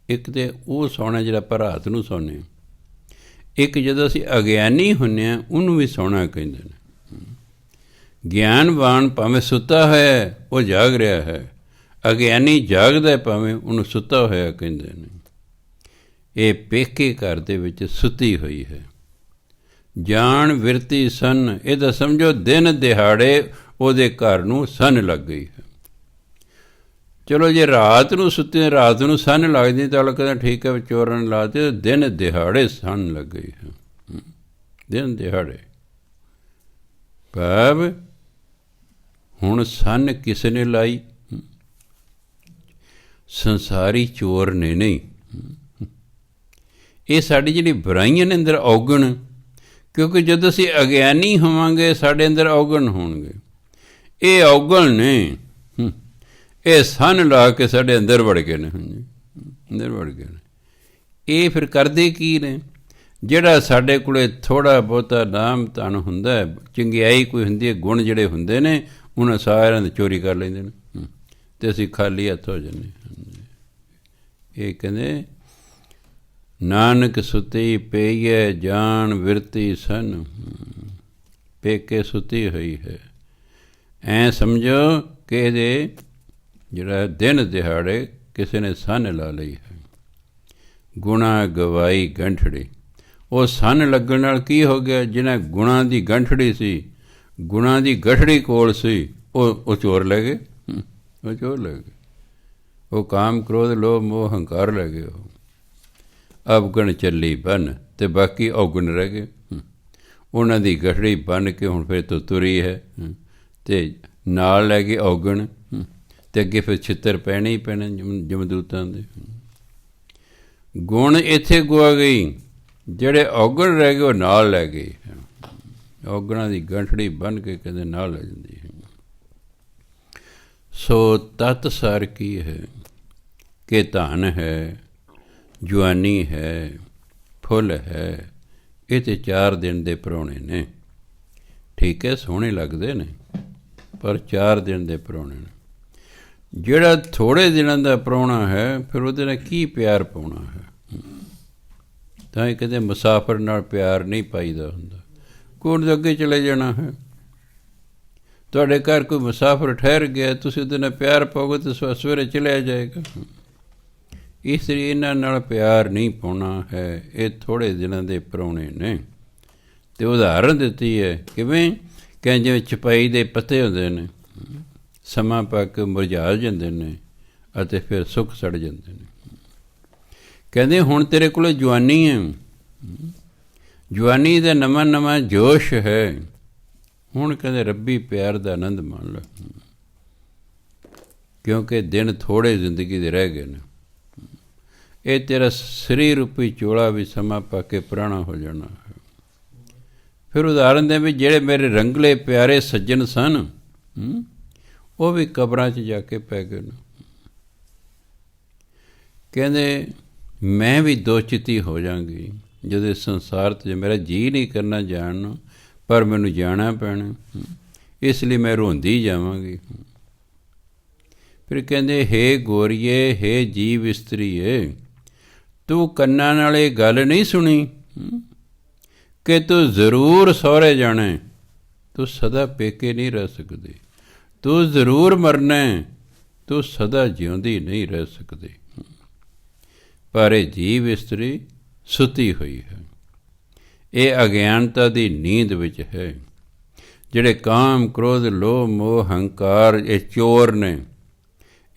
ਇੱਕ ਤਾਂ ਉਹ ਸੌਣਾ ਜਿਹੜਾ ਆਪਾਂ ਰਾਤ ਨੂੰ ਸੌਂਦੇ ਹਾਂ, ਇੱਕ ਜਦੋਂ ਅਸੀਂ ਅਗਿਆਨੀ ਹੁੰਦੇ ਹਾਂ ਉਹਨੂੰ ਵੀ ਸੌਣਾ ਕਹਿੰਦੇ ਨੇ। ਗਿਆਨਵਾਨ ਭਾਵੇਂ ਸੁੱਤਾ ਹੋਇਆ ਉਹ ਜਾਗ ਰਿਹਾ ਹੈ, ਅਗਿਆਨੀ ਜਾਗਦਾ ਭਾਵੇਂ ਉਹਨੂੰ ਸੁੱਤਾ ਹੋਇਆ ਕਹਿੰਦੇ ਨੇ। ਇਹ ਪੇਕੇ ਘਰ ਦੇ ਵਿੱਚ ਸੁੱਤੀ ਹੋਈ ਹੈ। ਜਾਣ ਵਿਰਤੀ ਸੰਨ, ਇਹਦਾ ਸਮਝੋ ਦਿਨ ਦਿਹਾੜੇ ਉਹਦੇ ਘਰ ਨੂੰ ਸੰਨ ਲੱਗ ਗਈ ਹੈ। ਚਲੋ ਜੇ ਰਾਤ ਨੂੰ ਸੁੱਤੇ, ਰਾਤ ਨੂੰ ਸੰਨ ਲੱਗਦੀ ਤਾਂ ਕਹਿੰਦਾ ਠੀਕ ਹੈ ਚੋਰਾਂ ਨੇ ਲਾ ਦਿੱਤੇ, ਦਿਨ ਦਿਹਾੜੇ ਸੰਨ ਲੱਗ ਗਈ ਹੈ। ਦਿਨ ਦਿਹਾੜੇ ਭਾਵ ਹੁਣ ਸੰਨ ਕਿਸ ਨੇ ਲਾਈ? ਸੰਸਾਰੀ ਚੋਰ ਨੇ ਨਹੀਂ। ਇਹ ਸਾਡੀ ਜਿਹੜੀ ਬੁਰਾਈਆਂ ਨੇ ਅੰਦਰ ਔਗਣ, ਕਿਉਂਕਿ ਜਦੋਂ ਅਸੀਂ ਅਗਿਆਨੀ ਹੋਵਾਂਗੇ ਸਾਡੇ ਅੰਦਰ ਔਗਣ ਹੋਣਗੇ। ਇਹ ਔਗਣ ਨੇ, ਇਹ ਸੰਨ ਲਾ ਕੇ ਸਾਡੇ ਅੰਦਰ ਵੜ ਗਏ ਨੇ, ਅੰਦਰ ਵੜ ਗਏ ਨੇ। ਇਹ ਫਿਰ ਕਰਦੇ ਕੀ ਨੇ? ਜਿਹੜਾ ਸਾਡੇ ਕੋਲ ਥੋੜ੍ਹਾ ਬਹੁਤਾ ਨਾਮ ਧਨ ਹੁੰਦਾ ਹੈ, ਚੰਗਿਆਈ ਕੋਈ ਹੁੰਦੀ ਹੈ, ਗੁਣ ਜਿਹੜੇ ਹੁੰਦੇ ਨੇ, ਉਹਨਾਂ ਸਾਰਿਆਂ ਦੀ ਚੋਰੀ ਕਰ ਲੈਂਦੇ ਨੇ ਅਤੇ ਅਸੀਂ ਖਾਲੀ ਹੱਥ ਹੋ ਜਾਂਦੇ ਹਾਂ। ਇਹ ਕਹਿੰਦੇ ਨਾਨਕ ਸੁੱਤੀ ਪਈਏ ਜਾਣ ਵਿਰਤੀ ਸੰਨ, ਪੇਕੇ ਸੁੱਤੀ ਹੋਈ ਹੈ। ਐਂ ਸਮਝੋ ਕਿ ਇਹਦੇ ਜਿਹੜਾ ਦਿਨ ਦਿਹਾੜੇ ਕਿਸੇ ਨੇ ਸੰਨ ਲਾ ਲਈ ਹੈ। ਗੁਣਾ ਗਵਾਈ ਗੰਠੜੀ, ਉਹ ਸੰਨ ਲੱਗਣ ਨਾਲ ਕੀ ਹੋ ਗਿਆ? ਜਿਹਨਾਂ ਗੁਣਾਂ ਦੀ ਗੰਠੜੀ ਸੀ, ਗੁਣਾਂ ਦੀ ਗਠੜੀ ਕੋਲ ਸੀ, ਉਹ ਚੋਰ ਲੈ ਗਏ, ਉਹ ਚੋਰ ਲੈ ਗਏ। ਉਹ ਕਾਮ ਕ੍ਰੋਧ ਲੋਭ ਮੋਹ ਹੰਕਾਰ ਲੈ ਗਏ। ਉਹ ਅਵਗਣ ਚੱਲੀ ਬਨ, ਅਤੇ ਬਾਕੀ ਔਗਣ ਰਹਿ ਗਏ। ਉਹਨਾਂ ਦੀ ਗਠੜੀ ਬੰਨ੍ਹ ਕੇ ਹੁਣ ਫਿਰ ਤੋਂ ਤੁਰੀ ਹੈ, ਅਤੇ ਨਾਲ ਲੈ ਗਏ ਔਗਣ, ਅਤੇ ਅੱਗੇ ਫਿਰ ਛਿੱਤਰ ਪੈਣੇ ਹੀ ਪੈਣੇ ਜਮਦੂਤਾਂ ਦੇ। ਗੁਣ ਇੱਥੇ ਗੁਆ ਗਈ, ਜਿਹੜੇ ਔਗਣ ਰਹਿ ਗਏ ਉਹ ਨਾਲ ਲੈ ਗਏ। ਔਗਣਾਂ ਦੀ ਗੰਠੜੀ ਬੰਨ੍ਹ ਕੇ ਕਹਿੰਦੇ ਨਾਲ ਲੈ ਜਾਂਦੀ ਹੈ। ਸੋ ਤਤ ਸਾਰ ਕੀ ਹੈ ਕਿ ਧਨ ਹੈ, ਜਵਾਨੀ ਹੈ, ਫੁੱਲ ਹੈ। ਇਹ ਤਾਂ 4 ਦਿਨ ਦੇ ਪ੍ਰਾਹੁਣੇ ਨੇ। ਠੀਕ ਹੈ, ਸੋਹਣੇ ਲੱਗਦੇ ਨੇ, ਪਰ 4 ਦਿਨ ਦੇ ਪ੍ਰਾਹੁਣੇ ਨੇ। ਜਿਹੜਾ ਥੋੜ੍ਹੇ ਦਿਨਾਂ ਦਾ ਪ੍ਰਾਹੁਣਾ ਹੈ, ਫਿਰ ਉਹਦੇ ਨਾਲ ਕੀ ਪਿਆਰ ਪਾਉਣਾ ਹੈ? ਤਾਂ ਇਹ ਕਹਿੰਦੇ ਮੁਸਾਫਰ ਨਾਲ ਪਿਆਰ ਨਹੀਂ ਪਾਈਦਾ ਹੁੰਦਾ। ਕੋਣ ਦੇ ਅੱਗੇ ਚਲੇ ਜਾਣਾ ਹੈ। ਤੁਹਾਡੇ ਘਰ ਕੋਈ ਮੁਸਾਫਰ ਠਹਿਰ ਗਿਆ, ਤੁਸੀਂ ਉਹਦੇ ਨਾਲ ਪਿਆਰ ਪਾਓਗੇ ਤਾਂ ਸਵੇਰੇ ਚਲਿਆ ਜਾਏਗਾ। ਇਸ ਲਈ ਇਹਨਾਂ ਨਾਲ ਪਿਆਰ ਨਹੀਂ ਪਾਉਣਾ ਹੈ। ਇਹ ਥੋੜ੍ਹੇ ਦਿਨਾਂ ਦੇ ਪ੍ਰਾਹੁਣੇ ਨੇ। ਅਤੇ ਉਦਾਹਰਨ ਦਿੱਤੀ ਹੈ ਕਿਵੇਂ? ਕਿ ਜਿਵੇਂ ਚਪਾਈ ਦੇ ਪੱਤੇ ਹੁੰਦੇ ਨੇ, ਸਮਾਂ ਪਾ ਕੇ ਮੁਰਝਾ ਜਾਂਦੇ ਨੇ ਅਤੇ ਫਿਰ ਸੁੱਕ ਸੜ ਜਾਂਦੇ ਨੇ। ਕਹਿੰਦੇ ਹੁਣ ਤੇਰੇ ਕੋਲ ਜਵਾਨੀ ਹੈ, ਜਵਾਨੀ ਦਾ ਨਵਾਂ ਨਵਾਂ ਜੋਸ਼ ਹੈ। ਹੁਣ ਕਹਿੰਦੇ ਰੱਬੀ ਪਿਆਰ ਦਾ ਆਨੰਦ ਮਾਣ ਲਓ, ਕਿਉਂਕਿ ਦਿਨ ਥੋੜ੍ਹੇ ਜ਼ਿੰਦਗੀ ਦੇ ਰਹਿ ਗਏ ਨੇ। ਇਹ ਤੇਰਾ ਸਰੀਰ ਰੂਪੀ ਚੋਲਾ ਵੀ ਸਮਾਂ ਪਾ ਕੇ ਪੁਰਾਣਾ ਹੋ ਜਾਣਾ ਹੈ। ਫਿਰ ਉਦਾਹਰਨ ਦੇ ਵੀ ਜਿਹੜੇ ਮੇਰੇ ਰੰਗਲੇ ਪਿਆਰੇ ਸੱਜਣ ਸਨ, ਉਹ ਵੀ ਕਬਰਾਂ 'ਚ ਜਾ ਕੇ ਪੈ ਗਏ ਨੇ। ਕਹਿੰਦੇ ਮੈਂ ਵੀ ਦੋ ਚਿੱਤੀ ਹੋ ਜਾਂਗੀ ਜਦੋਂ ਇਸ ਸੰਸਾਰ 'ਤੇ ਮੇਰਾ ਜੀਅ ਨਹੀਂ ਕਰਨਾ ਜਾਣ ਨੂੰ, ਪਰ ਮੈਨੂੰ ਜਾਣਾ ਪੈਣਾ, ਇਸ ਲਈ ਮੈਂ ਰੋਂਦੀ ਜਾਵਾਂਗੀ। ਫਿਰ ਕਹਿੰਦੇ ਹੇ ਗੋਰੀਏ, ਹੇ ਜੀਵ ਇਸਤਰੀਏ, ਤੂੰ ਕੰਨਾਂ ਨਾਲ ਇਹ ਗੱਲ ਨਹੀਂ ਸੁਣੀ ਕਿ ਤੂੰ ਜ਼ਰੂਰ ਸਹੁਰੇ ਜਾਣਾ, ਤੂੰ ਸਦਾ ਪੇਕੇ ਨਹੀਂ ਰਹਿ ਸਕਦੀ, ਤੂੰ ਜ਼ਰੂਰ ਮਰਨਾ, ਤੂੰ ਸਦਾ ਜਿਉਂਦੀ ਨਹੀਂ ਰਹਿ ਸਕਦੀ। ਪਰ ਇਹ ਜੀਵ ਇਸਤਰੀ ਸੁੱਤੀ ਹੋਈ ਹੈ। ਇਹ ਅਗਿਆਨਤਾ ਦੀ ਨੀਂਦ ਵਿੱਚ ਹੈ। ਜਿਹੜੇ ਕਾਮ ਕ੍ਰੋਧ ਲੋਭ ਮੋਹ ਹੰਕਾਰ, ਇਹ ਚੋਰ ਨੇ,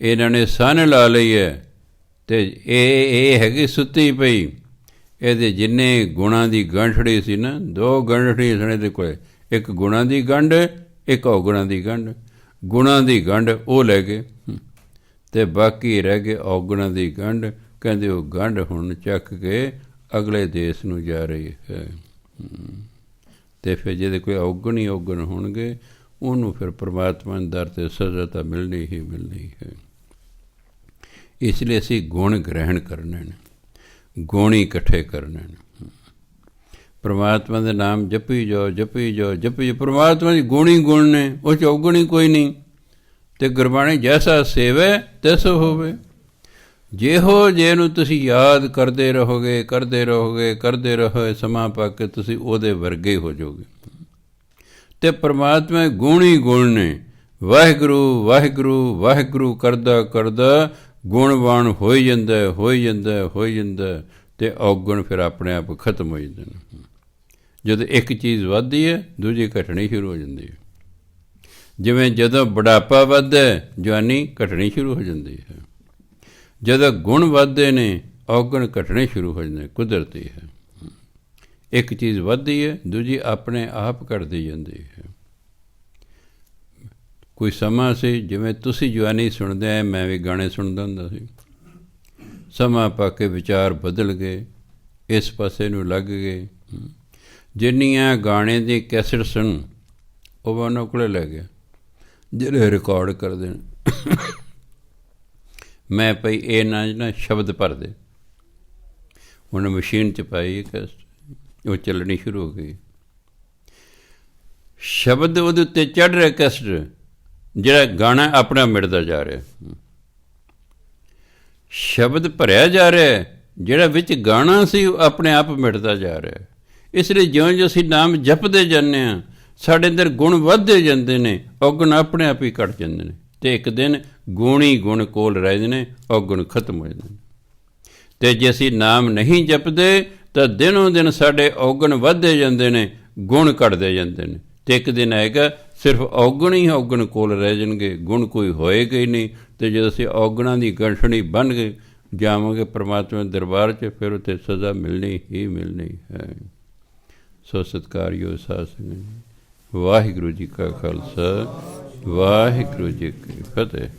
ਇਹਨਾਂ ਨੇ ਸੰਨ ਲਾ ਲਈ ਹੈ ਅਤੇ ਇਹ ਹੈਗੀ ਸੁੱਤੀ ਪਈ। ਇਹਦੇ ਜਿੰਨੇ ਗੁਣਾਂ ਦੀ ਗੰਠੜੀ ਸੀ ਨਾ, 2 ਗੰਠੜੀ ਸਣੇ ਦੇ ਕੋਲ, ਇੱਕ ਗੁਣਾਂ ਦੀ ਗੰਢ, ਇੱਕ ਔਗੁਣਾਂ ਦੀ ਗੰਢ। ਗੁਣਾਂ ਦੀ ਗੰਢ ਉਹ ਲੈ ਗਏ ਅਤੇ ਬਾਕੀ ਰਹਿ ਗਏ ਔਗੁਣਾਂ ਦੀ ਗੰਢ। ਕਹਿੰਦੇ ਉਹ ਗੰਢ ਹੁਣ ਚੱਕ ਕੇ ਅਗਲੇ ਦੇਸ਼ ਨੂੰ ਜਾ ਰਹੀ ਹੈ। ਅਤੇ ਫਿਰ ਜਿਹਦੇ ਕੋਈ ਔਗਣ ਹੀ ਔਗਣ ਹੋਣਗੇ, ਉਹਨੂੰ ਫਿਰ ਪਰਮਾਤਮਾ ਦੇ ਦਰ 'ਤੇ ਸਜ਼ਾ ਤਾਂ ਮਿਲਣੀ ਹੀ ਮਿਲਣੀ ਹੈ। ਇਸ ਲਈ ਅਸੀਂ ਗੁਣ ਗ੍ਰਹਿਣ ਕਰਨੇ ਨੇ, ਗੁਣ ਹੀ ਇਕੱਠੇ ਕਰਨੇ ਨੇ। ਪਰਮਾਤਮਾ ਦੇ ਨਾਮ ਜਪੀ ਜਾਓ, ਜਪੀ ਜਾਓ, ਜਪੀ ਜਾਓ। ਪਰਮਾਤਮਾ ਦੀ ਗੁਣ ਹੀ ਗੁਣ ਨੇ, ਉਹ 'ਚ ਔਗਣ ਹੀ ਕੋਈ ਨਹੀਂ। ਅਤੇ ਗੁਰਬਾਣੀ ਜੈਸਾ ਸੇਵੈ ਤੈਸੋ ਹੋਵੇ। ਜਿਹੋ ਜੇ ਨੂੰ ਤੁਸੀਂ ਯਾਦ ਕਰਦੇ ਰਹੋਗੇ, ਕਰਦੇ ਰਹੋਗੇ, ਕਰਦੇ ਰਹੋ, ਸਮਾਂ ਪਾ ਕੇ ਤੁਸੀਂ ਉਹਦੇ ਵਰਗੇ ਹੋ ਜਾਓਗੇ। ਅਤੇ ਪਰਮਾਤਮਾ ਗੁਣ ਹੀ ਗੁਣ ਨੇ। ਵਾਹਿਗੁਰੂ ਵਾਹਿਗੁਰੂ ਵਾਹਿਗੁਰੂ ਕਰਦਾ ਕਰਦਾ ਗੁਣਵਾਨ ਹੋਈ ਜਾਂਦਾ, ਹੋਈ ਜਾਂਦਾ, ਹੋਈ ਜਾਂਦਾ, ਅਤੇ ਔਗਣ ਫਿਰ ਆਪਣੇ ਆਪ ਖਤਮ ਹੋ ਜਾਂਦੇ ਨੇ। ਜਦੋਂ ਇੱਕ ਚੀਜ਼ ਵੱਧਦੀ ਹੈ, ਦੂਜੀ ਘਟਣੀ ਸ਼ੁਰੂ ਹੋ ਜਾਂਦੀ ਹੈ। ਜਿਵੇਂ ਜਦੋਂ ਬੁਢਾਪਾ ਵੱਧਦਾ, ਜਵਾਨੀ ਘਟਣੀ ਸ਼ੁਰੂ ਹੋ ਜਾਂਦੀ ਹੈ। ਜਦੋਂ ਗੁਣ ਵੱਧਦੇ ਨੇ, ਔਗਣ ਘਟਣੇ ਸ਼ੁਰੂ ਹੋ ਜਾਂਦੇ, ਕੁਦਰਤੀ ਹੈ। ਇੱਕ ਚੀਜ਼ ਵੱਧਦੀ ਹੈ, ਦੂਜੀ ਆਪਣੇ ਆਪ ਘਟਦੀ ਜਾਂਦੀ ਹੈ। ਕੋਈ ਸਮਾਂ ਸੀ, ਜਿਵੇਂ ਤੁਸੀਂ ਜਵਾਨੀ ਸੁਣਦੇ ਆ, ਮੈਂ ਵੀ ਗਾਣੇ ਸੁਣਦਾ ਹੁੰਦਾ ਸੀ। ਸਮਾਂ ਪਾ ਕੇ ਵਿਚਾਰ ਬਦਲ ਗਏ, ਇਸ ਪਾਸੇ ਨੂੰ ਲੱਗ ਗਏ। ਜਿੰਨੀਆਂ ਗਾਣੇ ਦੀ ਕੈਸਟ ਸੁਣ, ਉਹ ਉਹਨਾਂ ਕੋਲ ਲੈ ਗਿਆ, ਜਿਹੜੇ ਰਿਕਾਰਡ ਕਰਦੇ ਨੇ। ਮੈਂ ਭਈ ਇਹ ਨਾ ਸ਼ਬਦ ਭਰ ਦੇ, ਉਹਨੇ ਮਸ਼ੀਨ 'ਚ ਪਾਈ ਕੈਸਟ, ਉਹ ਚੱਲਣੀ ਸ਼ੁਰੂ ਹੋ ਗਈ। ਸ਼ਬਦ ਉਹਦੇ ਉੱਤੇ ਚੜ੍ਹ ਰਿਹਾ ਕੈਸਟ, ਜਿਹੜਾ ਗਾਣਾ ਆਪਣਾ ਮਿਟਦਾ ਜਾ ਰਿਹਾ। ਸ਼ਬਦ ਭਰਿਆ ਜਾ ਰਿਹਾ, ਜਿਹੜਾ ਵਿੱਚ ਗਾਣਾ ਸੀ ਉਹ ਆਪਣੇ ਆਪ ਮਿਟਦਾ ਜਾ ਰਿਹਾ। ਇਸ ਲਈ ਜਿਉਂ ਜਿਉਂ ਅਸੀਂ ਨਾਮ ਜਪਦੇ ਜਾਂਦੇ ਹਾਂ, ਸਾਡੇ ਅੰਦਰ ਗੁਣ ਵੱਧਦੇ ਜਾਂਦੇ ਨੇ, ਔਗਣ ਆਪਣੇ ਆਪ ਹੀ ਘੱਟ ਜਾਂਦੇ ਨੇ। ਅਤੇ ਇੱਕ ਦਿਨ ਗੁਣ ਹੀ ਗੁਣ ਕੋਲ ਰਹਿੰਦੇ ਨੇ, ਔਗਣ ਖਤਮ ਹੋ ਜਾਂਦੇ ਨੇ। ਅਤੇ ਜੇ ਅਸੀਂ ਨਾਮ ਨਹੀਂ ਜਪਦੇ ਤਾਂ ਦਿਨੋਂ ਦਿਨ ਸਾਡੇ ਔਗਣ ਵੱਧਦੇ ਜਾਂਦੇ ਨੇ, ਗੁਣ ਘਟਦੇ ਜਾਂਦੇ ਨੇ। ਅਤੇ ਇੱਕ ਦਿਨ ਆਏਗਾ ਸਿਰਫ ਔਗਣ ਹੀ ਔਗਣ ਕੋਲ ਰਹਿ ਜਾਣਗੇ, ਗੁਣ ਕੋਈ ਹੋਏਗਾ ਹੀ ਨਹੀਂ। ਅਤੇ ਜਦੋਂ ਅਸੀਂ ਔਗਣਾਂ ਦੀ ਗੰਠੜੀ ਬੰਨ੍ਹ ਕੇ ਜਾਵਾਂਗੇ ਪਰਮਾਤਮਾ ਦੇ ਦਰਬਾਰ 'ਚ, ਫਿਰ ਉੱਥੇ ਸਜ਼ਾ ਮਿਲਣੀ ਹੀ ਮਿਲਣੀ ਹੈ। ਸੋ ਸਤਿਕਾਰਯੋਗ ਸਾਧ ਸੰਗਤ ਜੀ, ਵਾਹਿਗੁਰੂ ਜੀ ਕਾ ਖਾਲਸਾ, ਵਾਹਿਗੁਰੂ ਜੀ ਕੀ ਫਤਿਹ।